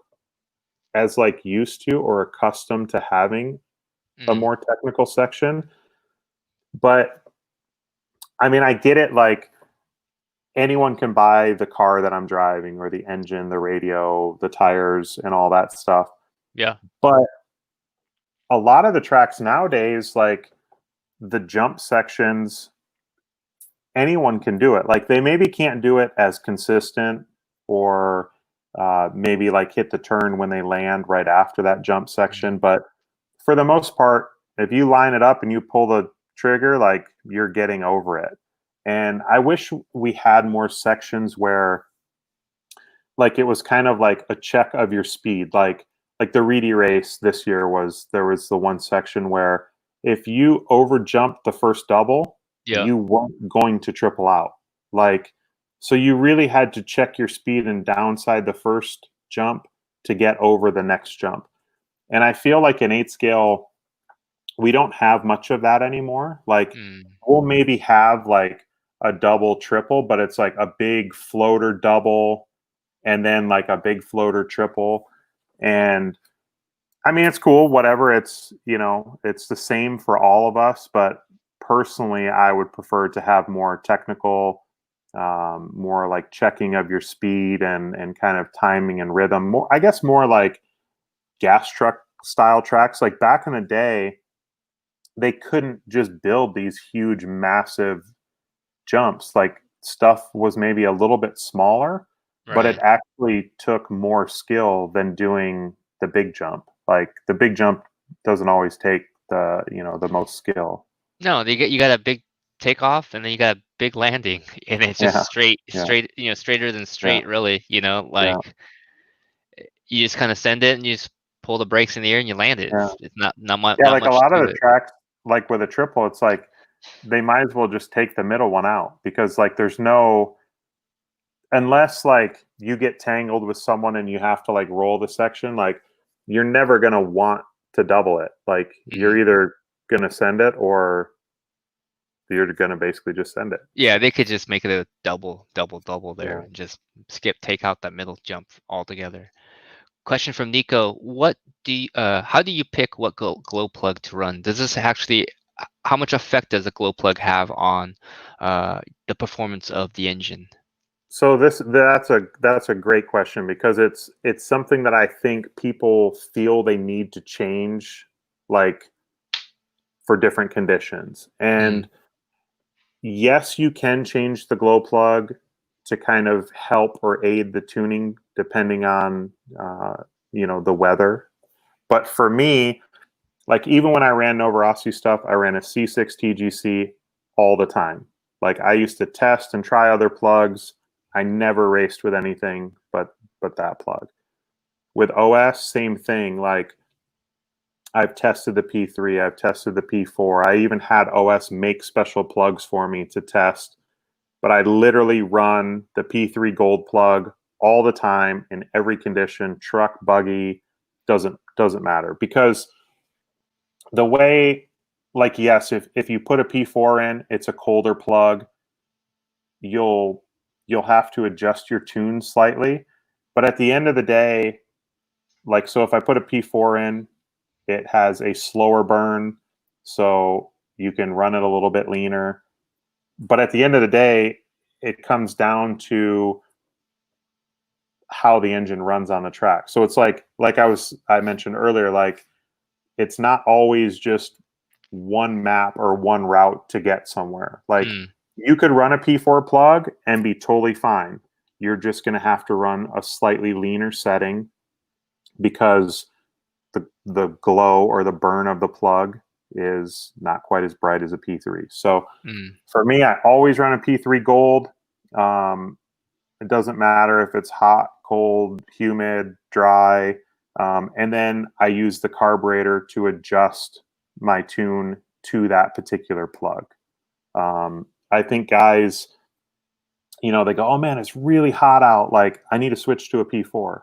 Speaker 2: as like used to or accustomed to having a more technical section. But I mean, I get it. Like anyone can buy the car that I'm driving or the engine, the radio, the tires, and all that stuff.
Speaker 1: Yeah.
Speaker 2: But a lot of the tracks nowadays, like the jump sections, anyone can do it. Like they maybe can't do it as consistent or maybe like hit the turn when they land right after that jump section. But for the most part, if you line it up and you pull the trigger, like you're getting over it. And I wish we had more sections where like it was kind of like a check of your speed. Like the Reedy race this year there was the one section where if you over jumped the first double,
Speaker 1: Yeah.
Speaker 2: you weren't going to triple out. Like so you really had to check your speed and downside the first jump to get over the next jump. And I feel like in 8 scale, we don't have much of that anymore. Like we'll maybe have like a double triple, but it's like a big floater double and then like a big floater triple. And I mean, it's cool, whatever. It's, it's the same for all of us. But personally, I would prefer to have more technical, more like checking of your speed and kind of timing and rhythm. More, I guess, more like gas truck style tracks. Like back in the day, they couldn't just build these huge, massive jumps. Like stuff was maybe a little bit smaller, but it
Speaker 1: Right.
Speaker 2: actually took more skill than doing the big jump. Like the big jump doesn't always take the most skill.
Speaker 1: No, you got a big takeoff and then you got a big landing, and it's just
Speaker 2: Yeah, yeah,
Speaker 1: straighter than
Speaker 2: yeah,
Speaker 1: straight, really.
Speaker 2: yeah,
Speaker 1: Like you just kind of send it and you just pull the brakes in the air and you land it.
Speaker 2: yeah.
Speaker 1: It's not much,
Speaker 2: Yeah,
Speaker 1: not
Speaker 2: like a
Speaker 1: much
Speaker 2: lot of
Speaker 1: to
Speaker 2: the
Speaker 1: it.
Speaker 2: tracks, like with a triple, it's like they might as well just take the middle one out because like there's no, unless like you get tangled with someone and you have to like roll the section, like you're never gonna want to double it. Like you're
Speaker 1: Mm.
Speaker 2: either gonna send it or you're gonna basically just send it.
Speaker 1: Yeah, they could just make it a double there
Speaker 2: Yeah.
Speaker 1: and just take out that middle jump altogether. Question from Nico: how do you pick what glow plug to run? Does this actually, how much effect does a glow plug have on the performance of the engine?
Speaker 2: So that's a great question because it's something that I think people feel they need to change, like for different conditions.
Speaker 1: Mm,
Speaker 2: And yes, you can change the glow plug to kind of help or aid the tuning depending on the weather. But for me, like even when I ran Novorossi stuff, I ran a C6 TGC all the time. Like I used to test and try other plugs. I never raced with anything but that plug. With OS, same thing. Like I've tested the P3, I've tested the P4. I even had OS make special plugs for me to test, but I literally run the P3 gold plug all the time in every condition, truck, buggy, doesn't matter because the way, like, yes, if you put a P4 in, it's a colder plug. You'll you'll have to adjust your tune slightly, but at the end of the day, like, so if I put a P4 in, it has a slower burn, so you can run it a little bit leaner. But at the end of the day, it comes down to how the engine runs on the track. So it's like I mentioned earlier, like it's not always just one map or one route to get somewhere. Like
Speaker 1: mm,
Speaker 2: you could run a P4 plug and be totally fine. You're just going to have to run a slightly leaner setting because the glow or the burn of the plug is not quite as bright as a P3. So
Speaker 1: mm.
Speaker 2: for me, I always run a P3 gold. It doesn't matter if it's hot, cold, humid, dry. And then I use the carburetor to adjust my tune to that particular plug. I think guys, they go, oh man, it's really hot out. Like, I need to switch to a P4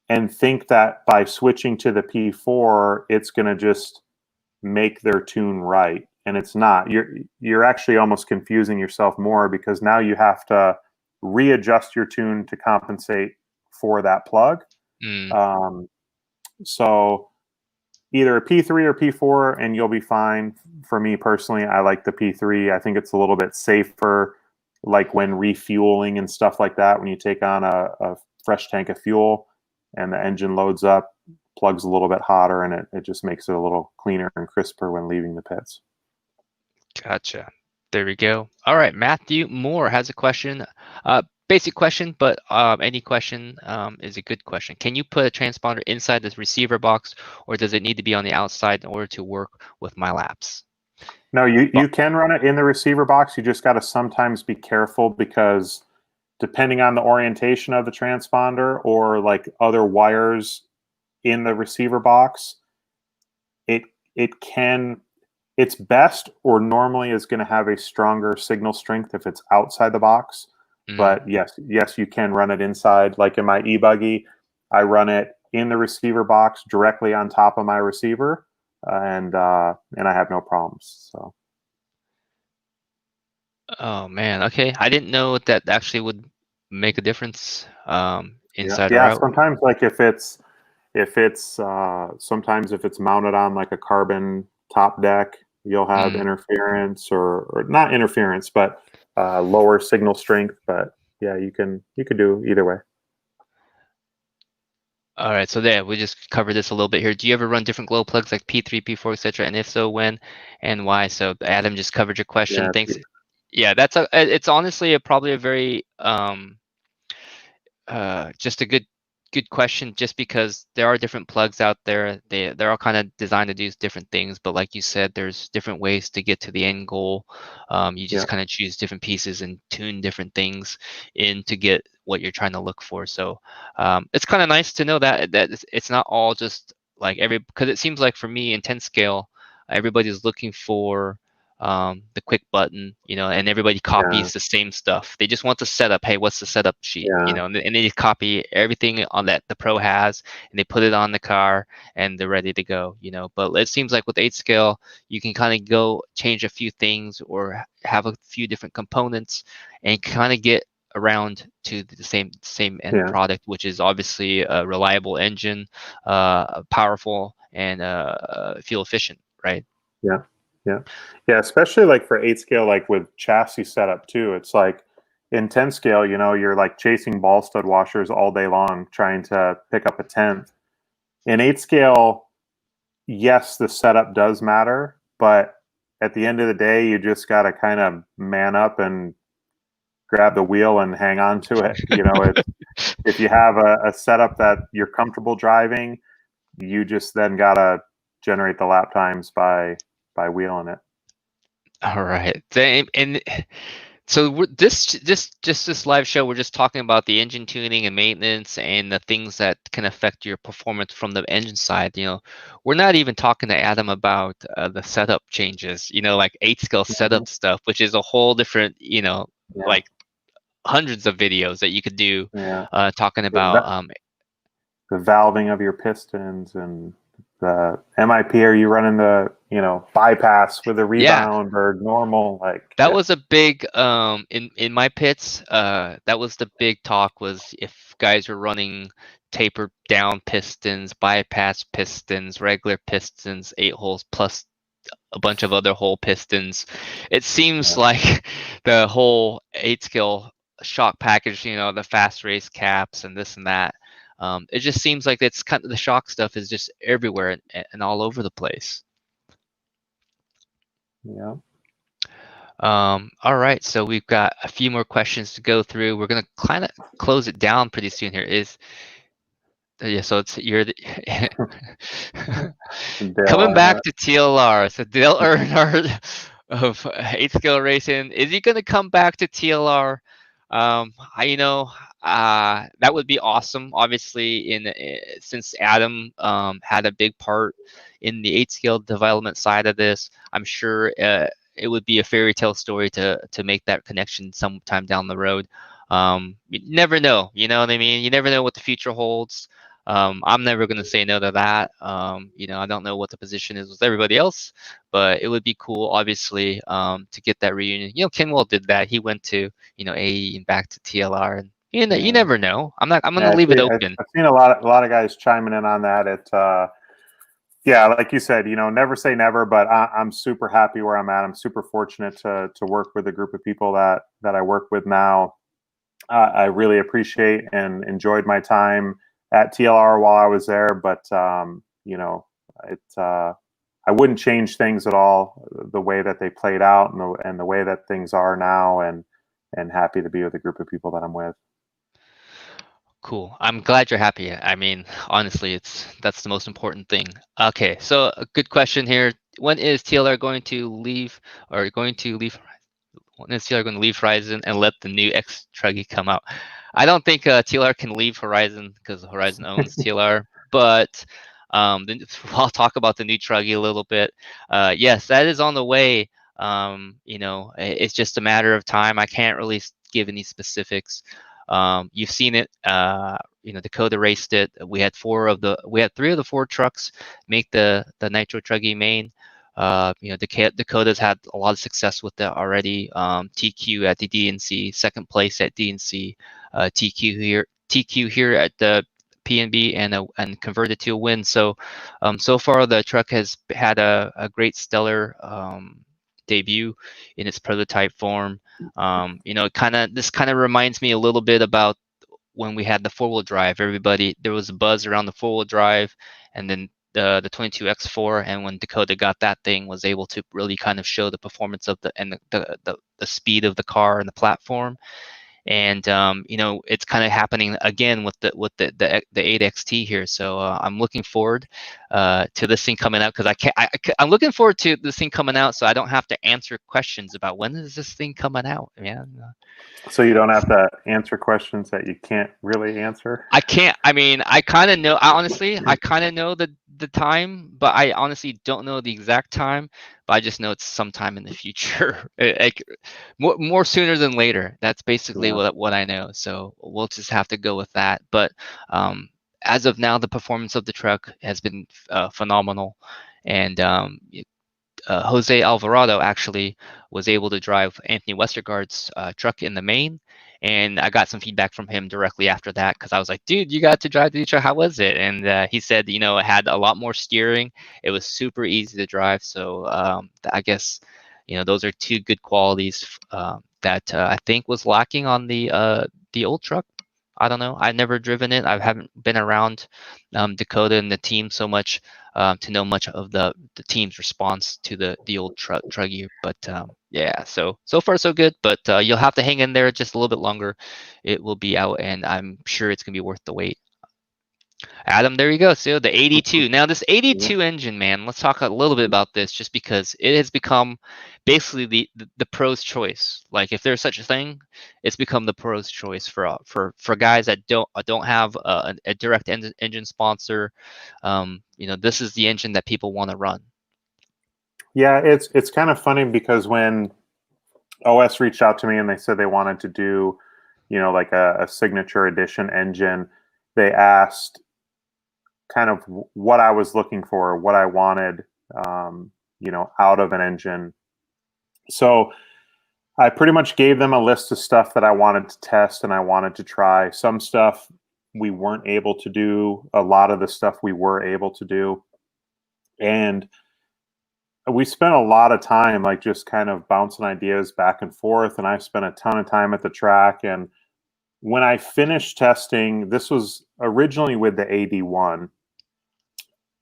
Speaker 2: and think that by switching to the P4, it's going to just make their tune right. And it's not. You're actually almost confusing yourself more because now you have to readjust your tune to compensate for that plug.
Speaker 1: Mm.
Speaker 2: Um, so either a P3 or P4, and you'll be fine. For me personally, I like the P3. I think it's a little bit safer, like when refueling and stuff like that. When you take on a fresh tank of fuel and the engine loads up, plugs a little bit hotter, and it just makes it a little cleaner and crisper when leaving the pits.
Speaker 1: Gotcha. There we go. All right, Matthew Moore has a question. Basic question, but any question is a good question. Can you put a transponder inside the receiver box, or does it need to be on the outside in order to work with my laps?
Speaker 2: No,
Speaker 1: Well,
Speaker 2: you can run it in the receiver box. You just got to sometimes be careful because depending on the orientation of the transponder or like other wires in the receiver box, it it can it's best or normally is going to have a stronger signal strength if it's outside the box.
Speaker 1: mm,
Speaker 2: But yes, you can run it inside. Like in my e-buggy, I run it in the receiver box directly on top of my receiver, and I have no problems. So
Speaker 1: oh man, okay. I didn't know that actually would make a difference
Speaker 2: yeah,
Speaker 1: inside or
Speaker 2: yeah.
Speaker 1: out.
Speaker 2: Sometimes like if it's sometimes if it's mounted on like a carbon top deck, you'll have interference or not interference, but lower signal strength. But yeah, you could do either way.
Speaker 1: All right, so there, we just covered this a little bit here. Do you ever run different glow plugs like P3, P4, etc.? And if so, when and why? So Adam just covered your question.
Speaker 2: Yeah,
Speaker 1: Thanks. Yeah, it's honestly probably a very just a good question, just because there are different plugs out there. They're all kind of designed to do different things, but like you said, there's different ways to get to the end goal. You just
Speaker 2: yeah,
Speaker 1: kind of choose different pieces and tune different things in to get what you're trying to look for. So it's kind of nice to know that it's not all just like because it seems like for me in 10 scale, everybody's looking for the quick button, and everybody
Speaker 2: yeah,
Speaker 1: copies the same stuff. They just want the setup. Hey, what's the setup sheet?
Speaker 2: yeah,
Speaker 1: And they copy everything on that the pro has, and they put it on the car, and they're ready to go. But it seems like with 8 scale, you can kind of go change a few things or have a few different components, and kind of get around to the same end
Speaker 2: yeah,
Speaker 1: product, which is obviously a reliable engine, powerful, and fuel efficient, right?
Speaker 2: yeah, yeah, yeah. Especially like for 8 scale, like with chassis setup too. It's like in 10 scale, you're like chasing ball stud washers all day long trying to pick up a tenth. In 8 scale, yes, the setup does matter, but at the end of the day, you just got to kind of man up and grab the wheel and hang on to it. If you have a setup that you're comfortable driving, you just then got to generate the lap times by wheeling it.
Speaker 1: All right. And so this live show, we're just talking about the engine tuning and maintenance and the things that can affect your performance from the engine side. We're not even talking to Adam about the setup changes. Like 8 scale
Speaker 2: Mhm.
Speaker 1: setup stuff, which is a whole different.
Speaker 2: Yeah,
Speaker 1: Like hundreds of videos that you could do,
Speaker 2: yeah.
Speaker 1: talking
Speaker 2: The,
Speaker 1: about.
Speaker 2: the valving of your pistons and the MIP. Are you running the bypass with a
Speaker 1: Yeah,
Speaker 2: rebound or normal? Like,
Speaker 1: that
Speaker 2: yeah,
Speaker 1: was a big in my pits. That was the big talk, was if guys were running tapered down pistons, bypass pistons, regular pistons, 8 holes plus a bunch of other hole pistons. It seems
Speaker 2: yeah,
Speaker 1: like the whole 8 scale shock package, the fast race caps and this and that. It just seems like it's kind of the shock stuff is just everywhere and all over the place.
Speaker 2: yeah.
Speaker 1: All right, so we've got a few more questions to go through. We're gonna kind of close it down pretty soon here. Yeah, so you're
Speaker 2: Dale
Speaker 1: coming back
Speaker 2: Earnhardt.
Speaker 1: to TLR. So Dale Earnhardt of 8 scale racing, is he gonna come back to TLR? That would be awesome. Obviously, since Adam had a big part in the 8 scale development side of this, I'm sure it would be a fairy tale story to make that connection sometime down the road. You never know, you know what I mean? You never know what the future holds. I'm never going to say no to that. I don't know what the position is with everybody else, but it would be cool, obviously, to get that reunion. Kenwell did that. He went to, AE and back to TLR, and you
Speaker 2: Yeah,
Speaker 1: never know. I'm going to
Speaker 2: yeah.
Speaker 1: leave it open.
Speaker 2: I've seen a lot of guys chiming in on that. Yeah, like you said, never say never, but I'm super happy where I'm at. I'm super fortunate to work with a group of people that I work with now. I really appreciate and enjoyed my time at TLR while I was there, but I wouldn't change things at all, the way that they played out and the way that things are now, and happy to be with a group of people that I'm with.
Speaker 1: Cool. I'm glad you're happy. I mean, honestly, that's the most important thing. Okay, so a good question here. When is TLR going to leave, or going to leave? When is TLR going to leave Horizon and let the new X Truggy come out? I don't think TLR can leave Horizon because Horizon owns TLR, but I'll talk about the new Truggy a little bit. Yes, that is on the way. It's just a matter of time. I can't really give any specifics. You've seen it. Dakota raced it. We had three of the 4 trucks make the Nitro Truggy main. Dakota's had a lot of success with that already. TQ at the DNC, second place at DNC. TQ here at the P&B and converted to a win. So so far the truck has had a great stellar debut in its prototype form. This kind of reminds me a little bit about when we had the four-wheel drive. There was a buzz around the four-wheel drive, and then the 22X4, and when Dakota got that thing, was able to really kind of show the performance of the speed of the car and the platform. And it's kind of happening again with the 8XT here. So I'm looking forward to this thing coming out, because I'm looking forward to this thing coming out, so I don't have to answer questions about when is this thing coming out, man.
Speaker 2: So you don't have to answer questions that you can't really answer?
Speaker 1: I can't. I mean, I kind of know. I kind of know the time, but I honestly don't know the exact time. But I just know it's sometime in the future, more sooner than later. That's basically what I know. So we'll just have to go with that. But as of now, the performance of the truck has been phenomenal, and Jose Alvarado actually was able to drive Anthony Westergaard's truck in the main, and I got some feedback from him directly after that, because I was like, dude, you got to drive the truck, how was it? And he said, it had a lot more steering, it was super easy to drive. So I guess those are two good qualities that I think was lacking on the old truck. I don't know. I've never driven it. I haven't been around Dakota and the team so much to know much of the team's response to the old Truggy. But yeah, so far so good. But you'll have to hang in there just a little bit longer. It will be out, and I'm sure it's gonna be worth the wait. Adam, there you go. So the 82. Now this 82 engine, man, let's talk a little bit about this, just because it has become basically the pro's choice. Like, if there's such a thing, it's become the pro's choice for guys that don't have a direct engine sponsor. This is the engine that people want to run.
Speaker 2: Yeah, it's kind of funny, because when OS reached out to me and they said they wanted to do, like a signature edition engine, they asked kind of what I was looking for, what I wanted, out of an engine. So I pretty much gave them a list of stuff that I wanted to test and I wanted to try. Some stuff we weren't able to do. A lot of the stuff we were able to do. And we spent a lot of time like just kind of bouncing ideas back and forth. And I spent a ton of time at the track. And when I finished testing, this was originally with the AD1.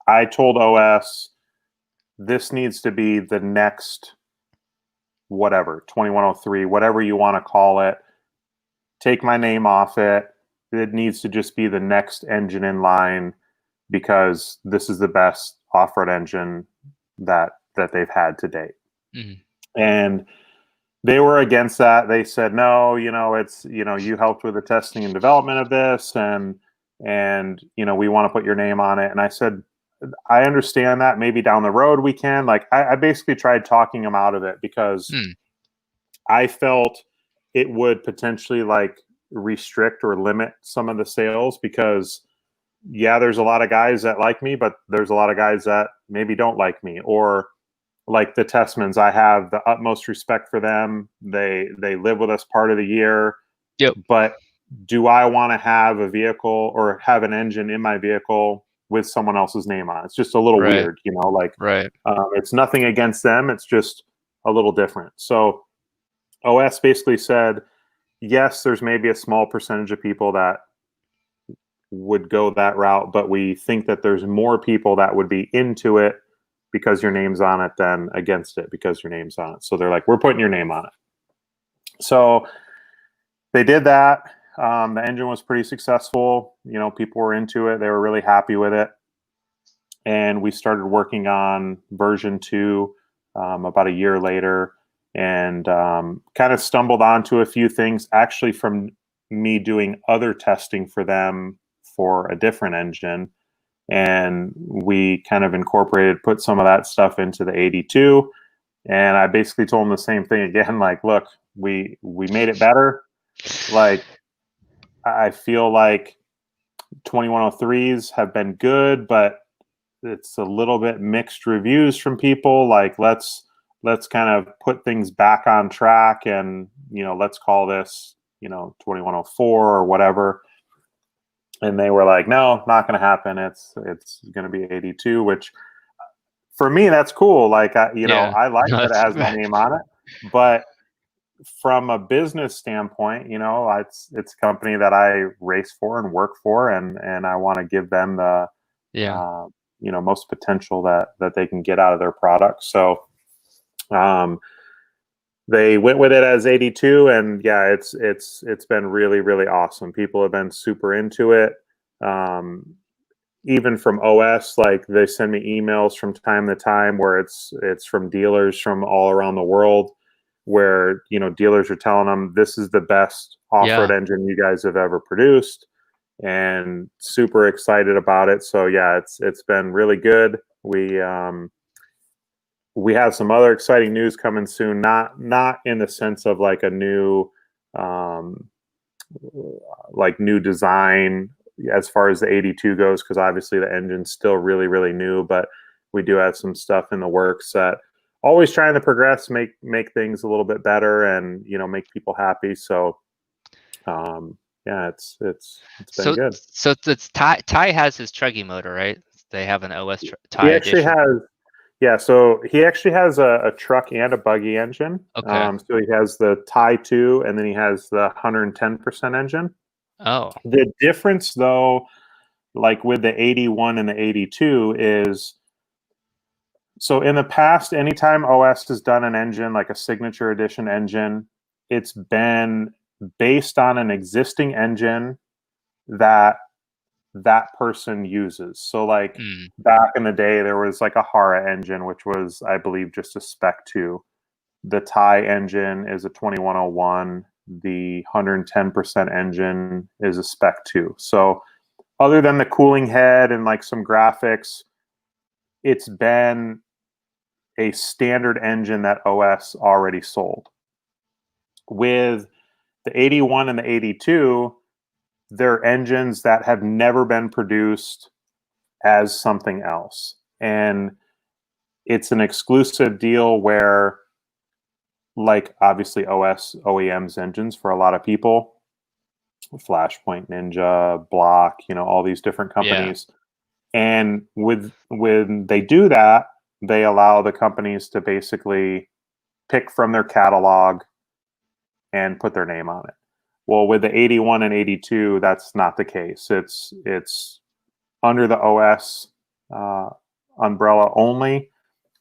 Speaker 2: I told OS, this needs to be the next whatever, 2103, whatever you want to call it. Take my name off it. It needs to just be the next engine in line, because this is the best off-road engine that they've had to date. Mm-hmm. And they were against that. They said, no, it's, you helped with the testing and development of this, and we want to put your name on it. And I said, I understand that. Maybe down the road we can. Like, I basically tried talking them out of it, because I felt it would potentially like restrict or limit some of the sales, because there's a lot of guys that like me, but there's a lot of guys that maybe don't like me. Or like the Testmans, I have the utmost respect for them. They live with us part of the year.
Speaker 1: Yep.
Speaker 2: But do I want to have a vehicle or have an engine in my vehicle with someone else's name on it? It's just a little weird, like,
Speaker 1: right.
Speaker 2: It's nothing against them. It's just a little different. So OS basically said, yes, there's maybe a small percentage of people that would go that route, but we think that there's more people that would be into it because your name's on it than against it because your name's on it. So they're like, we're putting your name on it. So they did that. The engine was pretty successful. People were into it. They were really happy with it. And we started working on version 2 about a year later, and kind of stumbled onto a few things actually from me doing other testing for them for a different engine. And we kind of put some of that stuff into the 82. And I basically told them the same thing again, like, look, we made it better. Like, I feel like 2103s have been good, but it's a little bit mixed reviews from people. Like, let's kind of put things back on track, and let's call this 2104 or whatever. and they were like, no, not going to happen. It's going to be 82, which for me, that's cool. Like,
Speaker 1: Yeah.
Speaker 2: I like
Speaker 1: No,
Speaker 2: that it
Speaker 1: that's
Speaker 2: has my name on it, but from a business standpoint, it's a company that I race for and work for, and I want to give them the
Speaker 1: yeah.
Speaker 2: uh, most potential that they can get out of their product. So um, they went with it as 82, and yeah, it's been really really awesome. People have been super into it. Um, Even from OS, like they send me emails from time to time where it's from dealers from all around the world, where dealers are telling them this is the best off-road
Speaker 1: Yeah.
Speaker 2: engine you guys have ever produced, and super excited about it. So yeah, it's been really good. We have some other exciting news coming soon. Not in the sense of like a new um, new design as far as the 82 goes, because obviously the engine's still really really new, but we do have some stuff in the works that always trying to progress, make things a little bit better, and make people happy. So yeah, it's been
Speaker 1: So
Speaker 2: good.
Speaker 1: it's Ty has his Truggy motor, right? They have an OS
Speaker 2: He
Speaker 1: Ty
Speaker 2: actually
Speaker 1: edition.
Speaker 2: has Yeah, so he actually has a truck and a buggy engine.
Speaker 1: Okay.
Speaker 2: So he has the Tie 2, and then he has the 110% engine.
Speaker 1: Oh.
Speaker 2: The difference, though, like with the 81 and the 82, is so in the past, anytime OS has done an engine, like a signature edition engine, it's been based on an existing engine that that person uses. So like
Speaker 1: Mm.
Speaker 2: back in the day, there was like a Hara engine, which was, I believe, just a Spec 2. The Thai engine is a 2101. The 110% engine is a Spec 2. So other than the cooling head and like some graphics, it's been a standard engine that OS already sold. With the 81 and the 82, they're engines that have never been produced as something else. And it's an exclusive deal where, like, obviously OS OEMs engines for a lot of people, Flashpoint, Ninja, Block, all these different
Speaker 1: Yeah.
Speaker 2: companies. And when they do that, they allow the companies to basically pick from their catalog and put their name on it. Well, with the 81 and 82, that's not the case. It's under the OS uh, umbrella only.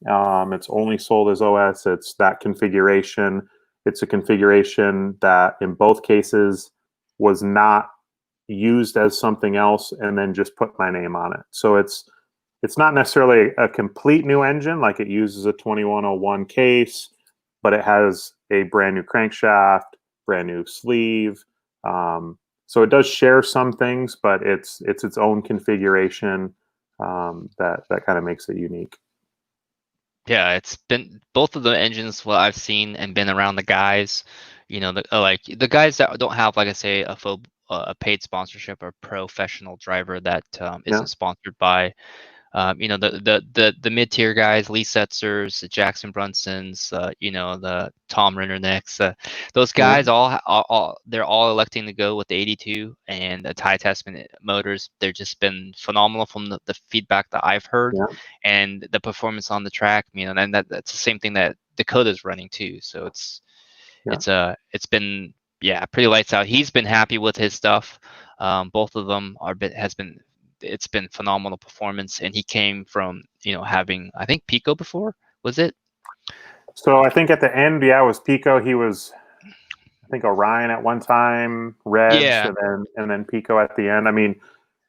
Speaker 2: It's only sold as OS. It's that configuration. It's a configuration that, in both cases, was not used as something else and then just put my name on it. So it's not necessarily a complete new engine, like it uses a 2101 case, but it has a brand new crankshaft, brand new sleeve. So it does share some things, but it's its own configuration that kind of makes it unique.
Speaker 1: Yeah, it's been both of the engines what I've seen and been around the guys, like the guys that don't have, like I say, a paid sponsorship or professional driver that
Speaker 2: Yeah,
Speaker 1: isn't sponsored by the mid-tier guys, Lee Setzers, the Jackson Brunsons, the Tom Rennernecks, those
Speaker 2: yeah,
Speaker 1: guys they're all electing to go with the 82 and the Ty Testament motors. They've just been phenomenal from the feedback that I've heard,
Speaker 2: yeah,
Speaker 1: and the performance on the track. And that's the same thing that Dakota's running too. So
Speaker 2: yeah.
Speaker 1: it's been, yeah, pretty lights out. He's been happy with his stuff. Both of them it's been phenomenal performance, and he came from having, I think, Pico before, was it?
Speaker 2: So I think at the end, yeah, it was Pico. He was, I think, Orion at one time, Reds,
Speaker 1: Yeah.
Speaker 2: and then Pico at the end. I mean,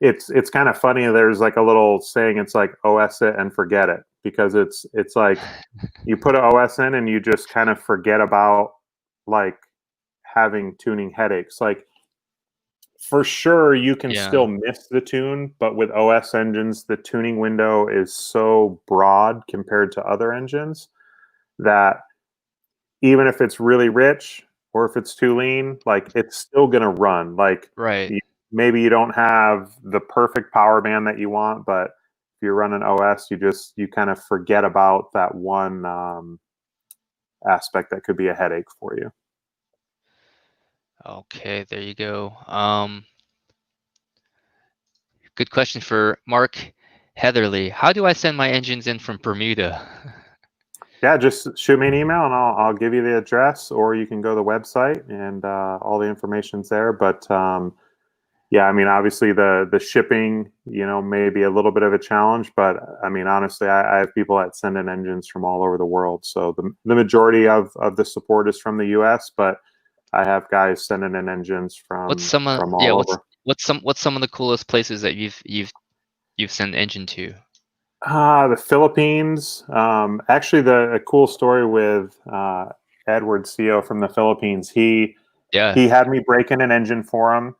Speaker 2: it's kind of funny. There's like a little saying. It's like OS it and forget it, because it's like you put an OS in and you just kind of forget about like having tuning headaches. Like for sure you can
Speaker 1: Yeah.
Speaker 2: still miss the tune, but with OS engines, the tuning window is so broad compared to other engines that even if it's really rich or if it's too lean, like it's still going to run. Like
Speaker 1: Right.
Speaker 2: maybe you don't have the perfect power band that you want, but if you're running OS, you kind of forget about that one aspect that could be a headache for you.
Speaker 1: Okay, there you go. Good question for Mark Heatherly. How do I send my engines in from Bermuda?
Speaker 2: Yeah, just shoot me an email and I'll give you the address, or you can go to the website and all the information's there. But yeah, I mean, obviously the shipping, may be a little bit of a challenge, but I mean, honestly, I have people that send in engines from all over the world. So the majority of the support is from the U.S., but I have guys sending in engines
Speaker 1: What's
Speaker 2: from
Speaker 1: some
Speaker 2: all over.
Speaker 1: what's some of the coolest places that you've sent engine to?
Speaker 2: The Philippines. Actually, a cool story with Edward CEO from the Philippines. He
Speaker 1: Yeah.
Speaker 2: had me break in an engine for him.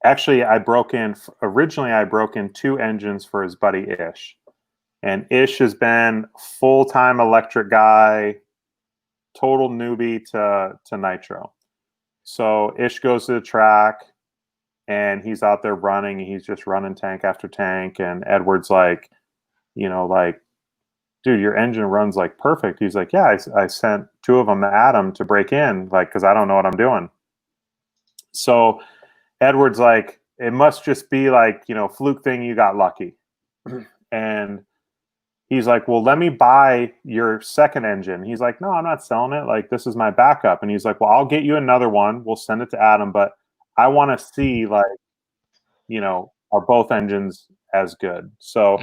Speaker 2: Actually, originally I broke in 2 engines for his buddy Ish. And Ish has been full-time electric guy, total newbie to nitro. So Ish goes to the track and he's out there running. He's just running tank after tank. And Edward's like, like, dude, your engine runs like perfect. He's like, yeah, I sent 2 of them to Adam to break in, like, because I don't know what I'm doing. So Edward's like, it must just be like, fluke thing, you got lucky. And he's like, well, let me buy your second engine. He's like, no, I'm not selling it. Like, this is my backup. And he's like, well, I'll get you another one. We'll send it to Adam, but I want to see, like, are both engines as good? So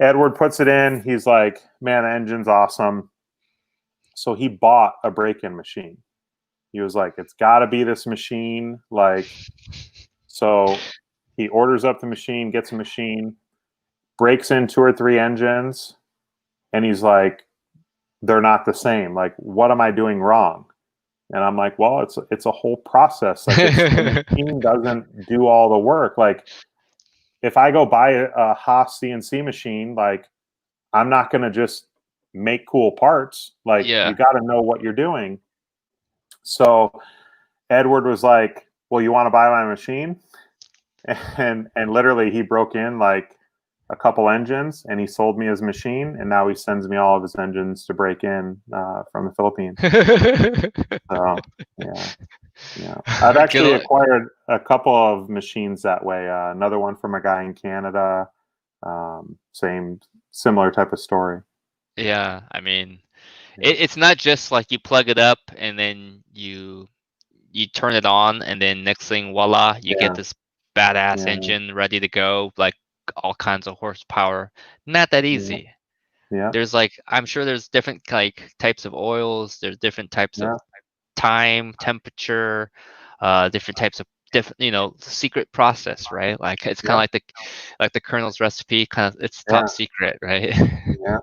Speaker 2: Edward puts it in. He's like, man, the engine's awesome. So he bought a break-in machine. He was like, it's got to be this machine. Like, so he orders up the machine, gets a machine, breaks in 2 or 3 engines, and he's like, they're not the same. Like, what am I doing wrong? And I'm like, well, it's a whole process. Like, the machine doesn't do all the work. Like, if I go buy a Haas CNC machine, like, I'm not going to just make cool parts. Like,
Speaker 1: Yeah.
Speaker 2: you got to know what you're doing. So Edward was like, well, you want to buy my machine? And literally he broke in like a couple engines and he sold me his machine, and now he sends me all of his engines to break in from the Philippines. So yeah. I've actually acquired a couple of machines that way. Another one from a guy in Canada. Similar type of story.
Speaker 1: Yeah, I mean, it's not just like you plug it up and then you turn it on, and then next thing, voila, you get this badass engine ready to go, like all kinds of horsepower. Not that easy.
Speaker 2: Yeah.
Speaker 1: There's like, I'm sure there's different like types of oils. There's different types of time, temperature, different types of secret process, right? Like it's kind of like the Colonel's recipe, kind of, it's top secret, right?
Speaker 2: Yeah.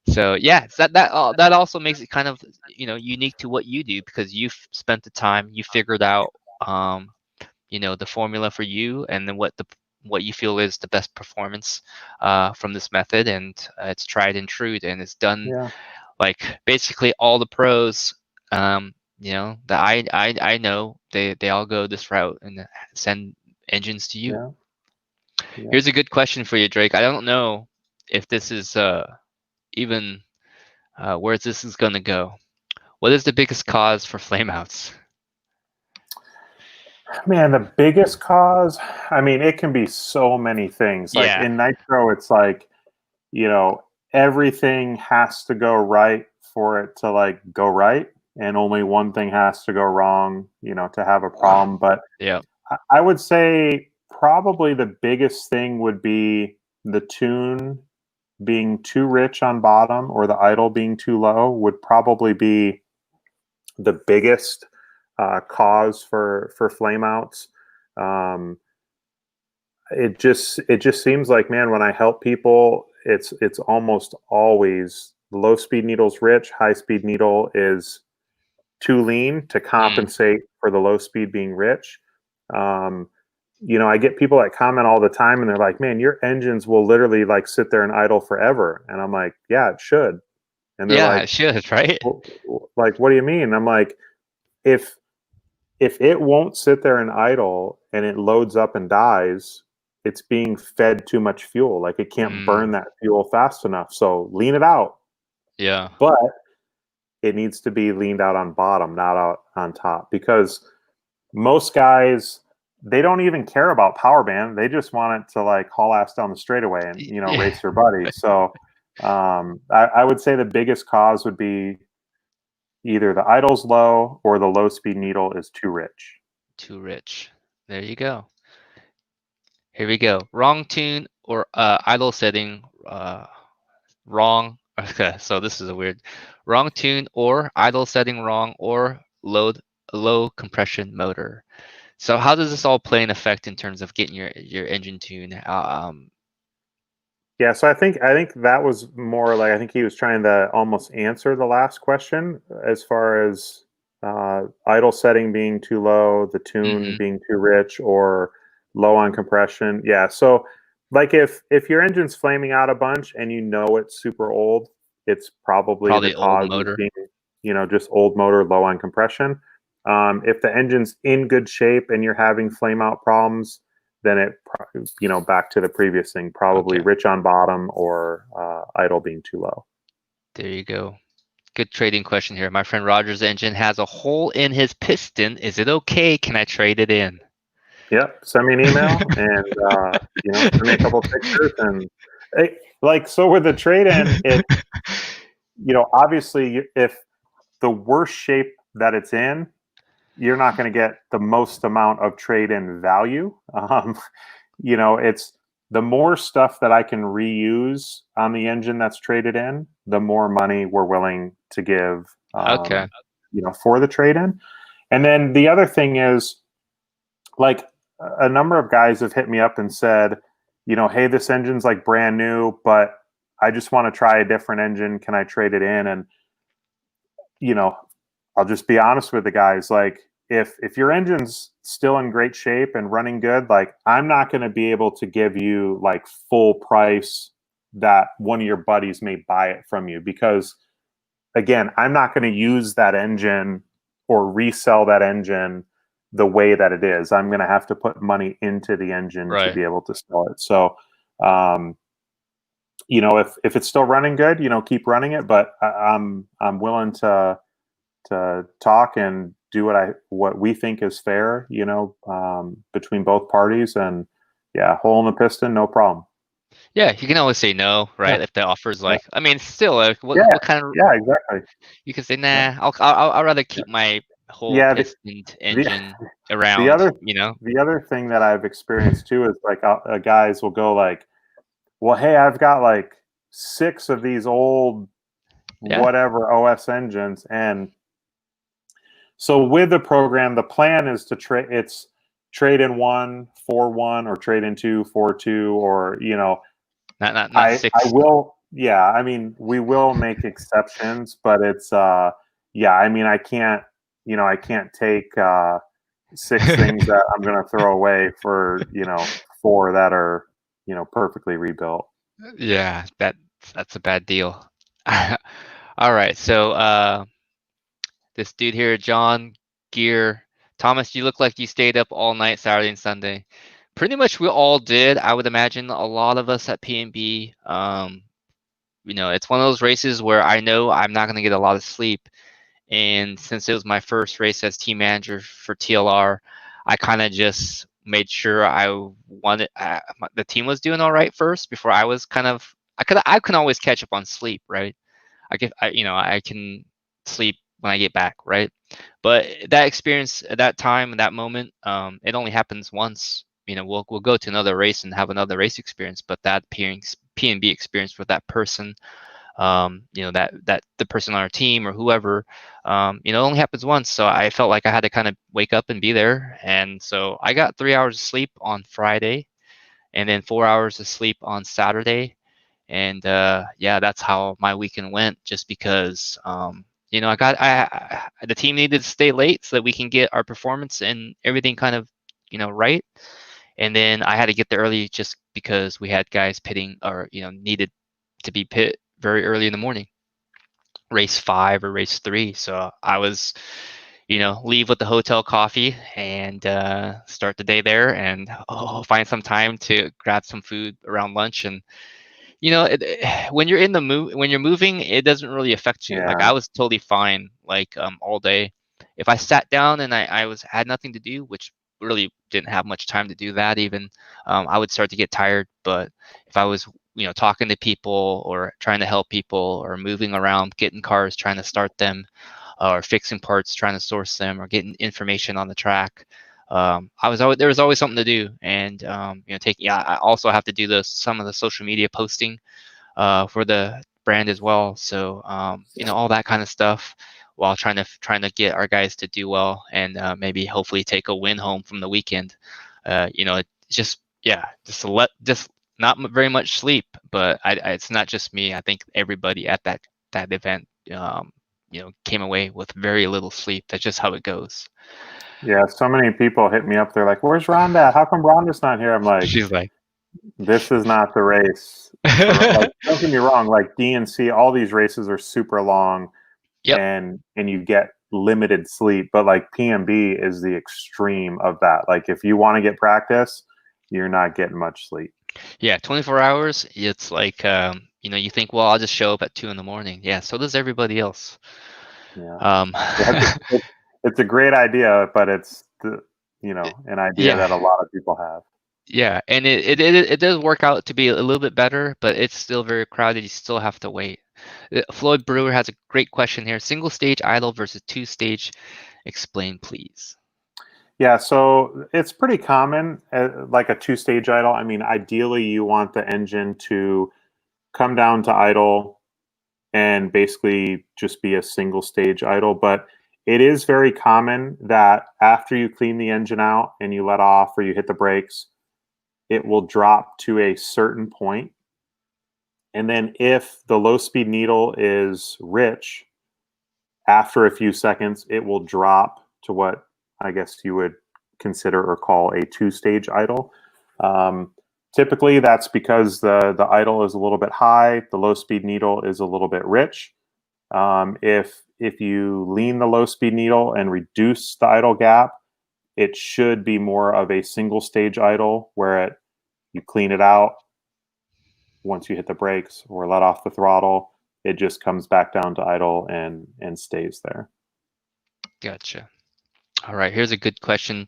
Speaker 1: So yeah, that also makes it kind of unique to what you do, because you've spent the time, you figured out the formula for you, and then what you feel is the best performance from this method, and it's tried and true, and it's done. Like basically all the pros that I know, they all go this route and send engines to you. Here's a good question for you, Drake. I don't know if this is even where this is going to go. What is the biggest cause for flameouts?
Speaker 2: Man, the biggest cause, I mean, it can be so many things. Like in nitro, it's like, everything has to go right for it to like go right, and only one thing has to go wrong, to have a problem. But I would say probably the biggest thing would be the tune being too rich on bottom, or the idle being too low, would probably be the biggest cause for flameouts. It just seems like, man, when I help people, it's almost always the low speed needle's rich, high speed needle is too lean to compensate for the low speed being rich. I get people that comment all the time and they're like, man, your engines will literally like sit there and idle forever. And I'm like, yeah, it should. And they're like,
Speaker 1: it should, right?
Speaker 2: Like, what do you mean? I'm like, if it won't sit there and idle and it loads up and dies, it's being fed too much fuel. Like, it can't burn that fuel fast enough. So lean it out.
Speaker 1: Yeah.
Speaker 2: But it needs to be leaned out on bottom, not out on top, because most guys they don't even care about power band. They just want it to like haul ass down the straightaway and, you know,
Speaker 1: Yeah.
Speaker 2: race their buddies. So I would say the biggest cause would be either the idle's low or the low speed needle is too rich.
Speaker 1: Too rich. There you go. Here we go. Wrong tune or idle setting. Wrong. Okay, so this is a weird. Wrong tune or idle setting wrong or low compression motor. So how does this all play an effect in terms of getting your engine tune?
Speaker 2: Yeah, so I think that was more like I think he was trying to almost answer the last question as far as idle setting being too low, the tune
Speaker 1: Mhm.
Speaker 2: being too rich, or low on compression. Yeah, so like if your engine's flaming out a bunch and you know it's super old, it's probably the
Speaker 1: Probably old
Speaker 2: cause is
Speaker 1: motor.
Speaker 2: being, you know, just old motor, low on compression. If the engine's in good shape and you're having flame out problems, then it, you know, back to the previous thing, probably
Speaker 1: Okay,
Speaker 2: rich on bottom or idle being too low.
Speaker 1: there you go. Good trading question here. My friend Roger's engine has a hole in his piston. Is it okay? Can I trade it in?
Speaker 2: Yep. Send me an email and, you know, send me a couple of pictures and like, so with the trade in, it, you know, obviously if the worst shape that it's in, you're not going to get the most amount of trade in value. You know, it's the more stuff that I can reuse on the engine that's traded in, the more money we're willing to give,
Speaker 1: Okay.
Speaker 2: you know, for the trade in. And then the other thing is, like, a number of guys have hit me up and said, you know, hey, this engine's like brand new, but I just want to try a different engine. Can I trade it in? And, you know, I'll just be honest with the guys. Like, if your engine's still in great shape and running good, like I'm not going to be able to give you like full price that one of your buddies may buy it from you, because again, I'm not going to use that engine or resell that engine the way that it is. I'm going to have to put money into the engine to
Speaker 1: Right.
Speaker 2: be able to sell it. So, um, you know, if it's still running good, you know, keep running it. But I'm willing to talk and do what we think is fair, you know, between both parties. And yeah, hole in the piston, no problem.
Speaker 1: Yeah, you can always say no,
Speaker 2: Yeah,
Speaker 1: right? If the offer's
Speaker 2: yeah,
Speaker 1: like, I mean, still, like,
Speaker 2: yeah,
Speaker 1: what kind of,
Speaker 2: yeah, exactly.
Speaker 1: you can say,
Speaker 2: Yeah,
Speaker 1: nah, I'll rather keep my whole
Speaker 2: yeah.
Speaker 1: pistoned
Speaker 2: The
Speaker 1: engine
Speaker 2: the
Speaker 1: around,
Speaker 2: other
Speaker 1: you know?
Speaker 2: the other thing that I've experienced too is like guys will go like, well, hey, I've got like 6 of these old
Speaker 1: Yeah.
Speaker 2: whatever OS engines, and so with the program, the plan is to trade in one for one, or trade in two for two, or you know,
Speaker 1: Not
Speaker 2: I
Speaker 1: six.
Speaker 2: will, yeah, I mean, we will make exceptions, but it's yeah, I mean, I can't, you know, I can't take 6 things that I'm going to throw away for, you know, 4 that are, you know, perfectly rebuilt.
Speaker 1: Yeah, that's a bad deal. All right, so this dude here, John Gear. Thomas, you look like you stayed up all night Saturday and Sunday. Pretty much we all did. I would imagine a lot of us at PNB. You know, it's one of those races where I know I'm not going to get a lot of sleep. And since it was my first race as team manager for TLR, I kind of just made sure I wanted the team was doing all right first before I was kind of I can always catch up on sleep, right? You know, I can sleep when I get back, right? But that experience at that time, that moment, it only happens once. You know, we'll go to another race and have another race experience, but that P&B experience with that person, you know, that the person on our team or whoever, you know, it only happens once. So I felt like I had to kind of wake up and be there, and so I got 3 hours of sleep on Friday, and then 4 hours of sleep on Saturday, and yeah, that's how my weekend went. Just because you know, the team needed to stay late so that we can get our performance and everything kind of, you know, right. And then I had to get there early just because we had guys pitting, or you know, needed to be pit very early in the morning, race 5 or race 3. So I was, you know, leave with the hotel coffee and start the day there, and find some time to grab some food around lunch. And you know, when you're in the when you're moving, it doesn't really affect you. Like I
Speaker 2: Yeah.
Speaker 1: was totally fine, like all day. If I sat down and I had nothing to do, which really didn't have much time to do that even. I would start to get tired, but if I was, talking to people or trying to help people or moving around, getting cars, trying to start them, or fixing parts, trying to source them, or getting information on the track, there was always something to do. And I also have to do some of the social media posting for the brand as well. So all that kind of stuff, while trying to get our guys to do well, and maybe hopefully take a win home from the weekend. It's just not very much sleep, but it's not just me. I think everybody at that event came away with very little sleep. That's just how it goes.
Speaker 2: Yeah, so many people hit me up. They're like, "Where's Rhonda? How come Rhonda's not here?" I'm like,
Speaker 1: She's like,
Speaker 2: "This is not the race." For like, don't get me wrong. Like DNC, all these races are super long,
Speaker 1: yep.
Speaker 2: and you get limited sleep. But like PMB is the extreme of that. Like if you want to get practice, you're not getting much sleep.
Speaker 1: Yeah, 24 hours. It's like, you think, well, I'll just show up at 2 in the morning. Yeah, so does everybody else.
Speaker 2: Yeah,
Speaker 1: Um,
Speaker 2: it's a great idea, but it's an idea
Speaker 1: yeah,
Speaker 2: that a lot of people have.
Speaker 1: yeah, and it does work out to be a little bit better, but it's still very crowded. You still have to wait. Floyd Brewer has a great question here: single stage idle versus two stage. Explain, please.
Speaker 2: Yeah, so it's pretty common, like a two-stage idle. I mean, ideally, you want the engine to come down to idle and basically just be a single stage idle. But it is very common that after you clean the engine out and you let off or you hit the brakes, it will drop to a certain point. And then if the low speed needle is rich, after a few seconds, it will drop to what I guess you would consider or call a two-stage idle. Typically, that's because the idle is a little bit high, the low-speed needle is a little bit rich. If you lean the low-speed needle and reduce the idle gap, it should be more of a single-stage idle where you clean it out. Once you hit the brakes or let off the throttle, it just comes back down to idle and stays there.
Speaker 1: Gotcha. All right, here's a good question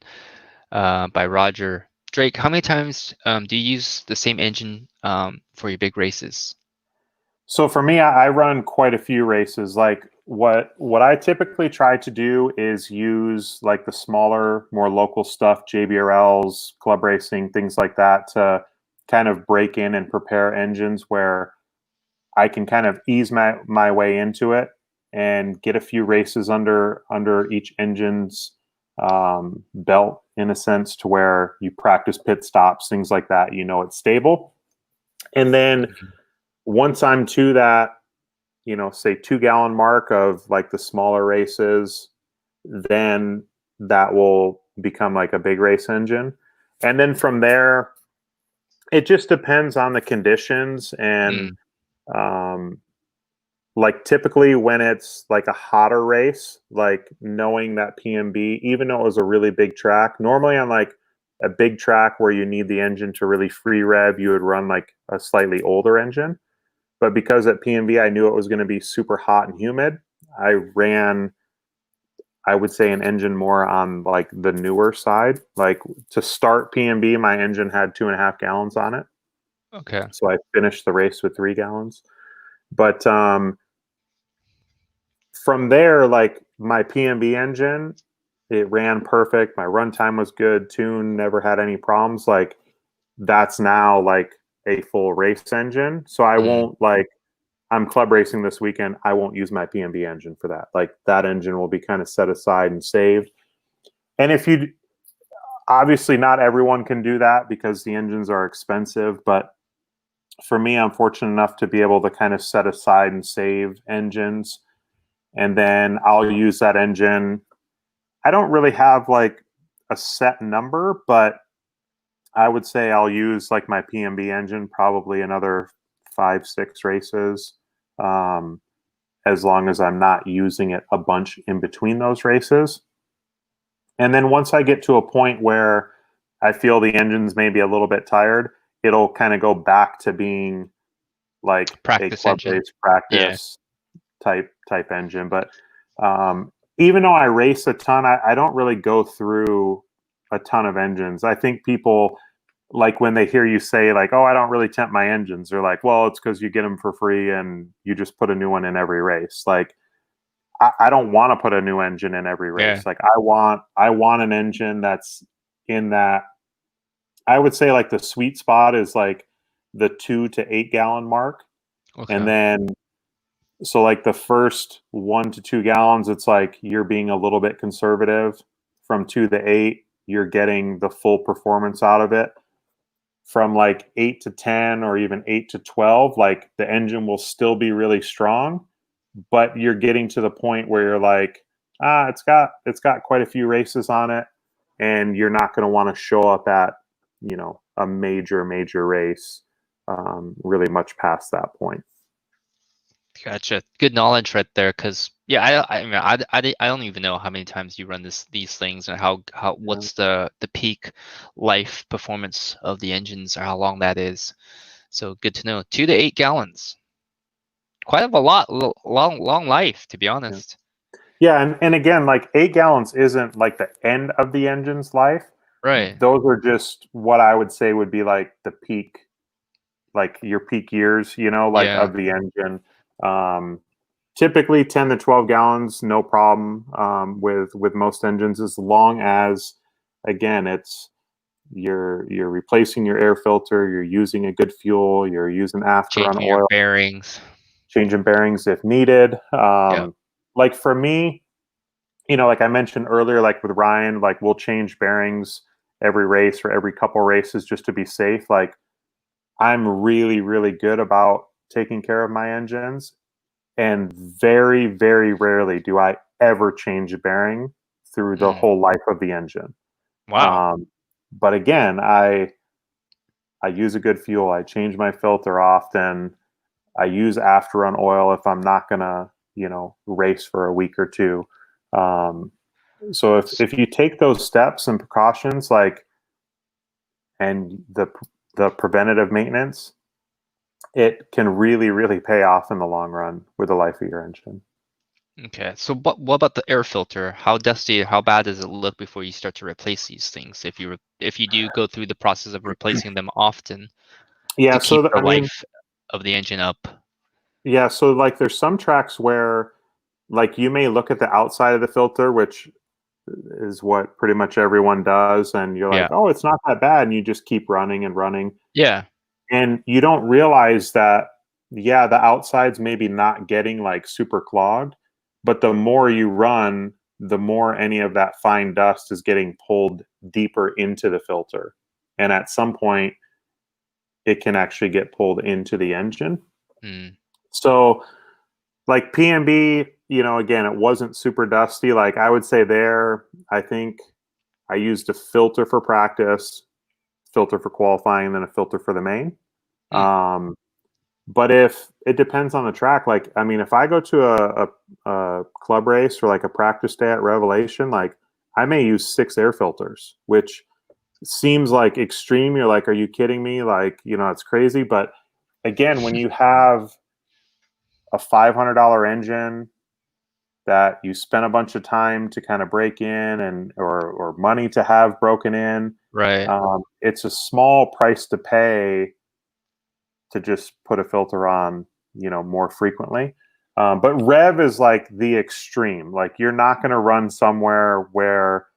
Speaker 1: by Roger. Drake, how many times do you use the same engine for your big races?
Speaker 2: So for me, I run quite a few races. Like what I typically try to do is use like the smaller, more local stuff, JBRLs, club racing, things like that, to kind of break in and prepare engines where I can kind of ease my way into it and get a few races under each engine's belt, in a sense, to where you practice pit stops, things like that. It's stable, and then once I'm to that, say 2-gallon mark of like the smaller races, then that will become like a big race engine. And then from there, it just depends on the conditions. And like typically when it's like a hotter race, like knowing that PMB, even though it was a really big track, normally on like a big track where you need the engine to really free rev, you would run like a slightly older engine. But because at PMV I knew it was going to be super hot and humid, I ran, I would say, an engine more on like the newer side. Like to start PMB, my engine had 2.5 gallons on it.
Speaker 1: Okay.
Speaker 2: So I finished the race with 3 gallons. But from there, like my PMB engine, it ran perfect. My runtime was good. Tune never had any problems. Like that's now like a full race engine. So I won't like, I'm club racing this weekend, I won't use my PMB engine for that. Like that engine will be kind of set aside and saved. And if you, obviously not everyone can do that because the engines are expensive, but for me, I'm fortunate enough to be able to kind of set aside and save engines. And then I'll use that engine. I don't really have like a set number, but I would say I'll use like my PMB engine probably another 5-6 races, as long as I'm not using it a bunch in between those races. And then once I get to a point where I feel the engine's maybe a little bit tired, it'll kind of go back to being like
Speaker 1: Practice
Speaker 2: a club
Speaker 1: engine.
Speaker 2: race practice type engine. But even though I race a ton, I don't really go through a ton of engines. I think people, like when they hear you say like, oh, I don't really temp my engines, they're like, well, it's because you get them for free and you just put a new one in every race. Like, I don't want to put a new engine in every
Speaker 1: Yeah.
Speaker 2: race. Like I want an engine that's in that, I would say like the sweet spot is like the 2 to 8 gallon mark. And
Speaker 1: Okay.
Speaker 2: then so like the first 1 to 2 gallons, it's like you're being a little bit conservative. From 2 to 8, you're getting the full performance out of it. From like 8 to 10 or even 8 to 12, like the engine will still be really strong, but you're getting to the point where you're like, it's got quite a few races on it, and you're not going to want to show up at, a major race, really much past that point.
Speaker 1: Gotcha. Good knowledge right there, because yeah, I mean, I don't even know how many times you run these things and how
Speaker 2: Yeah.
Speaker 1: what's the peak life performance of the engines or how long that is. So good to know. 2 to 8 gallons, quite a lot, long life, to be
Speaker 2: Yeah.
Speaker 1: honest.
Speaker 2: Yeah, and again, like 8 gallons isn't like the end of the engine's life.
Speaker 1: Right.
Speaker 2: Those are just what I would say would be like the peak, like your peak years, like
Speaker 1: Yeah.
Speaker 2: of the engine. Um, Typically 10 to 12 gallons, no problem, with most engines, as long as, again, it's you're replacing your air filter, you're using a good fuel, you're using after run
Speaker 1: Changing your
Speaker 2: oil,
Speaker 1: bearings.
Speaker 2: changing bearings if needed.
Speaker 1: Yeah.
Speaker 2: Like for me, like I mentioned earlier, like with Ryan, like we'll change bearings every race or every couple races just to be safe. Like I'm really, really good about taking care of my engines, and very, very rarely do I ever change a bearing through the
Speaker 1: Mm.
Speaker 2: whole life of the engine.
Speaker 1: Wow.
Speaker 2: Um, but again, I use a good fuel. I change my filter often. I use after run oil if I'm not gonna, race for a week or two. Um, so if you take those steps and precautions, like, and the preventative maintenance, it can really, really pay off in the long run with the life of your engine.
Speaker 1: Okay. So what about the air filter? How dusty, how bad does it look before you start to replace these things? If you do go through the process of replacing them often
Speaker 2: Yeah,
Speaker 1: to keep
Speaker 2: so
Speaker 1: the
Speaker 2: I mean,
Speaker 1: life of the engine up.
Speaker 2: yeah, so like there's some tracks where like you may look at the outside of the filter, which is what pretty much everyone does, and you're like,
Speaker 1: Yeah.
Speaker 2: oh, it's not that bad, and you just keep running and running,
Speaker 1: Yeah.
Speaker 2: and you don't realize that, yeah, the outside's maybe not getting like super clogged, but the more you run, the more any of that fine dust is getting pulled deeper into the filter, and at some point it can actually get pulled into the engine.
Speaker 1: Mm.
Speaker 2: So like PMB, again, it wasn't super dusty. Like I would say there, I think I used a filter for practice, filter for qualifying, and then a filter for the main.
Speaker 1: Mm.
Speaker 2: Um, but if it depends on the track, like I mean, if I go to a club race or like a practice day at Revelation, like I may use 6 air filters, which seems like extreme. You're like, are you kidding me? Like, it's crazy. But again, when you have a $500 engine that you spent a bunch of time to kind of break in, and or money to have broken in,
Speaker 1: Right.
Speaker 2: it's a small price to pay to just put a filter on, more frequently. But rev is like the extreme. Like you're not going to run somewhere where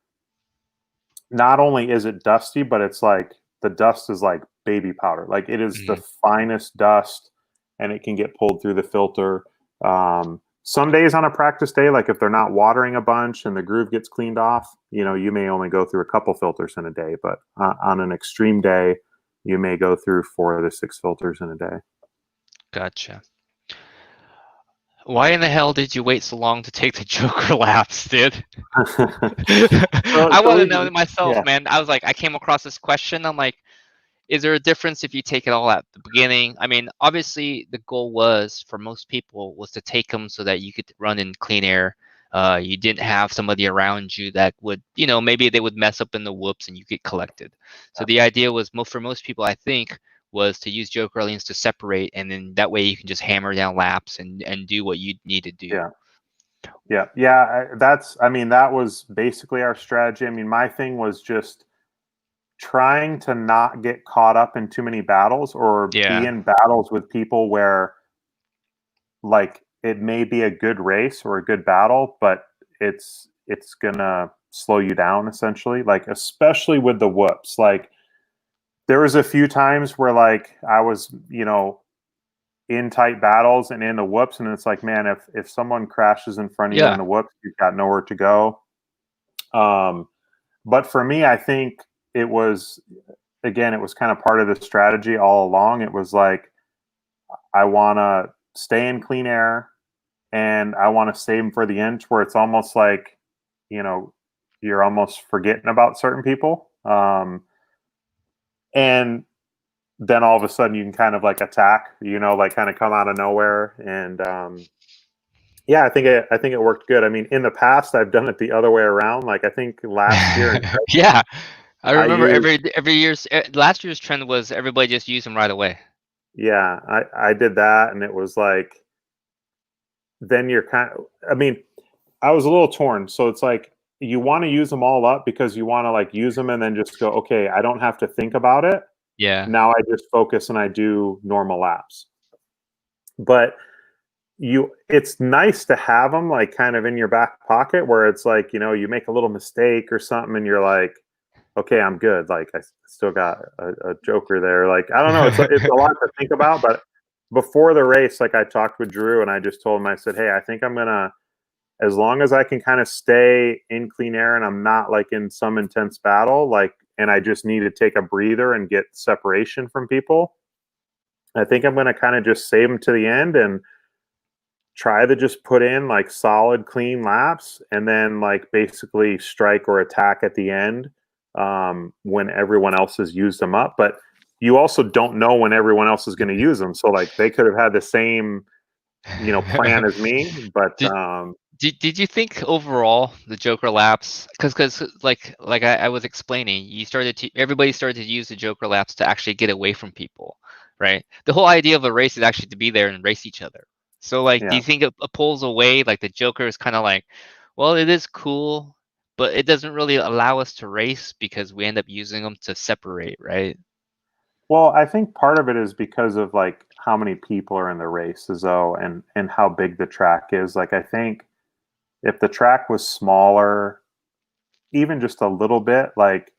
Speaker 2: not only is it dusty, but it's like the dust is like baby powder. Like it is the
Speaker 1: Mm.
Speaker 2: finest dust, and it can get pulled through the filter. Some days on a practice day, like if they're not watering a bunch and the groove gets cleaned off, you may only go through a couple filters in a day. But on an extreme day, you may go through 4 to 6 filters in a day.
Speaker 1: Gotcha. Why in the hell did you wait so long to take the Joker laps, dude?
Speaker 2: so,
Speaker 1: I
Speaker 2: so
Speaker 1: want to
Speaker 2: we,
Speaker 1: know myself,
Speaker 2: yeah,
Speaker 1: man. I was like, I came across this question. I'm like, is there a difference if you take it all at the beginning? I mean, obviously, the goal was for most people was to take them so that you could run in clean air. You didn't have somebody around you that would, maybe they would mess up in the whoops and you get collected. So the idea was, for most people, I think, was to use joker lanes to separate, and then that way you can just hammer down laps and do what you need to do.
Speaker 2: yeah. Yeah. That was basically our strategy. I mean, my thing was just trying to not get caught up in too many battles or be
Speaker 1: Yeah.
Speaker 2: in battles with people where like it may be a good race or a good battle, but it's gonna slow you down essentially. Like especially with the whoops. Like there was a few times where like I was, in tight battles and in the whoops, and it's like, man, if someone crashes in front of you in
Speaker 1: Yeah.
Speaker 2: the whoops, you've got nowhere to go. Um, but for me, I think it was again, it was kind of part of the strategy all along. It was like I want to stay in clean air, and I want to save them for the end, where it's almost like, you know, you're almost forgetting about certain people. And then all of a sudden you can kind of like attack, like kind of come out of nowhere. And yeah, I think it worked good. I mean, in the past I've done it the other way around. Like I think last year in
Speaker 1: Yeah. I
Speaker 2: I
Speaker 1: remember
Speaker 2: used
Speaker 1: every year's last year's trend was everybody just use them right away.
Speaker 2: yeah, I did that, and it was like then you're kind of, I mean, I was a little torn. So it's like you want to use them all up because you want to like use them and then just go, okay, I don't have to think about it.
Speaker 1: Yeah.
Speaker 2: Now I just focus and I do normal laps. But it's nice to have them like kind of in your back pocket where it's like, you make a little mistake or something and you're like, okay, I'm good. Like I still got a joker there. Like I don't know, it's a lot to think about. But before the race, like I talked with Drew and I just told him, I said, hey, I think I'm gonna, as long as I can kind of stay in clean air and I'm not like in some intense battle, like, and I just need to take a breather and get separation from people, I think I'm going to kind of just save them to the end and try to just put in like solid, clean laps and then like basically strike or attack at the end when everyone else has used them up. But you also don't know when everyone else is going to use them. So like they could have had the same, plan as me, but
Speaker 1: Did did you think overall the Joker laps, because like I was explaining, everybody started to use the Joker laps to actually get away from people, right? The whole idea of a race is actually to be there and race each other. So like, do
Speaker 2: yeah.
Speaker 1: you think it pulls away? Like the Joker is kind of like, well, it is cool, but it doesn't really allow us to race because we end up using them to separate, right?
Speaker 2: Well, I think part of it is because of like how many people are in the race, as though, and how big the track is. Like I think if the track was smaller, even just a little bit, like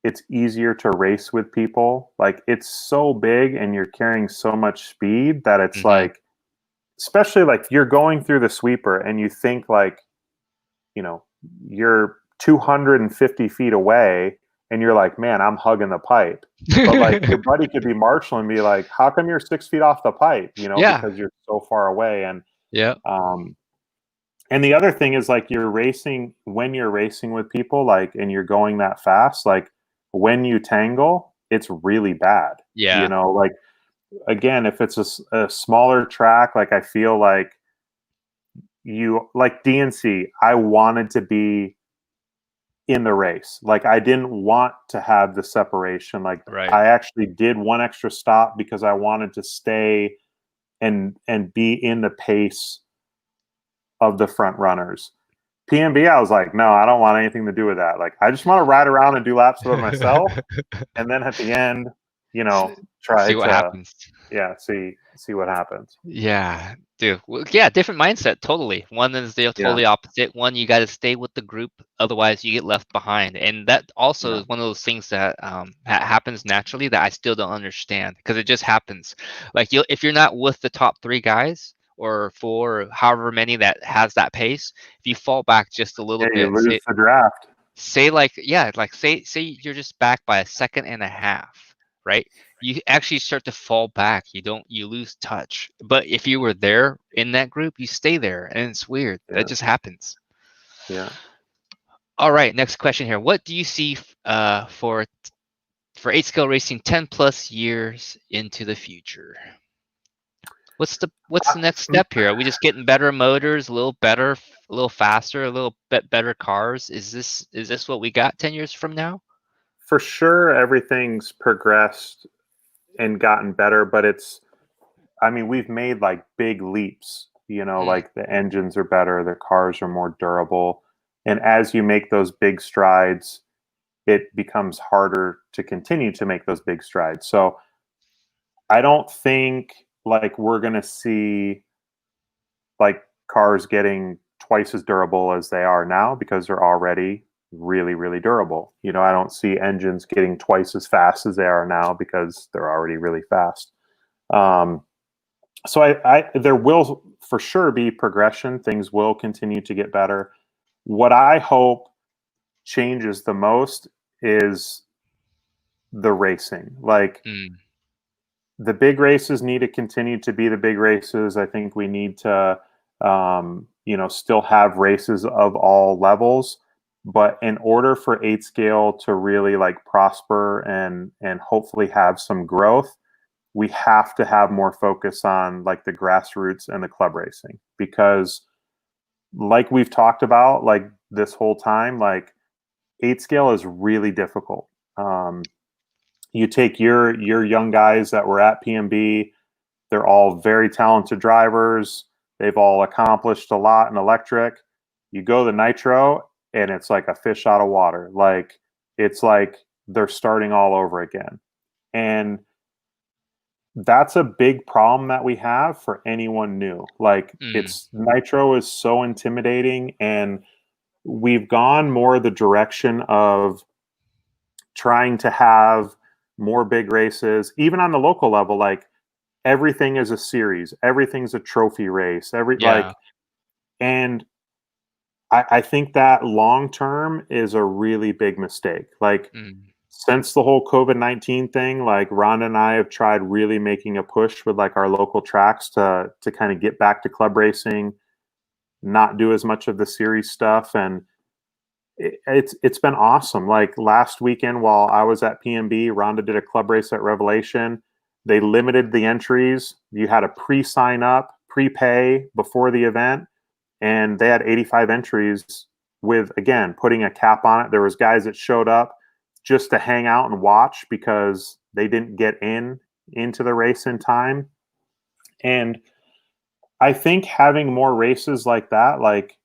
Speaker 2: it's easier to race with people. Like it's so big and you're carrying so much speed that it's
Speaker 1: Hmm.
Speaker 2: like, especially like you're going through the sweeper and you think like, you know, you're 250 feet away and you're like, man, I'm hugging the pipe. But like your buddy could be marshaling and be like, how come you're 6 feet off the pipe?
Speaker 1: Yeah.
Speaker 2: Because you're so far away.
Speaker 1: Yeah.
Speaker 2: Um, and the other thing is like when you're racing with people, like, and you're going that fast, like when you tangle, it's really bad.
Speaker 1: Yeah.
Speaker 2: Like again, if it's a smaller track, like I feel like like DNC, I wanted to be in the race. Like I didn't want to have the separation. Like
Speaker 1: Right.
Speaker 2: I actually did one extra stop because I wanted to stay and be in the pace of the front runners. PMB, I was like, no, I don't want anything to do with that. Like I just want to ride around and do laps by myself, and then at the end, try
Speaker 1: See what
Speaker 2: to
Speaker 1: happens.
Speaker 2: see what happens.
Speaker 1: Yeah, dude. Well, yeah, different mindset, totally. One is the
Speaker 2: Yeah,
Speaker 1: totally opposite. One, you got to stay with the group, otherwise you get left behind. And that also
Speaker 2: yeah,
Speaker 1: is one of those things that happens naturally that I still don't understand because it just happens. Like if you're not with the top three guys or four, or however many that has that pace, if you fall back just a little
Speaker 2: yeah. You
Speaker 1: bit,
Speaker 2: lose the draft.
Speaker 1: say like, yeah, like say you're just back by a second and a half, right? You actually start to fall back. You lose touch. But if you were there in that group, you stay there, and it's weird. That
Speaker 2: Yeah,
Speaker 1: just happens.
Speaker 2: yeah.
Speaker 1: All right, next question here. What do you see for 8 scale racing 10 plus years into the future? What's the next
Speaker 2: Uh,
Speaker 1: step here? Are we just getting better motors, a little better, a little faster, a little bit better cars? Is this what we got 10 years from now?
Speaker 2: for sure, everything's progressed and gotten better, but I mean, we've made like big leaps Like the engines are better, the cars are more durable. And as you make those big strides, it becomes harder to continue to make those big strides. So I don't think like we're going to see like cars getting twice as durable as they are now because they're already really, really durable. I don't see engines getting twice as fast as they are now because they're already really fast. So there will for sure be progression. Things will continue to get better. What I hope changes the most is the racing. Like the big races need to continue to be the big races. I think we need to, still have races of all levels. But in order for 8 scale to really like prosper and hopefully have some growth, we have to have more focus on like the grassroots and the club racing, because like we've talked about like this whole time, like 8 scale is really difficult. You take your young guys that were at PMB, they're all very talented drivers. They've all accomplished a lot in electric. You go to nitro and it's like a fish out of water. Like it's like they're starting all over again. And that's a big problem that we have for anyone new. Like it's nitro is so intimidating, and we've gone more the direction of trying to have more big races, even on the local level. Like everything is a series, everything's a trophy race, and I think that long term is a really big mistake. Like since the whole COVID-19 thing, like Rhonda and I have tried really making a push with like our local tracks to kind of get back to club racing, not do as much of the series stuff. And it's been awesome. Like last weekend while I was at PMB, Rhonda did a club race at Revelation. They limited the entries. You had to pre-sign up, prepay before the event, and they had 85 entries with, again, putting a cap on it. There was guys that showed up just to hang out and watch because they didn't get into the race in time. And I think having more races like that, like,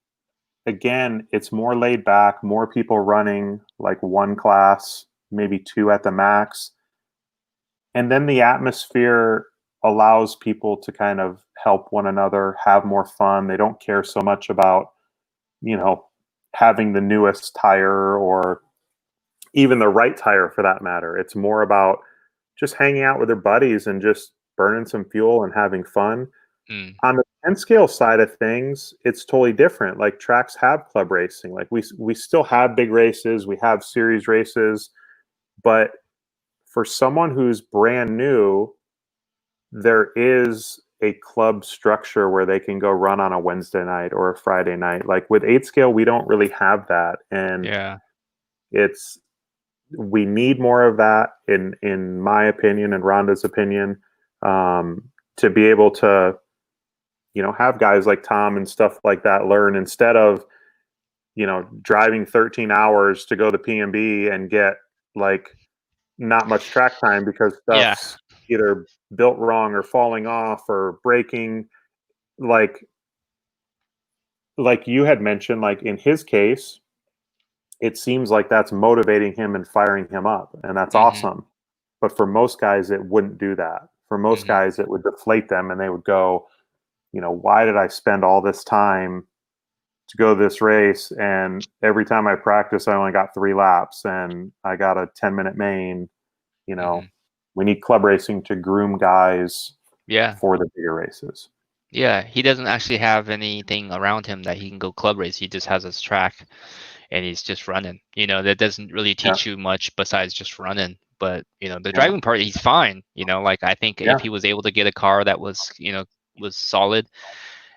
Speaker 2: again, it's more laid back, more people running like one class, maybe two at the max. And then the atmosphere allows people to kind of help one another, have more fun. They don't care so much about, having the newest tire or even the right tire for that matter. It's more about just hanging out with their buddies and just burning some fuel and having fun. On the 10 scale side of things, it's totally different. Like tracks have club racing. Like we still have big races, we have series races, but for someone who's brand new, there is a club structure where they can go run on a Wednesday night or a Friday night. Like with 8 scale, we don't really have that. And we need more of that in my opinion and Rhonda's opinion, to be able to, have guys like Tom and stuff like that learn instead of, driving 13 hours to go to PMB and get like not much track time because stuff's either built wrong or falling off or breaking. Like you had mentioned, like in his case, it seems like that's motivating him and firing him up, and that's awesome. But for most guys, it wouldn't do that. For most guys, it would deflate them, and they would go, why did I spend all this time to go this race? And every time I practice, I only got 3 laps and I got a 10-minute main. We need club racing to groom guys for the bigger races.
Speaker 1: Yeah, he doesn't actually have anything around him that he can go club race. He just has his track and he's just running. That doesn't really teach you much besides just running. But, the driving part, he's fine. Like I think if he was able to get a car that was, was solid,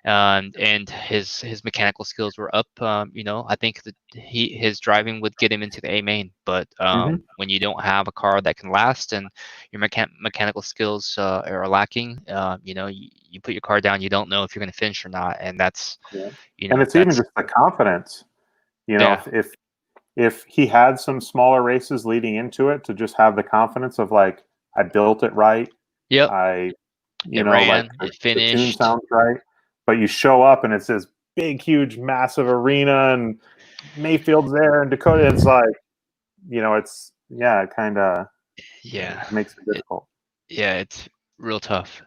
Speaker 1: and his mechanical skills were up, I think that his driving would get him into the A main. But when you don't have a car that can last and your mechanical skills are lacking, you put your car down, you don't know if you're going to finish or not, and that's
Speaker 2: and it's even just the confidence. If he had some smaller races leading into it, to just have the confidence of like, I built it right.
Speaker 1: Yep.
Speaker 2: I
Speaker 1: it ran,
Speaker 2: like
Speaker 1: it finished.
Speaker 2: The tune sounds right. but you show up and it's this big, huge, massive arena, and Mayfield's there, and Dakota. It's like, it's it kind of
Speaker 1: Yeah.
Speaker 2: makes it difficult.
Speaker 1: Yeah, it's real tough.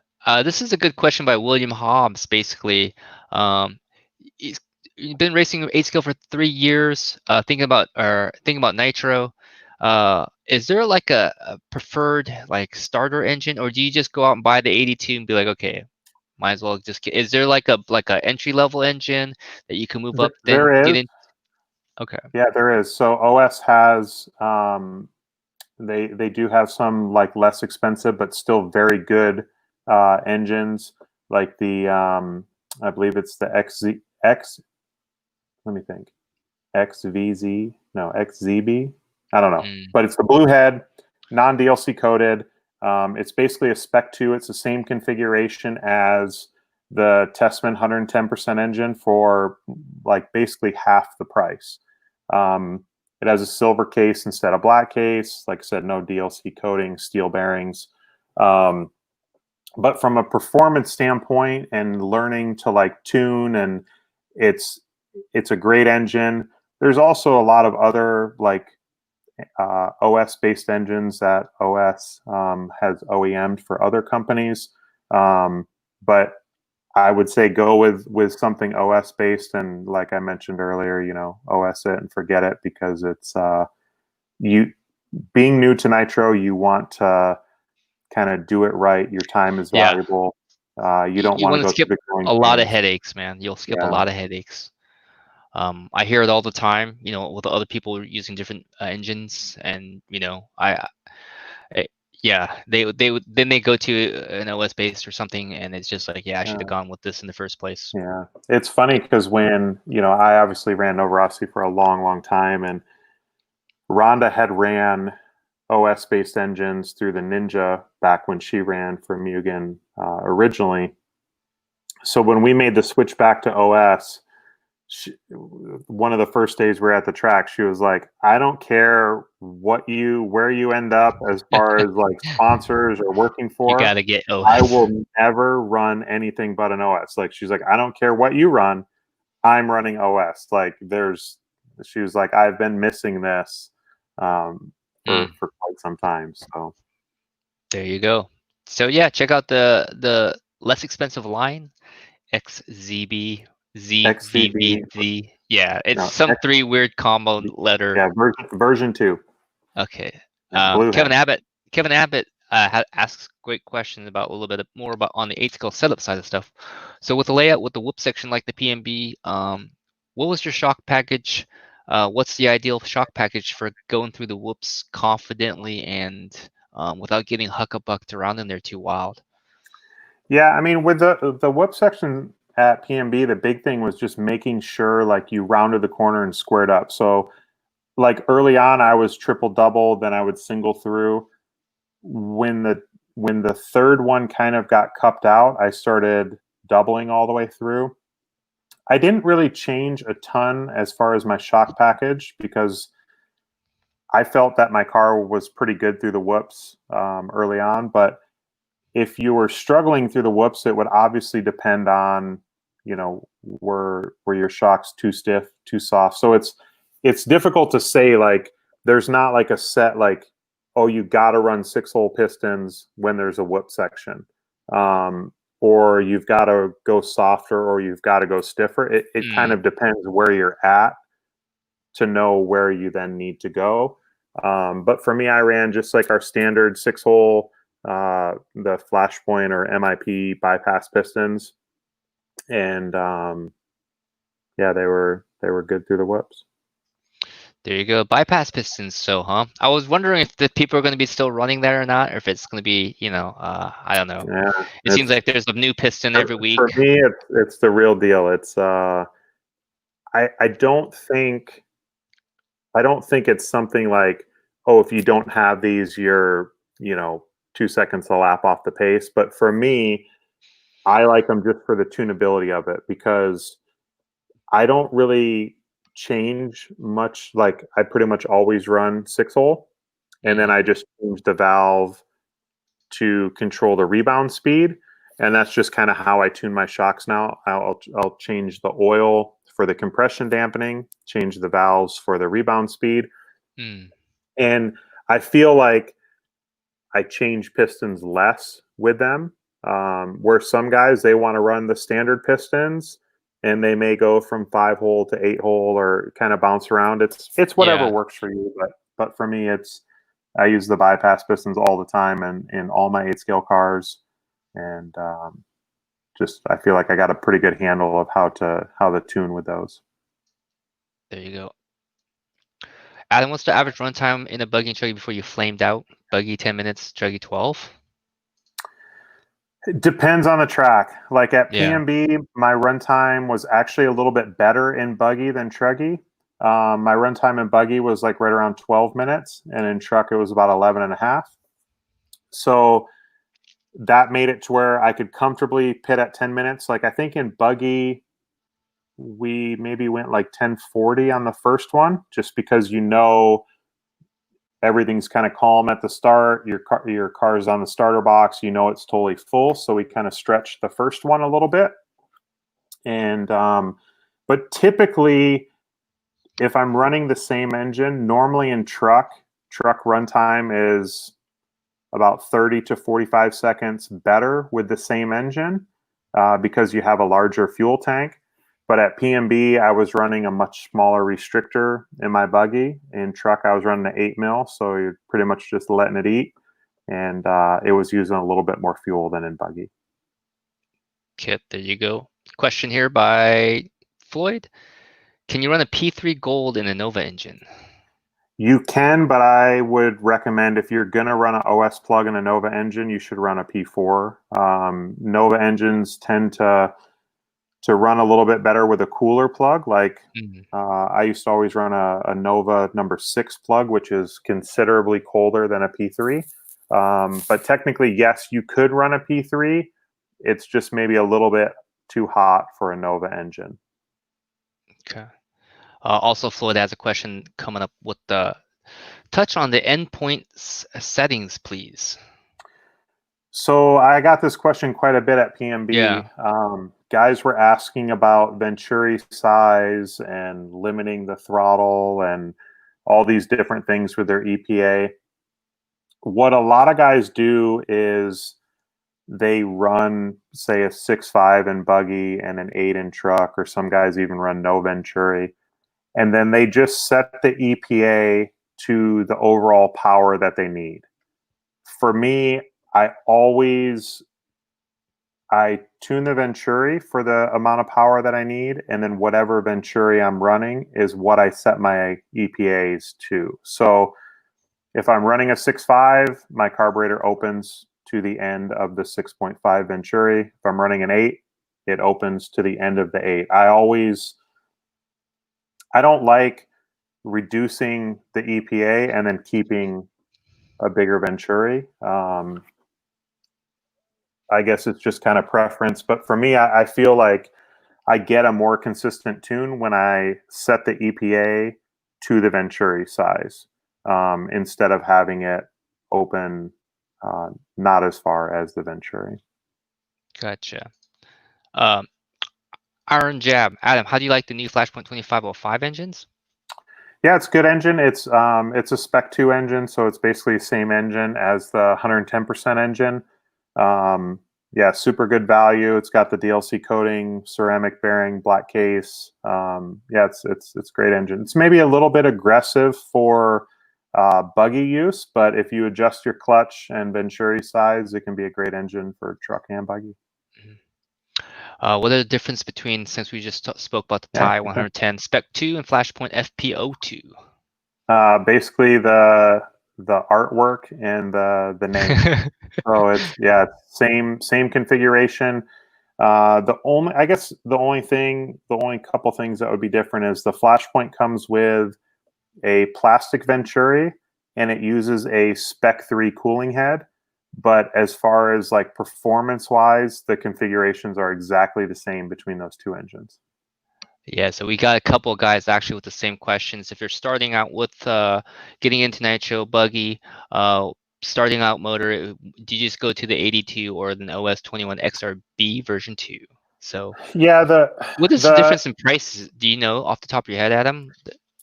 Speaker 1: This is a good question by William Hobbs. Basically, he's been racing 8 scale for 3 years. Thinking about nitro. Is there like a preferred like starter engine, or do you just go out and buy the 82 and be like, okay, might as well just get? Is there like a entry level engine that you can move up then
Speaker 2: There
Speaker 1: get
Speaker 2: is,
Speaker 1: in? Okay.
Speaker 2: yeah, there is. So OS has they do have some like less expensive but still very good engines, like the I believe it's the XZ. Let me think. XVZ, no, XZB. I don't know,
Speaker 1: Mm,
Speaker 2: but it's the blue head, non DLC coded. It's basically a Spec 2. It's the same configuration as the Testament 110% engine for like basically half the price. It has a silver case instead of black case. Like I said, no DLC coating, steel bearings. But from a performance standpoint and learning to like tune, and it's a great engine. There's also a lot of other like OS based engines that OS has OEM'd for other companies. But I would say go with something OS based, and like I mentioned earlier, OS it and forget it, because it's you being new to Nitro, you want to kind of do it right. Your time is
Speaker 1: yeah,
Speaker 2: valuable. You don't
Speaker 1: you
Speaker 2: want to
Speaker 1: want to
Speaker 2: go
Speaker 1: skip
Speaker 2: through the growing
Speaker 1: a lot of
Speaker 2: pains.
Speaker 1: headaches, man. You'll skip a
Speaker 2: Yeah,
Speaker 1: lot of headaches. I hear it all the time, with other people using different engines, and I- yeah, then they go to an OS based or something, and it's just like, yeah, I should have
Speaker 2: yeah,
Speaker 1: gone with this in the first place.
Speaker 2: yeah. It's funny because when I obviously ran Nova Rossi for a long, long time, and Rhonda had ran OS based engines through the Ninja back when she ran for Mugen originally. So when we made the switch back to OS, one of the first days we were at the track, she was like, I don't care where you end up as far as like sponsors or working
Speaker 1: You
Speaker 2: for,
Speaker 1: gotta get
Speaker 2: I
Speaker 1: OS.
Speaker 2: will never run anything but an OS. Like, she's like, I don't care what you run, I'm running OS. Like, she was like, I've been missing this
Speaker 1: Mm,
Speaker 2: for quite some time. So
Speaker 1: there you go. So yeah, check out the less expensive line, XZB
Speaker 2: XCB,
Speaker 1: ZVVZ. Yeah, it's
Speaker 2: no,
Speaker 1: some three weird combo letter.
Speaker 2: yeah, version 2.
Speaker 1: Okay.
Speaker 2: Yeah, blue
Speaker 1: Kevin
Speaker 2: head.
Speaker 1: Abbott. Kevin Abbott asks great questions about a little bit more about on the 8 scale setup side of stuff. So with the layout, with the whoop section like the PMB, what was your shock package? What's the ideal shock package for going through the whoops confidently and without getting huckabucked around in there too wild?
Speaker 2: Yeah, I mean, with the whoop section at PMB, the big thing was just making sure like you rounded the corner and squared up. So like early on, I was triple double, then I would single through. When the third one kind of got cupped out, I started doubling all the way through. I didn't really change a ton as far as my shock package, because I felt that my car was pretty good through the whoops early on. But if you were struggling through the whoops, it would obviously depend on, were your shocks too stiff, too soft. So it's difficult to say, like, there's not like a set, like, oh, you got to run 6-hole pistons when there's a whoop section, or you've got to go softer, or you've got to go stiffer. It kind
Speaker 1: Mm,
Speaker 2: of depends where you're at to know where you then need to go. But for me, I ran just like our standard 6-hole, the Flashpoint or MIP bypass pistons, and yeah, they were good through the whoops.
Speaker 1: there you go. Bypass pistons, so huh? I was wondering if the people are going to be still running that or not, or if it's going to be, I don't know.
Speaker 2: Yeah,
Speaker 1: It seems
Speaker 2: it's
Speaker 1: like there's a new piston every
Speaker 2: for
Speaker 1: week.
Speaker 2: me, it's the real deal. It's I don't think it's something like, oh, if you don't have these, you're 2 seconds a lap off the pace. But for me, I like them just for the tunability of it, because I don't really change much. Like, I pretty much always run 6-hole, and then
Speaker 1: Mm,
Speaker 2: I just change the valve to control the rebound speed. And that's just kind of how I tune my shocks now. I'll change the oil for the compression dampening, change the valves for the rebound speed. And I feel like I change pistons less with them. Where some guys, they want to run the standard pistons and they may go from 5-hole to 8-hole or kind of bounce around. It's whatever works for you. But for me, I use the bypass pistons all the time and in all my 8-scale cars. And just I feel like I got a pretty good handle of how to tune with those.
Speaker 1: There you go. Adam, what's the average runtime in a buggy and chuggy before you flamed out? Buggy 10 minutes, chuggy 12?
Speaker 2: It depends on the track. Like at
Speaker 1: Yeah.
Speaker 2: PMB, my runtime was actually a little bit better in buggy than truggy. My runtime in buggy was like right around 12 minutes, and in truck it was about 11 and a half. So that made it to where I could comfortably pit at 10 minutes. Like I think in buggy, we maybe went like 10:40 on the first one, just because everything's kind of calm at the start. Your car's on the starter box. It's totally full. So we kind of stretched the first one a little bit. And but typically, if I'm running the same engine, normally in truck runtime is about 30 to 45 seconds better with the same engine because you have a larger fuel tank. But at PMB, I was running a much smaller restrictor in my buggy. In truck, I was running an 8 mil, so you're pretty much just letting it eat. And it was using a little bit more fuel than in buggy.
Speaker 1: Kit, there you go. Question here by Floyd. Can you run a P3 Gold in a Nova engine?
Speaker 2: You can, but I would recommend if you're going to run an OS plug in a Nova engine, you should run a P4. Nova engines tend to run a little bit better with a cooler plug. Like I used to always run a Nova number 6 plug, which is considerably colder than a P3. But technically, yes, you could run a P3. It's just maybe a little bit too hot for a Nova engine.
Speaker 1: Okay. Also, Floyd has a question coming up with the touch on the endpoint settings, please.
Speaker 2: So I got this question quite a bit at PMB.
Speaker 1: Yeah.
Speaker 2: Guys were asking about Venturi size and limiting the throttle and all these different things with their EPA. What a lot of guys do is they run, say, a 6.5 in buggy and an 8 in truck, or some guys even run no Venturi. And then they just set the EPA to the overall power that they need. For me, I tune the Venturi for the amount of power that I need, and then whatever Venturi I'm running is what I set my EPAs to. So if I'm running a 6.5, my carburetor opens to the end of the 6.5 Venturi. If I'm running an 8, it opens to the end of the 8. I don't like reducing the EPA and then keeping a bigger Venturi. I guess it's just kind of preference. But for me, I feel like I get a more consistent tune when I set the EPA to the Venturi size instead of having it open not as far as the Venturi.
Speaker 1: Gotcha. Iron Jab. Adam, how do you like the new Flashpoint 2505 engines?
Speaker 2: Yeah, it's a good engine. It's a Spec 2 engine, so it's basically the same engine as the 110% engine. Yeah, super good value. It's got the DLC coating, ceramic bearing, black case. Yeah, it's great engine. It's maybe a little bit aggressive for buggy use, but if you adjust your clutch and Venturi size, it can be a great engine for truck and buggy.
Speaker 1: What are the difference between, since we just spoke about the TI 110 Spec 2 and Flashpoint FP02?
Speaker 2: Basically the artwork and the name. So it's same configuration. The only couple things that would be different is the Flashpoint comes with a plastic Venturi and it uses a Spec 3 cooling head. But as far as like performance wise, the configurations are exactly the same between those two engines.
Speaker 1: Yeah, so we got a couple of guys actually with the same questions. If you're starting out with getting into nitro buggy, starting out motor, do you just go to the 82 or the OS 21 XRB version 2? So
Speaker 2: Yeah,
Speaker 1: what is the
Speaker 2: the
Speaker 1: difference in prices? Do you know off the top of your head, Adam?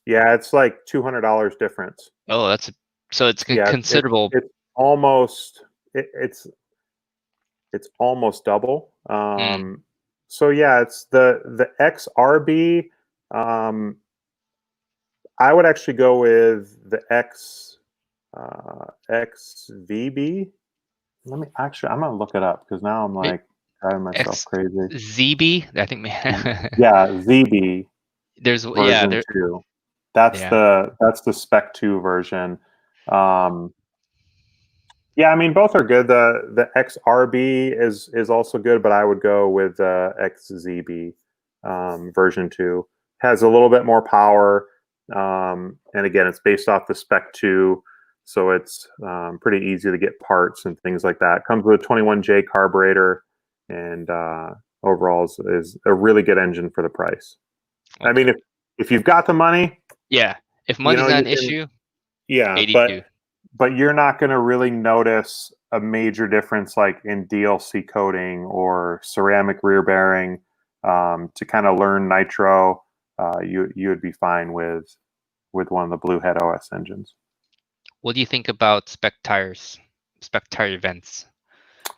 Speaker 2: yeah, it's like $200 difference.
Speaker 1: Oh, so it's
Speaker 2: Yeah,
Speaker 1: considerable.
Speaker 2: it's almost it's almost double.
Speaker 1: Mm,
Speaker 2: So yeah, it's the XRB. I would actually go with the XVB. I'm gonna look it up because now I'm
Speaker 1: may-
Speaker 2: like driving myself
Speaker 1: X
Speaker 2: crazy.
Speaker 1: ZB, I think.
Speaker 2: Yeah, ZB
Speaker 1: There's yeah,
Speaker 2: version
Speaker 1: there
Speaker 2: 2. That's
Speaker 1: yeah.
Speaker 2: the Spec 2 version. Um, yeah, I mean both are good. The XRB is also good, but I would go with XZB version 2. Has a little bit more power, and again, it's based off the Spec 2, so it's pretty easy to get parts and things like that. Comes with a 21J carburetor, and overall is a really good engine for the price. I mean,
Speaker 1: Okay.
Speaker 2: if you've got the money,
Speaker 1: Yeah. If
Speaker 2: you
Speaker 1: money's
Speaker 2: know
Speaker 1: not
Speaker 2: you
Speaker 1: an
Speaker 2: can.
Speaker 1: issue,
Speaker 2: Yeah,
Speaker 1: 82.
Speaker 2: but you're not going to really notice a major difference like in DLC coating or ceramic rear bearing. To kind of learn nitro, you would be fine with one of the Bluehead OS engines.
Speaker 1: What do you think about spec tires? Spec tire events?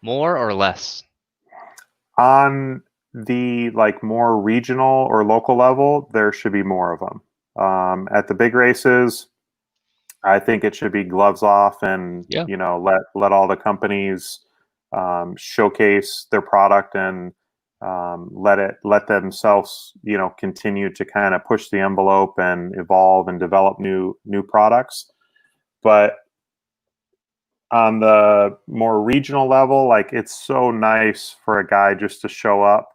Speaker 1: More or less?
Speaker 2: On the like more regional or local level, there should be more of them. At the big races, I think it should be gloves off, and
Speaker 1: Yeah.
Speaker 2: let all the companies showcase their product, and let themselves continue to kind of push the envelope and evolve and develop new products. But on the more regional level, like it's so nice for a guy just to show up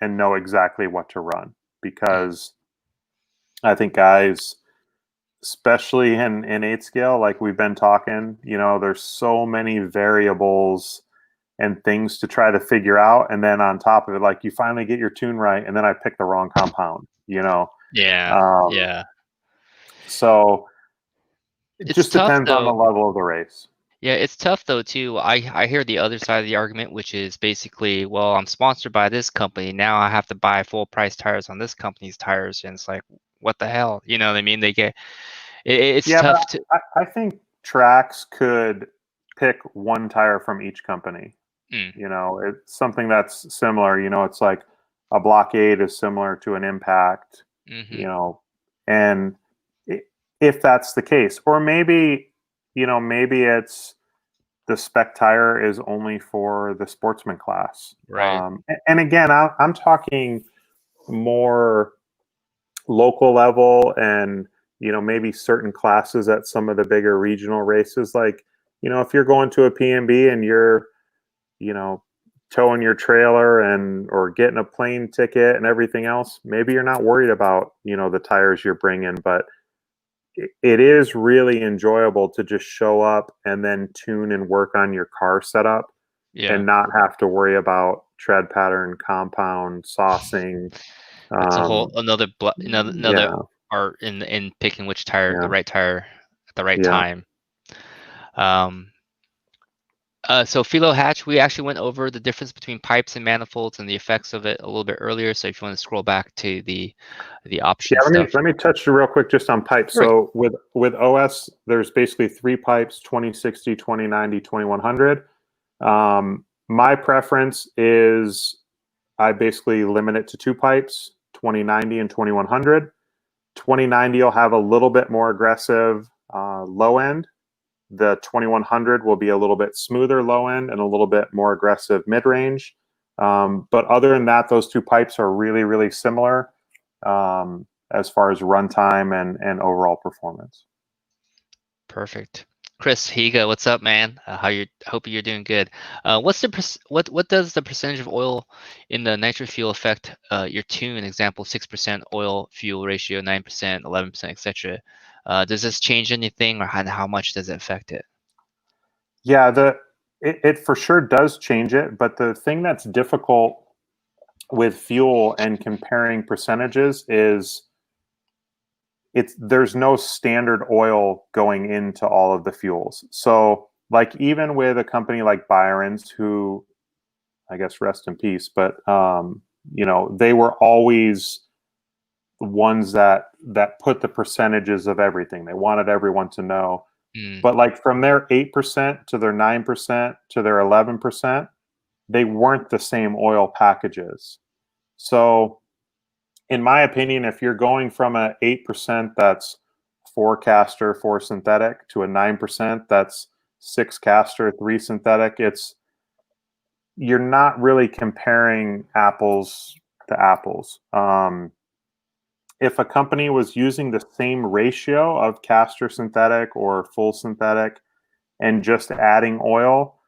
Speaker 2: and know exactly what to run,
Speaker 1: Mm,
Speaker 2: because I think guys, especially in 8 scale, like we've been talking, there's so many variables and things to try to figure out. And then on top of it, like you finally get your tune right, and then I pick the wrong compound.
Speaker 1: yeah.
Speaker 2: Um,
Speaker 1: Yeah.
Speaker 2: so it
Speaker 1: It's
Speaker 2: just
Speaker 1: tough
Speaker 2: depends on the
Speaker 1: though.
Speaker 2: level of the race.
Speaker 1: Yeah, it's tough though too. I hear the other side of the argument, which is basically, well, I'm sponsored by this company. Now I have to buy full price tires on this company's tires, and it's like, what the hell? You know what I mean? It's
Speaker 2: Yeah, but
Speaker 1: tough to.
Speaker 2: I think tracks could pick one tire from each company.
Speaker 1: Mm,
Speaker 2: It's something that's similar. It's like a blockade is similar to an impact. You
Speaker 1: hmm
Speaker 2: know, and if that's the case, or maybe it's the spec tire is only for the sportsman class.
Speaker 1: Right.
Speaker 2: And again, I'm talking more local level, and maybe certain classes at some of the bigger regional races. Like if you're going to a PMB and you're you know towing your trailer and or getting a plane ticket and everything else, maybe you're not worried about the tires you're bringing. But it is really enjoyable to just show up and then tune and work on your car setup,
Speaker 1: Yeah.
Speaker 2: and not have to worry about tread pattern, compound, saucing.
Speaker 1: That's a whole
Speaker 2: um,
Speaker 1: another
Speaker 2: yeah,
Speaker 1: art in picking which tire, the
Speaker 2: yeah,
Speaker 1: right tire at the right
Speaker 2: yeah.
Speaker 1: time. Um, so Philo Hatch, we actually went over the difference between pipes and manifolds and the effects of it a little bit earlier. So if you want to scroll back to the
Speaker 2: Yeah,
Speaker 1: option
Speaker 2: let me
Speaker 1: stuff.
Speaker 2: let me touch real quick just on pipes.
Speaker 1: Right.
Speaker 2: So with OS, there's basically three pipes: 2060, 2090, 2100. My preference is I basically limit it to two pipes: 2090 and 2100. 2090 will have a little bit more aggressive low end. The 2100 will be a little bit smoother low end and a little bit more aggressive mid range. But other than that, those two pipes are really, really similar as far as runtime and overall performance.
Speaker 1: Perfect. Chris Higa, what's up, man? How you? Hope you're doing good. What's the what does the percentage of oil in the nitro fuel affect your tune? Example: 6% oil fuel ratio, 9%, 11%, etc. Does this change anything, or how much does it affect it?
Speaker 2: Yeah, it for sure does change it, but the thing that's difficult with fuel and comparing percentages is there's no standard oil going into all of the fuels. So like even with a company like Byron's, who I guess rest in peace, but you know, they were always the ones that put the percentages of everything. They wanted everyone to know.
Speaker 1: Mm,
Speaker 2: But like from their 8% to their 9% to their 11%, they weren't the same oil packages. So in my opinion, if you're going from a 8% that's 4 castor, 4 synthetic to a 9% that's 6 castor, 3 synthetic, you're not really comparing apples to apples. If a company was using the same ratio of castor synthetic or full synthetic and just adding oil,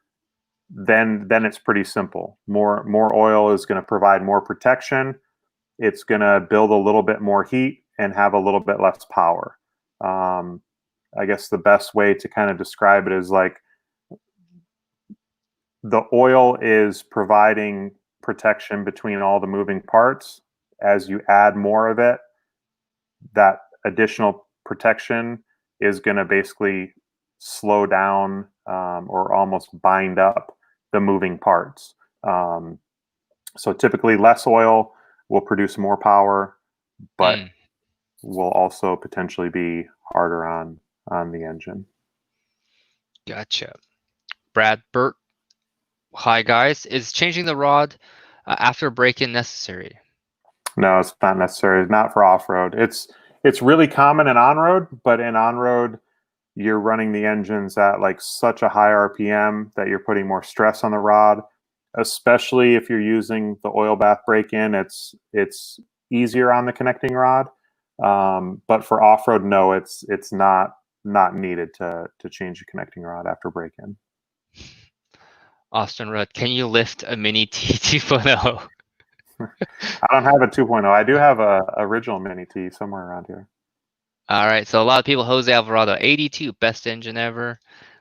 Speaker 2: then it's pretty simple. More oil is going to provide more protection. It's going to build a little bit more heat and have a little bit less power. I guess the best way to kind of describe it is like the oil is providing protection between all the moving parts. As you add more of it, that additional protection is going to basically slow down or almost bind up the moving parts. So typically, less oil will produce more power, but
Speaker 1: mm,
Speaker 2: will also potentially be harder on the engine.
Speaker 1: gotcha. Brad Burt, hi guys. Is changing the rod after break-in necessary?
Speaker 2: No, it's not necessary. Not for off road. It's really common in on road, but in on road, you're running the engines at like such a high RPM that you're putting more stress on the rod. Especially if you're using the oil bath break-in, it's easier on the connecting rod. But for off road, no, it's not needed to change the connecting rod after break-in.
Speaker 1: Austin Rudd, can you lift a Mini T 2.0?
Speaker 2: I don't have a 2.0. I do have a original Mini T somewhere around here.
Speaker 1: All right, so a lot of people, Jose Alvarado, 82, best engine ever.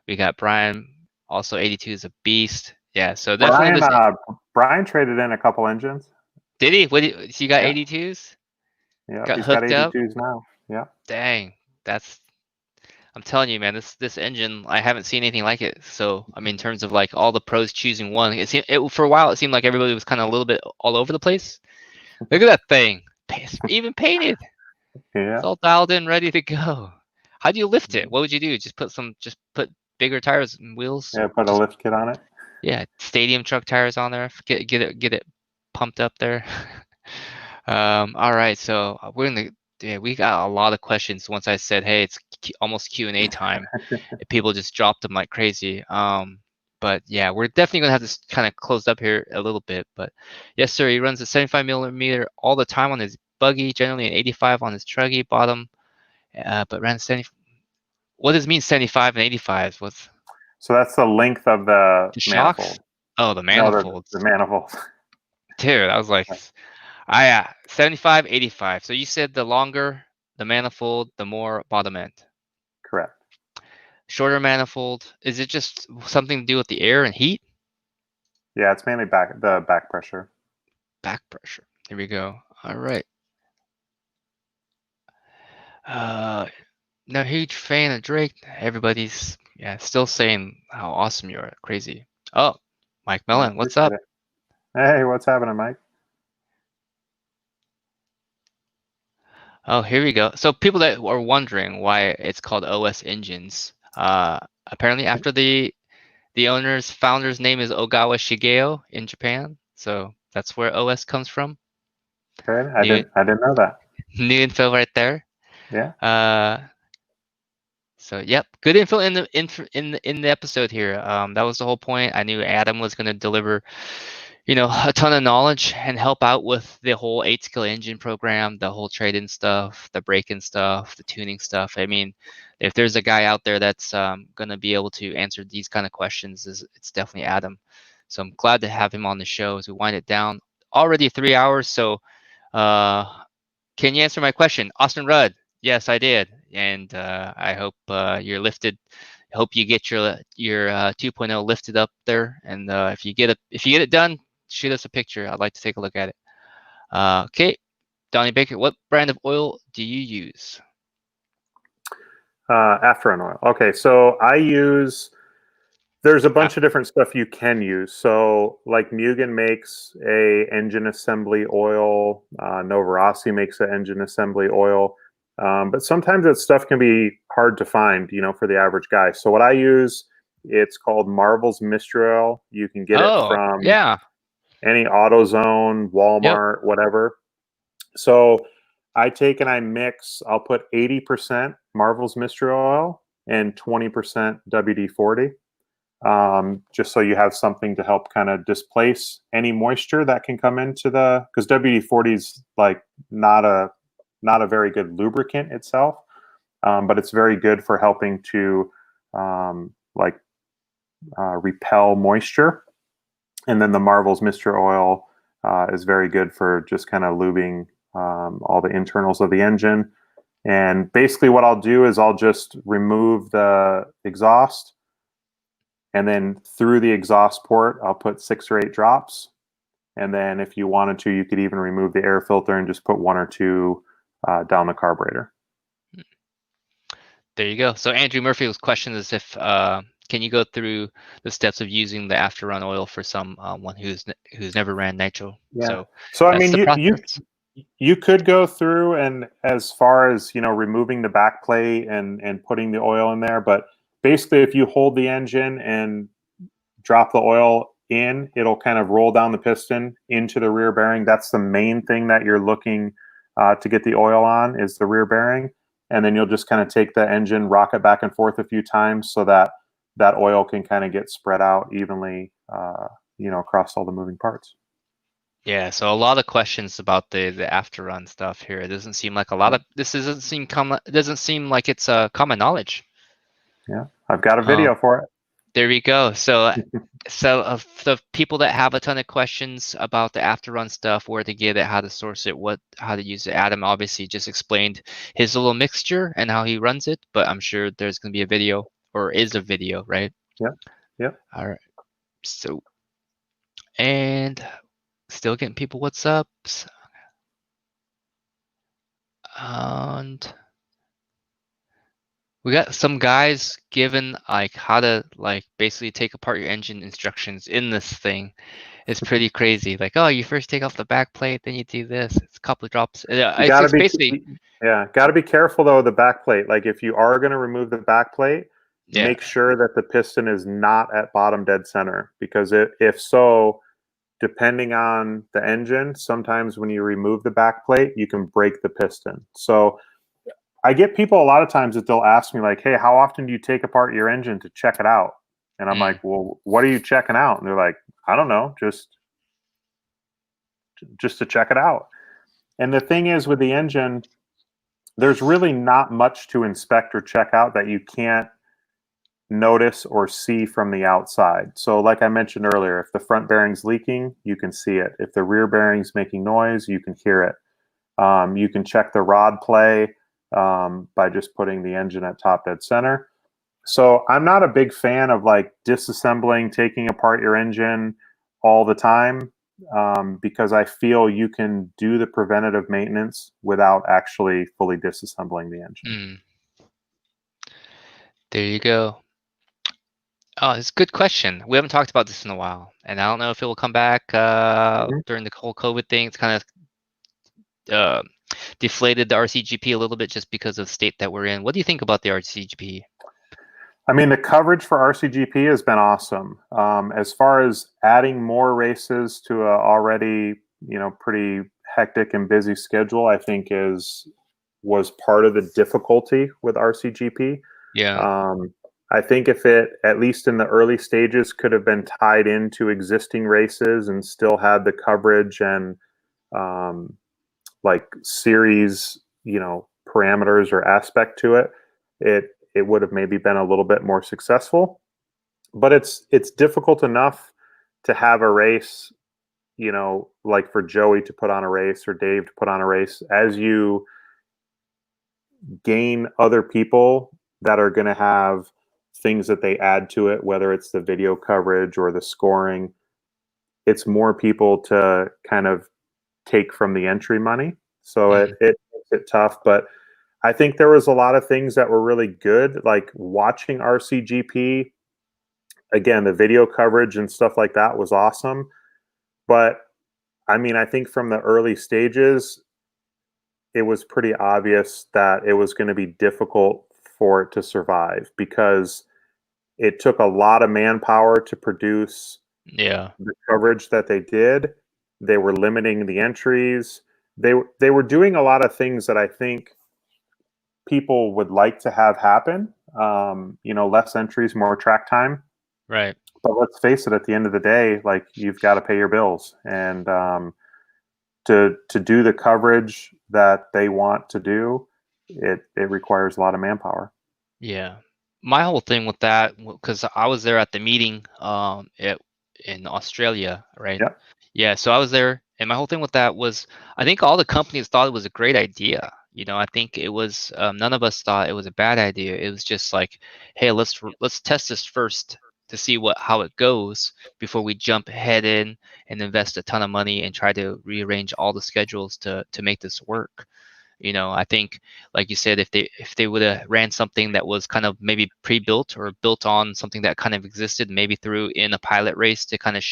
Speaker 1: We got Brian, also 82 is a beast. Yeah, so definitely
Speaker 2: Brian
Speaker 1: this.
Speaker 2: Brian traded in a couple engines.
Speaker 1: Did he? What did, so you got
Speaker 2: Yeah,
Speaker 1: 82s?
Speaker 2: yeah,
Speaker 1: Got
Speaker 2: he's got
Speaker 1: hooked up?
Speaker 2: 82s now. Yeah.
Speaker 1: Dang, that's. I'm telling you, man, this engine, I haven't seen anything like it. So, I mean, in terms of like all the pros choosing one, for a while it seemed like everybody was kind of a little bit all over the place. Look at that thing, it's even painted. It's
Speaker 2: Yeah.
Speaker 1: all dialed in, ready to go. How do you lift it? What would you do? Just put bigger tires and wheels.
Speaker 2: Yeah, put a
Speaker 1: Just
Speaker 2: lift kit on it.
Speaker 1: yeah, stadium truck tires on there. Get it pumped up there. All right, so we're gonna yeah, we got a lot of questions once I said, hey, it's almost Q&A time. People just dropped them like crazy. But yeah, we're definitely gonna have this kind of closed up here a little bit. But yes, sir, he runs a 75 millimeter all the time on his buggy, generally an 85 on his truggy bottom. But ran 70. What does it mean 75 and 85? What's
Speaker 2: So that's the length of the
Speaker 1: the shocks?
Speaker 2: manifold.
Speaker 1: Oh, the
Speaker 2: No,
Speaker 1: manifolds.
Speaker 2: the manifold.
Speaker 1: Dude, I was like, 75, 85. So you said the longer the manifold, the more bottom end.
Speaker 2: Correct.
Speaker 1: Shorter manifold, is it just something to do with the air and heat?
Speaker 2: Yeah, it's mainly the back pressure.
Speaker 1: Back pressure. Here we go. All right. Uh, no huge fan of Drake. Everybody's still saying how awesome you are. Crazy. Oh, Mike
Speaker 2: I
Speaker 1: Mellon, what's
Speaker 2: appreciate
Speaker 1: up?
Speaker 2: it. Hey, what's happening, Mike?
Speaker 1: Oh, here we go. So people that are wondering why it's called OS Engines, apparently after the owner's founder's name is Ogawa Shigeo in Japan, so that's where OS comes from.
Speaker 2: Okay,
Speaker 1: New
Speaker 2: I didn't know that.
Speaker 1: new info right there.
Speaker 2: Yeah.
Speaker 1: Uh, so yep, good info in the episode here. That was the whole point. I knew Adam was going to deliver, a ton of knowledge and help out with the whole 8-skill engine program, the whole trade-in stuff, the break-in stuff, the tuning stuff. I mean, if there's a guy out there that's going to be able to answer these kind of questions, it's definitely Adam. So I'm glad to have him on the show as we wind it down. Already 3 hours, so uh, can you answer my question? Austin Rudd, yes, I did. And I hope you're lifted. I hope you get your 2.0 lifted up there. And if you get it done, shoot us a picture. I'd like to take a look at it. Okay, Donnie Baker, what brand of oil do you use?
Speaker 2: Afterburn oil. Okay, so I use There's a bunch of different stuff you can use. So like Mugen makes a engine assembly oil. Novarossi makes an engine assembly oil. But sometimes that stuff can be hard to find, for the average guy. So what I use, it's called Marvel's Mystery Oil. You can get it
Speaker 1: Oh,
Speaker 2: from
Speaker 1: yeah.
Speaker 2: any AutoZone,
Speaker 1: Yep.
Speaker 2: Walmart, whatever. So I take and I mix, I'll put 80% Marvel's Mystery Oil and 20% WD-40. Just so you have something to help kind of displace any moisture that can come into because WD-40 is like not a very good lubricant itself, but it's very good for helping to repel moisture. And then the Marvel's Mystery Oil is very good for just kind of lubing all the internals of the engine. And basically what I'll do is I'll just remove the exhaust, and then through the exhaust port, I'll put 6 or 8 drops. And then if you wanted to, you could even remove the air filter and just put 1 or 2 down the carburetor.
Speaker 1: There you go. So Andrew Murphy's question is if can you go through the steps of using the after run oil for someone who's never ran nitro?
Speaker 2: Yeah.
Speaker 1: So
Speaker 2: I
Speaker 1: that's
Speaker 2: mean,
Speaker 1: the process.
Speaker 2: you could go through and as far as removing the back plate and putting the oil in there, but basically if you hold the engine and drop the oil in, it'll kind of roll down the piston into the rear bearing. That's the main thing that you're looking to get the oil on, is the rear bearing. And then you'll just kind of take the engine, rock it back and forth a few times so that that oil can kind of get spread out evenly across all the moving parts.
Speaker 1: Yeah, so a lot of questions about the after run stuff here. It doesn't seem like this doesn't seem like it's common knowledge.
Speaker 2: Yeah, I've got a video for it.
Speaker 1: There we go. So of the people that have a ton of questions about the after run stuff, where to get it, how to source it, how to use it, Adam obviously just explained his little mixture and how he runs it, but I'm sure there's going to be a video, or is a video, right?
Speaker 2: Yep.
Speaker 1: All right. So, and still getting people WhatsApps. And we got some guys given like how to basically take apart your engine instructions in this thing. It's pretty crazy. Like, oh, you first take off the back plate, then you do this. It's a couple of drops. It's basically,
Speaker 2: got to be careful though, the back plate. Like if you are going to remove the back plate, make sure that the piston is not at bottom dead center, because if so, depending on the engine, sometimes when you remove the back plate, you can break the piston. So I get people a lot of times that they'll ask me like, hey, how often do you take apart your engine to check it out? And I'm like, well, what are you checking out? And they're like, I don't know, just to check it out. And the thing is with the engine, there's really not much to inspect or check out that you can't notice or see from the outside. So like I mentioned earlier, if the front bearing's leaking, you can see it. If the rear bearing's making noise, you can hear it. You can check the rod play by just putting the engine at top dead center. So I'm not a big fan of like disassembling, taking apart your engine all the time, because I feel you can do the preventative maintenance without actually fully disassembling the engine.
Speaker 1: There you go. Oh, it's a good question. We haven't talked about this in a while, and I don't know if it will come back during the whole COVID thing. It's kind of deflated the RCGP a little bit just because of the state that we're in. What do you think about the RCGP?
Speaker 2: I mean, the coverage for RCGP has been awesome. As far as adding more races to a already, pretty hectic and busy schedule, I think was part of the difficulty with RCGP.
Speaker 1: Yeah.
Speaker 2: I think if it, at least in the early stages, could have been tied into existing races and still had the coverage and like series, parameters or aspect to it, it would have maybe been a little bit more successful. But it's difficult enough to have a race, like for Joey to put on a race or Dave to put on a race, as you gain other people that are going to have things that they add to it, whether it's the video coverage or the scoring. It's more people to kind of take from the entry money. So it makes it tough. But I think there was a lot of things that were really good, like watching RCGP again, the video coverage and stuff like that was awesome. But I mean, I think from the early stages, it was pretty obvious that it was going to be difficult for it to survive because it took a lot of manpower to produce
Speaker 1: Yeah.
Speaker 2: the coverage that they did. They were limiting the entries. They were doing a lot of things that I think people would like to have happen. Less entries, more track time.
Speaker 1: Right.
Speaker 2: But let's face it, at the end of the day, like you've got to pay your bills, and to do the coverage that they want to do, it requires a lot of manpower.
Speaker 1: Yeah. My whole thing with that, because I was there at the meeting in Australia, right?
Speaker 2: Yeah,
Speaker 1: Yeah, so I was there, and my whole thing with that was I think all the companies thought it was a great idea. I think it was none of us thought it was a bad idea. It was just like, hey, let's test this first to see how it goes before we jump head in and invest a ton of money and try to rearrange all the schedules to make this work. I think, like you said, if they would have ran something that was kind of maybe pre-built or built on something that kind of existed, maybe threw in a pilot race to kind of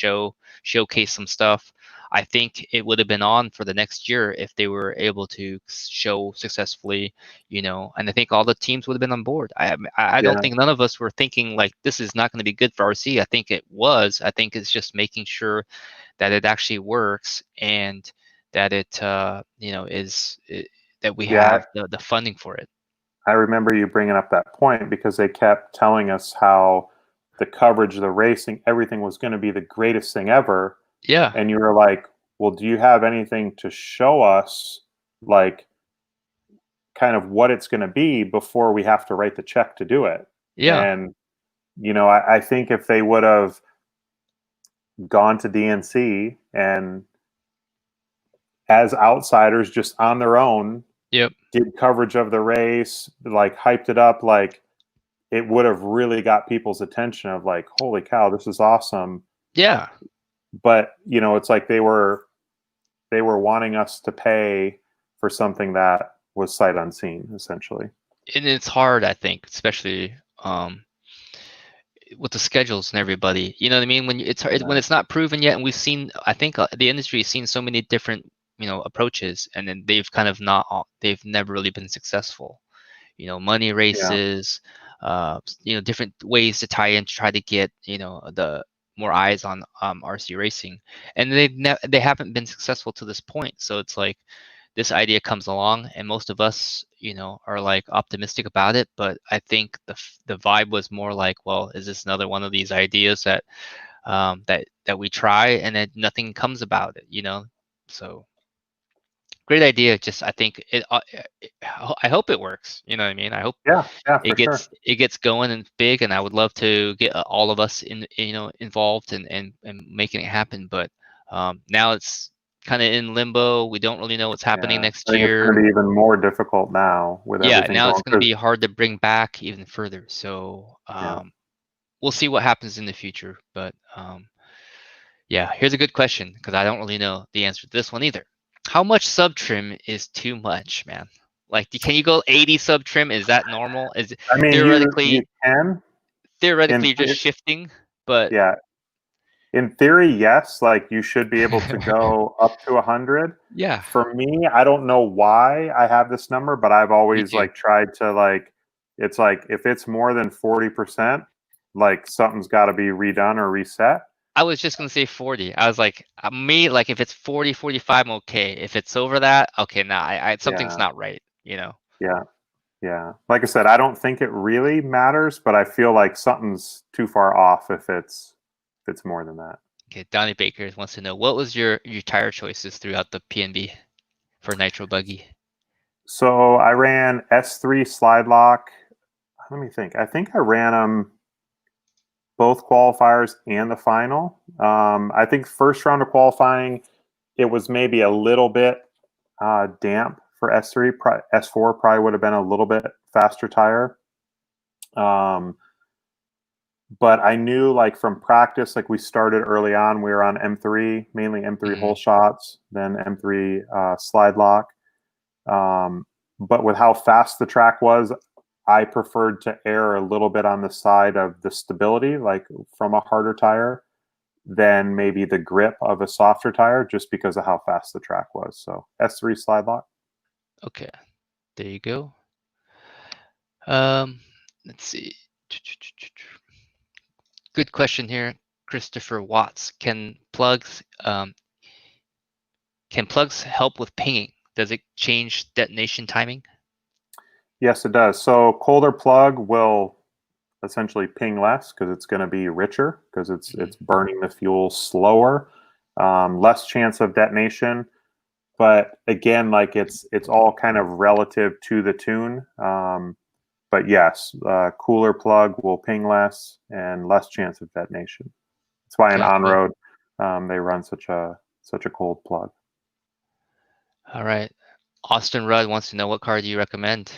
Speaker 1: showcase some stuff, I think it would have been on for the next year if they were able to show successfully, and I think all the teams would have been on board. I don't
Speaker 2: yeah,
Speaker 1: think none of us were thinking like this is not going to be good for RC. I think it was. I think it's just making sure that it actually works and that it that we
Speaker 2: yeah.
Speaker 1: have the funding for it.
Speaker 2: I remember you bringing up that point because they kept telling us how the coverage, the racing, everything was going to be the greatest thing ever,
Speaker 1: Yeah,
Speaker 2: and you were like, "Well, do you have anything to show us, like, kind of what it's going to be before we have to write the check to do it?"
Speaker 1: yeah,
Speaker 2: And I think if they would have gone to DNC and as outsiders just on their own
Speaker 1: yep,
Speaker 2: did coverage of the race, like hyped it up, like it would have really got people's attention of like, holy cow, this is awesome.
Speaker 1: yeah.
Speaker 2: But it's like they were wanting us to pay for something that was sight unseen, essentially.
Speaker 1: And it's hard, I think, especially with the schedules and everybody. You know what I mean? When it's hard, when
Speaker 2: Yeah,
Speaker 1: it's not proven yet, and we've seen, I think the industry has seen so many different approaches, and then they've kind of they've never really been successful. Money
Speaker 2: yeah,
Speaker 1: races, different ways to tie in to try to get, the more eyes on RC racing. And they haven't been successful to this point. So it's like this idea comes along and most of us, are like optimistic about it. But I think the vibe was more like, well, is this another one of these ideas that we try and then nothing comes about it. So great idea. Just I think I hope it works. You know what I mean? I hope
Speaker 2: yeah, yeah,
Speaker 1: it
Speaker 2: for sure.
Speaker 1: gets going and big, and I would love to get all of us involved and making it happen. But now it's kind of in limbo. We don't really know what's happening
Speaker 2: Yeah, I
Speaker 1: next
Speaker 2: think it's going
Speaker 1: year.
Speaker 2: to be even more difficult now with
Speaker 1: Yeah,
Speaker 2: everything
Speaker 1: now it's
Speaker 2: going.
Speaker 1: going to
Speaker 2: Because
Speaker 1: be hard to bring back even further. So
Speaker 2: yeah,
Speaker 1: we'll see what happens in the future. But yeah, here's a good question because I don't really know the answer to this one either. How much sub trim is too much, man? Like, can you go 80 sub trim? Is that normal? Is it
Speaker 2: I mean, you
Speaker 1: theoretically
Speaker 2: can
Speaker 1: theoretically just shifting, but
Speaker 2: yeah, in theory, yes. Like you should be able to go up to 100.
Speaker 1: yeah,
Speaker 2: For me, I don't know why I have this number, but I've
Speaker 1: me
Speaker 2: always
Speaker 1: too.
Speaker 2: like tried to like. It's like if it's more than 40%, like something's got to be redone or reset.
Speaker 1: I was just gonna say 40. I was like, me, like if it's 40, 45, I'm okay. If it's over that, okay, nah, something's
Speaker 2: Yeah,
Speaker 1: not right.
Speaker 2: yeah, yeah. Like I said, I don't think it really matters, but I feel like something's too far off if it's more than that.
Speaker 1: Okay, Donnie Baker wants to know what was your tire choices throughout the PNB for Nitro Buggy?
Speaker 2: So I ran S3 slide lock. Let me think. I think I ran them both qualifiers and the final. I think first round of qualifying, it was maybe a little bit damp for S3. S4 probably would have been a little bit faster tire. But I knew like from practice, like we started early on, we were on M3, mainly M3
Speaker 1: Hmm.
Speaker 2: hole shots, then M3 slide lock. But with how fast the track was, I preferred to err a little bit on the side of the stability, like from a harder tire, than maybe the grip of a softer tire, just because of how fast the track was. So S3 slide lock.
Speaker 1: Okay, there you go. Let's see. Good question here, Christopher Watts. Can plugs help with pinging? Does it change detonation timing?
Speaker 2: Yes, it does. So colder plug will essentially ping less because it's going to be richer because it's burning the fuel slower, less chance of detonation. But again, like it's all kind of relative to the tune. But yes, cooler plug will ping less and less chance of detonation. That's why in
Speaker 1: Gotcha.
Speaker 2: on-road they run such a cold plug.
Speaker 1: All right. Austin Rudd wants to know, what car do you recommend?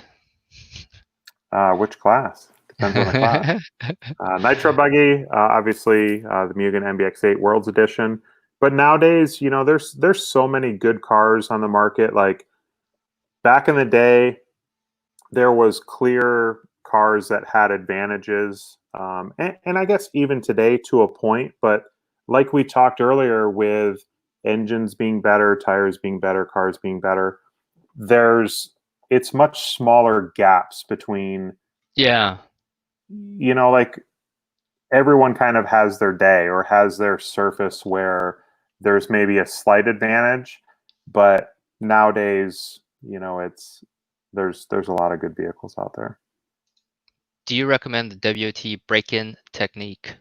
Speaker 2: Which class? Depends on the class. Nitro buggy, obviously the Mugen MBX8 Worlds Edition. But nowadays, you know, there's so many good cars on the market. Like back in the day, there was clear cars that had advantages, and I guess even today to a point. But like we talked earlier, with engines being better, tires being better, cars being better, it's much smaller gaps between.
Speaker 1: Yeah.
Speaker 2: You know, like everyone kind of has their day or has their surface where there's maybe a slight advantage, but nowadays, you know, there's a lot of good vehicles out there.
Speaker 1: Do you recommend the WOT break-in technique?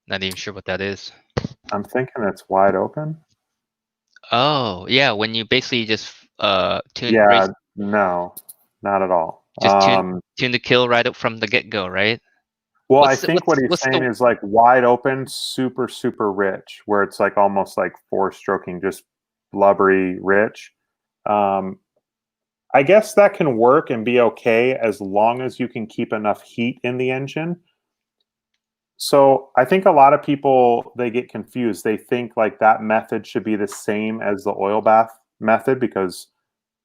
Speaker 1: Not even sure what that is.
Speaker 2: I'm thinking it's wide open.
Speaker 1: Oh, yeah, when you basically just
Speaker 2: Yeah, no, not at all.
Speaker 1: tune the kill right up from the get-go, right?
Speaker 2: Well, I
Speaker 1: What's the,
Speaker 2: think what he's
Speaker 1: what's
Speaker 2: saying
Speaker 1: the
Speaker 2: is like wide open, super, super rich, where it's like almost like four-stroking, just blubbery rich. I guess that can work and be okay as long as you can keep enough heat in the engine. So I think a lot of people, they get confused. They think like that method should be the same as the oil bath method, because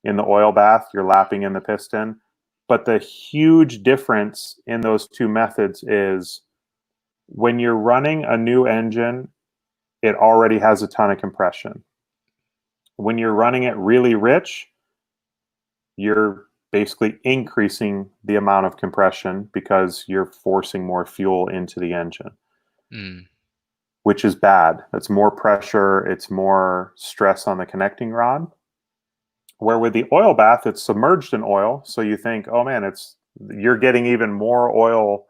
Speaker 2: in the oil bath, you're lapping in the piston. But the huge difference in those two methods is when you're running a new engine, it already has a ton of compression. When you're running it really rich, you're basically increasing the amount of compression because you're forcing more fuel into the engine, which is bad. It's more pressure, it's more stress on the connecting rod. Where with the oil bath, it's submerged in oil, so you think, oh man, you're getting even more oil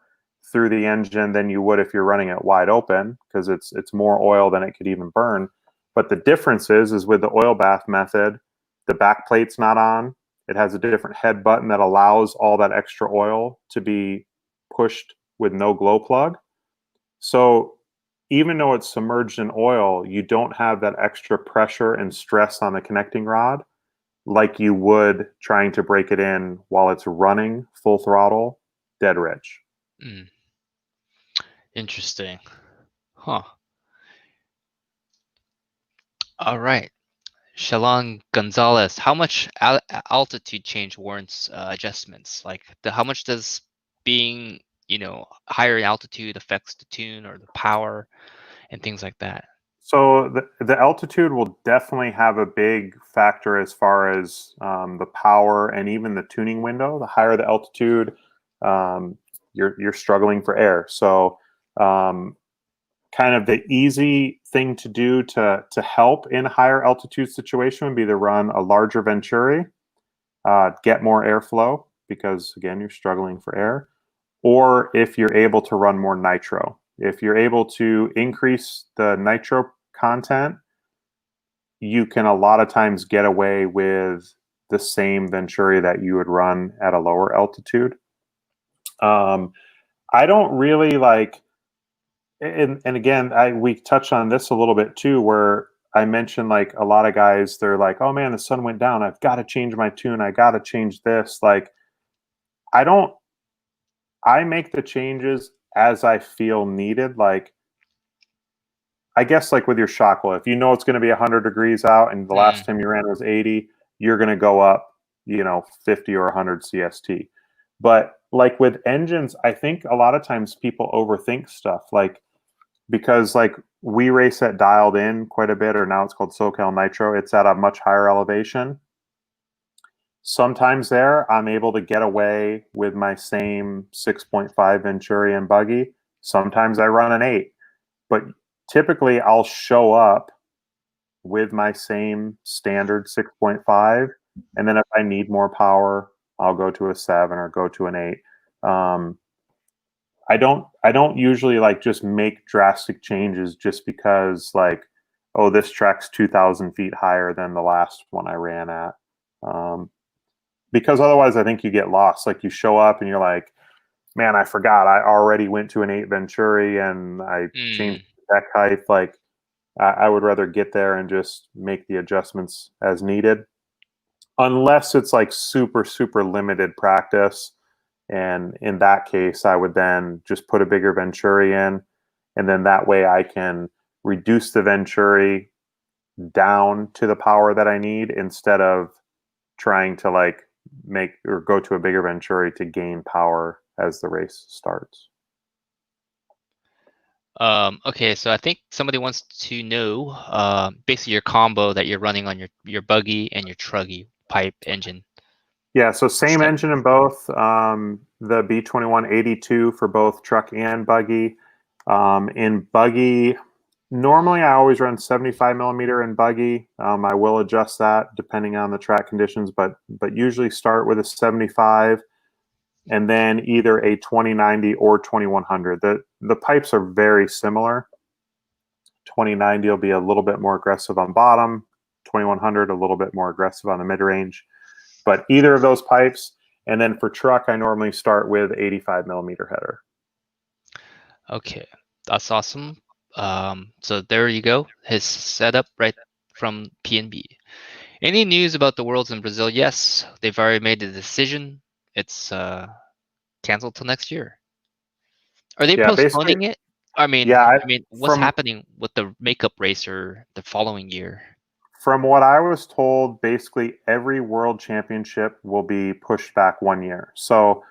Speaker 2: through the engine than you would if you're running it wide open, because it's more oil than it could even burn. But the difference is with the oil bath method, the back plate's not on. It has a different head button that allows all that extra oil to be pushed with no glow plug. So even though it's submerged in oil, you don't have that extra pressure and stress on the connecting rod like you would trying to break it in while it's running full throttle, dead rich.
Speaker 1: Interesting. Huh. All right. Shalon Gonzalez, how much altitude change warrants adjustments? Like how much does being, higher in altitude affects the tune or the power and things like that?
Speaker 2: So the altitude will definitely have a big factor as far as the power and even the tuning window. The higher the altitude, you're struggling for air. So kind of the easy thing to do to help in a higher altitude situation would be to run a larger Venturi, get more airflow, because again, you're struggling for air. Or if you're able to run more nitro. If you're able to increase the nitro content, you can a lot of times get away with the same Venturi that you would run at a lower altitude. I don't really like, and again, we touched on this a little bit too, where I mentioned like a lot of guys, they're like, oh man, the sun went down, I've got to change my tune, I got to change this. Like, I make the changes as I feel needed. Like, I guess like with your shock wheel, if you know it's going to be 100 degrees out and the last time you ran was 80, you're going to go up, 50 or 100 CST. But like with engines, I think a lot of times people overthink stuff. Like, because like we race at Dialed In quite a bit, or now it's called SoCal Nitro. It's at a much higher elevation. Sometimes there, I'm able to get away with my same 6.5 Venturi and buggy. Sometimes I run an 8. But typically, I'll show up with my same standard 6.5. And then if I need more power, I'll go to a 7 or go to an 8. I don't usually like just make drastic changes just because like, oh, this track's 2,000 feet higher than the last one I ran at. Because otherwise I think you get lost. Like you show up and you're like, man, I forgot I already went to an 8 Venturi and I changed the deck height. Like I would rather get there and just make the adjustments as needed. Unless it's like super, super limited practice. And in that case, I would then just put a bigger Venturi in. And then that way I can reduce the Venturi down to the power that I need instead of trying to like make or go to a bigger Venturi to gain power as the race starts.
Speaker 1: Okay, so I think somebody wants to know basically your combo that you're running on your buggy and your truggy pipe engine.
Speaker 2: Yeah, so same engine in both. The B2182 for both truck and buggy. In buggy, normally I always run 75 millimeter in buggy. I will adjust that depending on the track conditions, but usually start with a 75 and then either a 2090 or 2100. The pipes are very similar. 2090 will be a little bit more aggressive on bottom, 2100 a little bit more aggressive on the mid-range. But either of those pipes, and then for truck, I normally start with 85 millimeter header.
Speaker 1: Okay, that's awesome. So there you go, his setup right from PNB. Any news about the Worlds in Brazil? Yes, they've already made the decision. It's canceled till next year. Are they
Speaker 2: basically,
Speaker 1: postponing it? I mean,
Speaker 2: yeah.
Speaker 1: what's happening with the makeup racer the following year?
Speaker 2: From what I was told, basically every world championship will be pushed back 1 year. So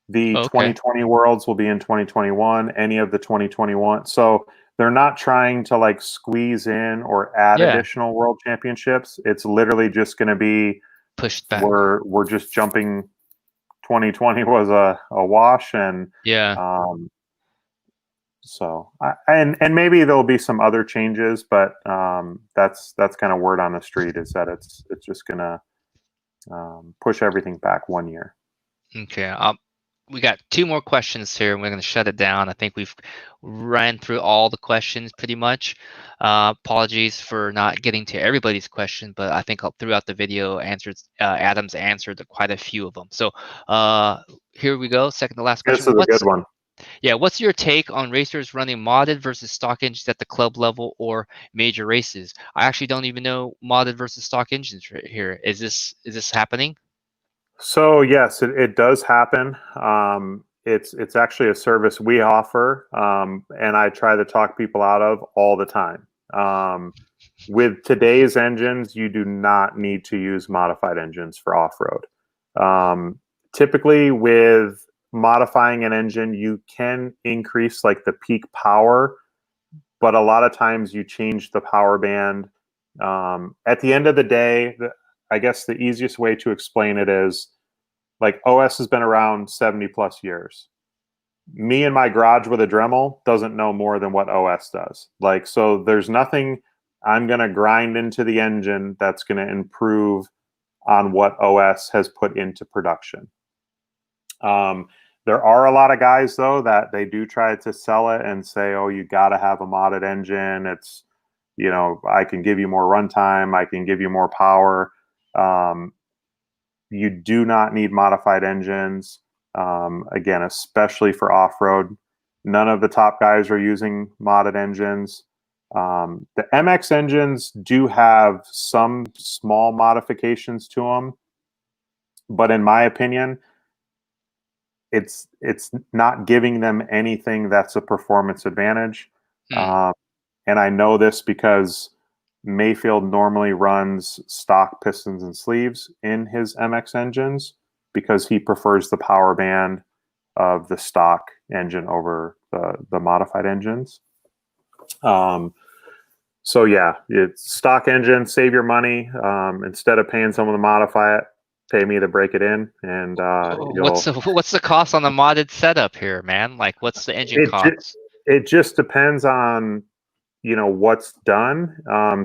Speaker 2: the 2020 Worlds will be in 2021, any of the 2021. So they're not trying to like squeeze in or add additional world championships. It's literally just going to be
Speaker 1: pushed back.
Speaker 2: We're just jumping. 2020 was a wash, and so and maybe there'll be some other changes, but that's kind of word on the street is that it's just gonna push everything back 1 year.
Speaker 1: Okay. We got 2 more questions here, and we're going to shut it down. I think we've ran through all the questions pretty much. Apologies for not getting to everybody's question, but I think throughout the video, Adam's answered quite a few of them. So here we go. Second to last question.
Speaker 2: This is a good one.
Speaker 1: Yeah, what's your take on racers running modded versus stock engines at the club level or major races? I actually don't even know modded versus stock engines right here. Is this happening?
Speaker 2: So yes, it does happen. It's actually a service we offer, and I try to talk people out of all the time. With today's engines, you do not need to use modified engines for off-road. Typically, with modifying an engine, you can increase like the peak power, but a lot of times you change the power band. At the end of the day, I guess the easiest way to explain it is like OS has been around 70 plus years. Me in my garage with a Dremel doesn't know more than what OS does. Like, so there's nothing I'm going to grind into the engine that's going to improve on what OS has put into production. There are a lot of guys though that they do try to sell it and say, oh, you got to have a modded engine. It's, you know, I can give you more runtime. I can give you more power. You do not need modified engines. Again, especially for off-road. None of the top guys are using modded engines. The MX engines do have some small modifications to them, but in my opinion, it's not giving them anything that's a performance advantage. And I know this because Mayfield normally runs stock pistons and sleeves in his MX engines. because he prefers the power band of the stock engine over the modified engines. So yeah, it's stock engine, save your money. Instead of paying someone to modify it, pay me to break it in, and
Speaker 1: What's the cost on the modded setup here, man? Like, what's the engine cost?
Speaker 2: It just depends on what's done.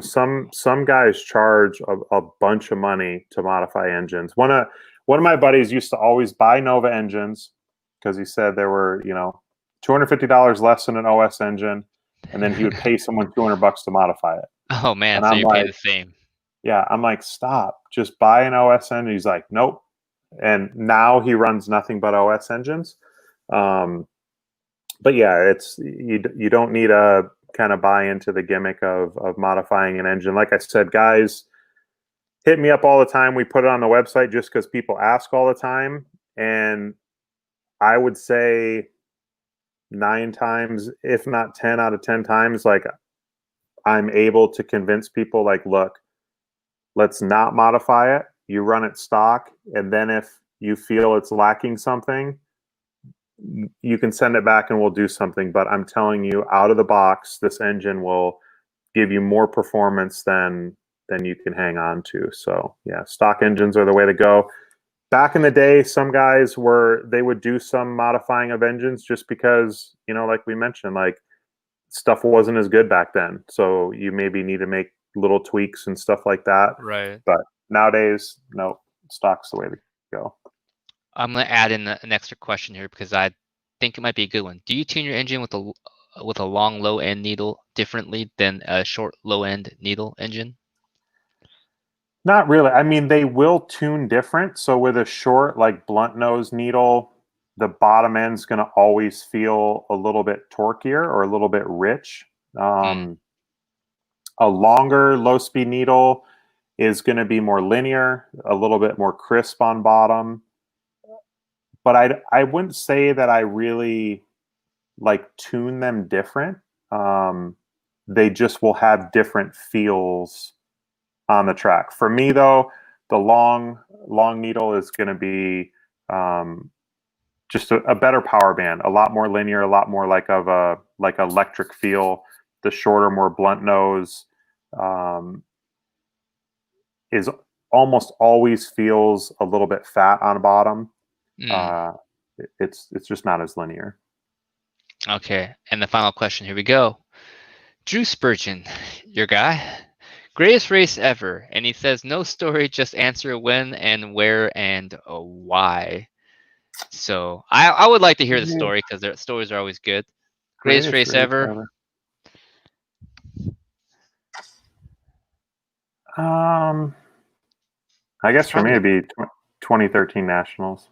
Speaker 2: Some guys charge a bunch of money to modify engines. One of my buddies used to always buy Nova engines because he said there were $250 less than an OS engine, and then he would pay someone $200 to modify it.
Speaker 1: Oh man,
Speaker 2: and
Speaker 1: so
Speaker 2: I'm
Speaker 1: you're
Speaker 2: like,
Speaker 1: paying the same.
Speaker 2: Yeah, I'm like, stop, just buy an OS engine. He's like, nope. And now he runs nothing but OS engines. But yeah, it's you don't need to kind of buy into the gimmick of modifying an engine. Like I said, guys hit me up all the time. We put it on the website just because people ask all the time. And I would say 9 times, if not 10 out of 10 times, like, I'm able to convince people, like, look, let's not modify it. You run it stock, and then if you feel it's lacking something, you can send it back and we'll do something. But I'm telling you, out of the box, this engine will give you more performance than you can hang on to. So yeah, stock engines are the way to go. Back in the day, some guys they would do some modifying of engines just because, like we mentioned, like, stuff wasn't as good back then. So you maybe need to make little tweaks and stuff like that.
Speaker 1: Right.
Speaker 2: But nowadays, no, stock's the way to go.
Speaker 1: I'm gonna add in an extra question here because I think it might be a good one. Do you tune your engine with a long low end needle differently than a short low end needle engine?
Speaker 2: Not really. I mean, they will tune different. So with a short, like, blunt nose needle, the bottom end's going to always feel a little bit torquier or a little bit rich. A longer low speed needle is going to be more linear, a little bit more crisp on bottom. But I wouldn't say that I really like tune them different. They just will have different feels on the track. For me, though, the long needle is going to be just a better power band, a lot more linear, a lot more like electric feel. The shorter, more blunt nose is almost always feels a little bit fat on the bottom. It's just not as linear.
Speaker 1: Okay, and the final question. Here we go. Drew Spurgeon, your guy. Greatest race ever, and he says no story, just answer when and where and why. So I would like to hear the story because their stories are always good. Greatest race ever.
Speaker 2: I guess for me it'd be 2013 Nationals.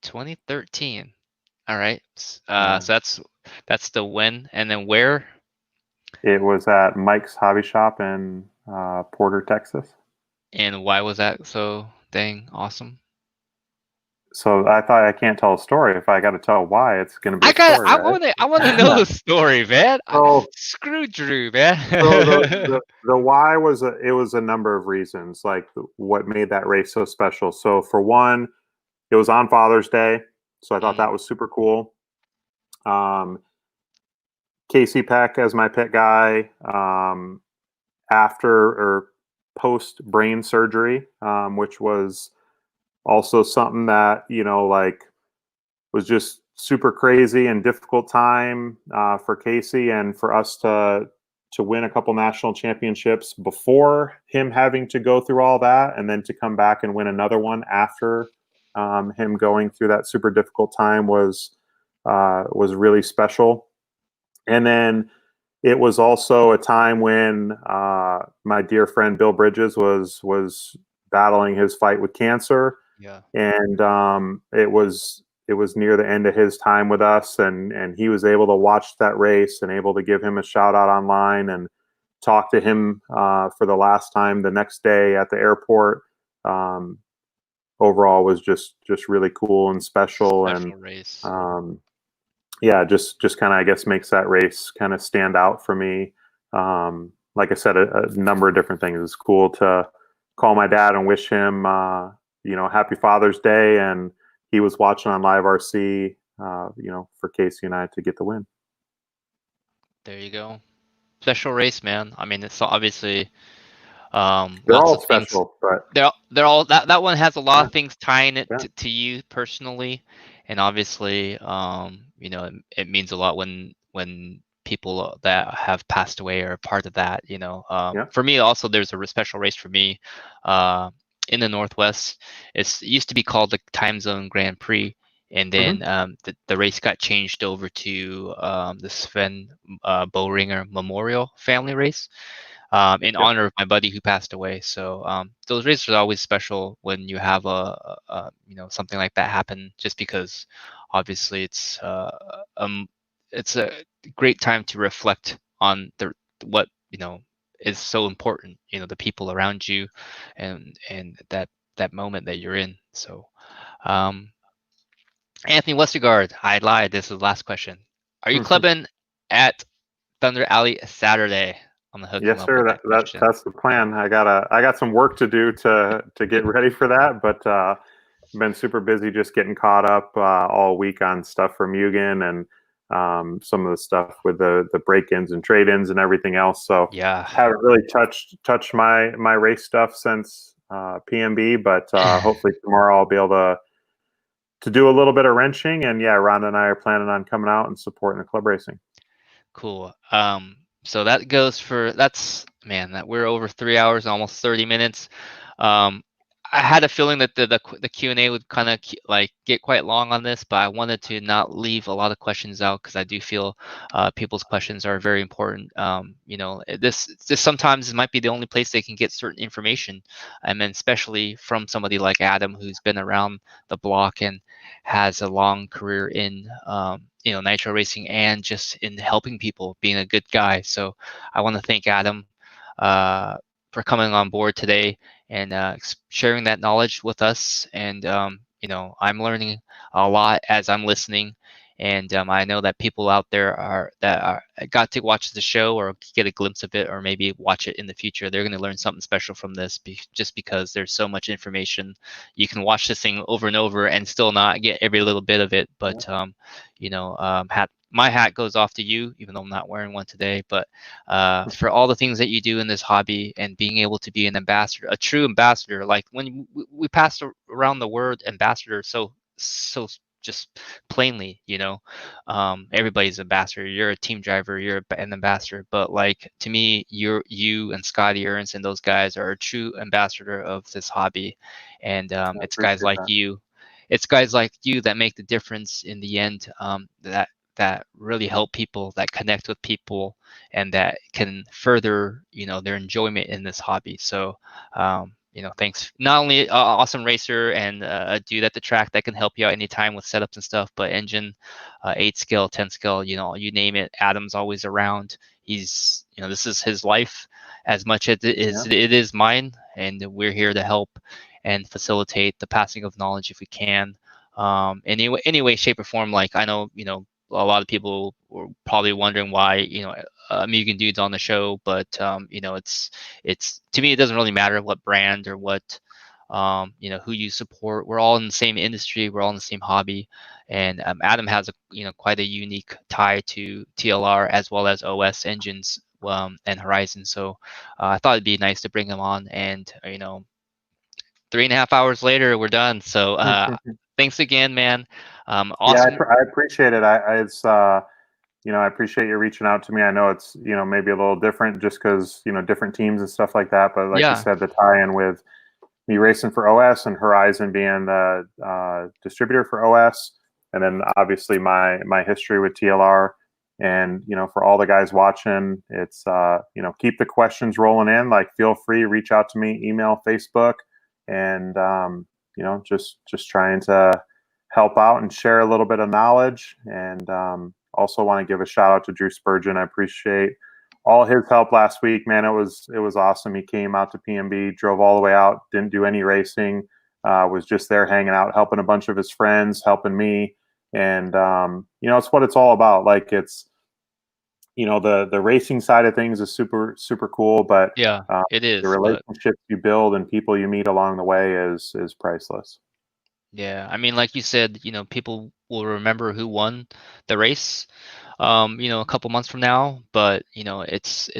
Speaker 1: 2013. All right. So that's the when, and then where?
Speaker 2: It was at Mike's Hobby Shop in Porter, Texas.
Speaker 1: And why was that so dang awesome?
Speaker 2: So I thought I can't tell a story. If I got to tell why, it's going to be a story.
Speaker 1: I want to know the story, man. Screw Drew, man.
Speaker 2: So the why was it was a number of reasons, like what made that race so special. So for one, it was on Father's Day, so I thought that was super cool. Casey Peck as my pit guy, after or post brain surgery, which was also something that like was just super crazy and difficult time for Casey and for us to win a couple national championships before him having to go through all that, and then to come back and win another one after him going through that super difficult time was really special. And then it was also a time when my dear friend Bill Bridges was battling his fight with cancer.
Speaker 1: Yeah.
Speaker 2: And it was near the end of his time with us, and he was able to watch that race and able to give him a shout out online and talk to him for the last time the next day at the airport. Overall was just really cool and special and
Speaker 1: race.
Speaker 2: Yeah, just kind of, I guess, makes that race kind of stand out for me. Like I said, a number of different things. It's cool to call my dad and wish him happy Father's Day, and he was watching on live RC, for Casey and I to get the win.
Speaker 1: There you go. Special race, man. I mean, it's obviously
Speaker 2: They're
Speaker 1: lots
Speaker 2: all
Speaker 1: of things.
Speaker 2: special, but
Speaker 1: They're all that one has a lot
Speaker 2: yeah,
Speaker 1: of things tying it
Speaker 2: yeah.
Speaker 1: to you personally, and obviously, it means a lot when people that have passed away are part of that.
Speaker 2: Yeah.
Speaker 1: For me also, there's a special race for me, uh, in the Northwest. It used to be called the Time Zone Grand Prix. And then
Speaker 2: Mm-hmm.
Speaker 1: the race got changed over to the Sven Boehringer Memorial Family Race, in
Speaker 2: Yeah.
Speaker 1: honor of my buddy who passed away. So those races are always special when you have something like that happen, just because obviously it's a great time to reflect on what is so important, the people around you, and that moment that you're in. So um, Anthony Westergaard, I lied. This is the last question. Are you clubbing at Thunder Alley Saturday? I'm gonna hook him
Speaker 2: Yes,
Speaker 1: up with
Speaker 2: sir.
Speaker 1: that question.
Speaker 2: That's the plan. I got some work to do to get ready for that, but been super busy just getting caught up all week on stuff from Mugen, and some of the stuff with the break-ins and trade-ins and everything else. So
Speaker 1: Yeah.
Speaker 2: haven't really touched my race stuff since PMB, but hopefully tomorrow I'll be able to do a little bit of wrenching. And yeah, Rhonda and I are planning on coming out and supporting the club racing.
Speaker 1: Cool. So that's man, that we're over 3 hours, almost 30 minutes. I had a feeling that the Q&A would kind of like get quite long on this, but I wanted to not leave a lot of questions out because I do feel people's questions are very important. This sometimes might be the only place they can get certain information, and then especially from somebody like Adam who's been around the block and has a long career in nitro racing and just in helping people, being a good guy. So I want to thank Adam for coming on board today and sharing that knowledge with us. And I'm learning a lot as I'm listening. And I know that people out there that got to watch the show or get a glimpse of it, or maybe watch it in the future. They're going to learn something special from this, just because there's so much information. You can watch this thing over and over and still not get every little bit of it. But my hat goes off to you, even though I'm not wearing one today. But for all the things that you do in this hobby and being able to be an ambassador, a true ambassador, like when we passed around the word ambassador so just plainly, everybody's ambassador. You're a team driver, you're an ambassador. But like to me, you and Scotty Ernst and those guys are a true ambassador of this hobby. And
Speaker 2: I
Speaker 1: it's guys
Speaker 2: appreciate
Speaker 1: like
Speaker 2: that.
Speaker 1: you. It's guys like you that make the difference in the end. That really help people, that connect with people, and that can further their enjoyment in this hobby. So thanks. Not only an awesome racer and a dude at the track that can help you out anytime with setups and stuff, but engine, 8 skill, 10 skill, you name it. Adam's always around. He's this is his life as much as
Speaker 2: Yeah.
Speaker 1: it is mine, and we're here to help and facilitate the passing of knowledge if we can, any way, shape, or form. Like I know a lot of people were probably wondering why Mugen dude's on the show, but it's to me it doesn't really matter what brand or what who you support. We're all in the same industry, we're all in the same hobby, and Adam has a quite a unique tie to TLR as well as OS engines, and Horizon. So I thought it'd be nice to bring him on, and 3.5 hours later we're done. So thanks again, man.
Speaker 2: Yeah,
Speaker 1: Awesome.
Speaker 2: I appreciate it. It's I appreciate you reaching out to me. I know it's maybe a little different just because different teams and stuff like that. But like you
Speaker 1: Yeah.
Speaker 2: said, the tie-in with me racing for OS and Horizon being the distributor for OS, and then obviously my history with TLR. And for all the guys watching, it's keep the questions rolling in. Like feel free, reach out to me, email, Facebook, and just trying to help out and share a little bit of knowledge. And also want to give a shout out to Drew Spurgeon. I appreciate all his help last week, man. It was awesome. He came out to PMB, drove all the way out, didn't do any racing, was just there hanging out, helping a bunch of his friends, helping me. And it's what it's all about. Like it's the racing side of things is super cool, but
Speaker 1: Yeah, it
Speaker 2: the
Speaker 1: is, but
Speaker 2: relationships you build and people you meet along the way is priceless.
Speaker 1: yeah, I mean, like you said, people will remember who won the race, a couple months from now, but it's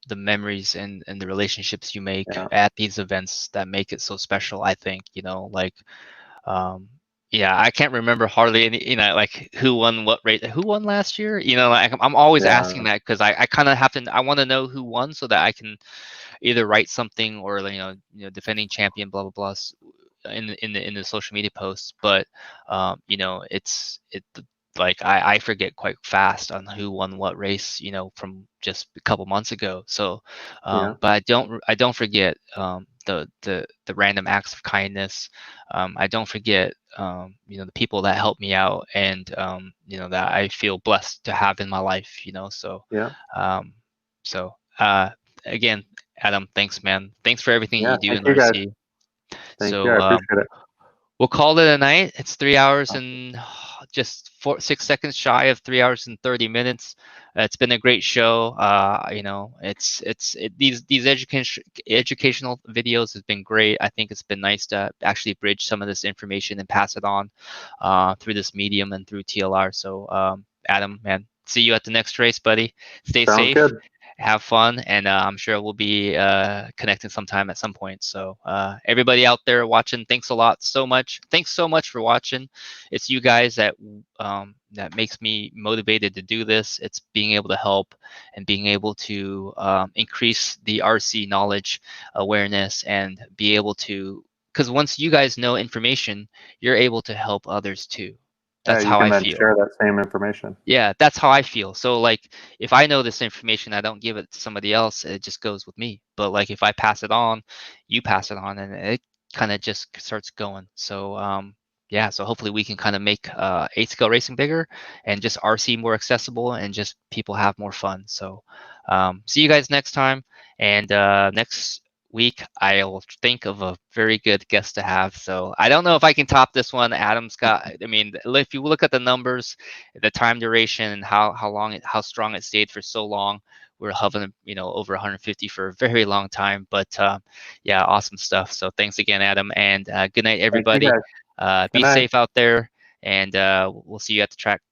Speaker 1: the memories and the relationships you make
Speaker 2: Yeah,
Speaker 1: at these events that make it so special, I think, like um yeah, I can't remember hardly any, like who won what race, who won last year, like I'm always asking
Speaker 2: yeah,
Speaker 1: that because I kind of have to, I want to know who won so that I can either write something or defending champion, blah blah blah, in the social media posts. But it like I forget quite fast on who won what race, from just a couple months ago. So
Speaker 2: yeah,
Speaker 1: but I don't forget the random acts of kindness. I don't forget the people that help me out, and that I feel blessed to have in my life, so
Speaker 2: yeah,
Speaker 1: um so again, Adam, thanks, man. Thanks for everything
Speaker 2: yeah.
Speaker 1: you do
Speaker 2: Thank
Speaker 1: in
Speaker 2: you, guys.
Speaker 1: RC.
Speaker 2: Thank you.
Speaker 1: So
Speaker 2: I appreciate it.
Speaker 1: we'll call it a night. It's 3 hours and just 6 seconds shy of 3 hours and 30 minutes. It's been a great show. These educational videos has been great. I think it's been nice to actually bridge some of this information and pass it on through this medium and through TLR. So Adam, man, see you at the next race, buddy. Stay
Speaker 2: Sounds
Speaker 1: safe,
Speaker 2: good.
Speaker 1: have fun, and I'm sure we'll be connecting sometime at some point. So everybody out there watching, thanks a lot so much. Thanks so much for watching. It's you guys that makes me motivated to do this. It's being able to help and being able to increase the RC knowledge, awareness, and be able to, because once you guys know information, you're able to help others too.
Speaker 2: Yeah,
Speaker 1: That's
Speaker 2: you
Speaker 1: how
Speaker 2: can
Speaker 1: I
Speaker 2: then
Speaker 1: feel.
Speaker 2: share that same information.
Speaker 1: Yeah, that's how I feel. So like if I know this information, I don't give it to somebody else, it just goes with me. But like if I pass it on, you pass it on, and it kind of just starts going. So yeah, so hopefully we can kind of make 8 scale racing bigger and just RC more accessible and just people have more fun. So see you guys next time, and next week I'll think of a very good guest to have. So I don't know if I can top this one. Adam's got, I mean, if you look at the numbers, the time duration, and how strong it stayed for so long. We're hovering, over 150 for a very long time. But yeah, awesome stuff. So thanks again, Adam, and good night,
Speaker 2: Thank you,
Speaker 1: everybody.
Speaker 2: guys. Good
Speaker 1: Be
Speaker 2: night.
Speaker 1: safe out there, and we'll see you at the track.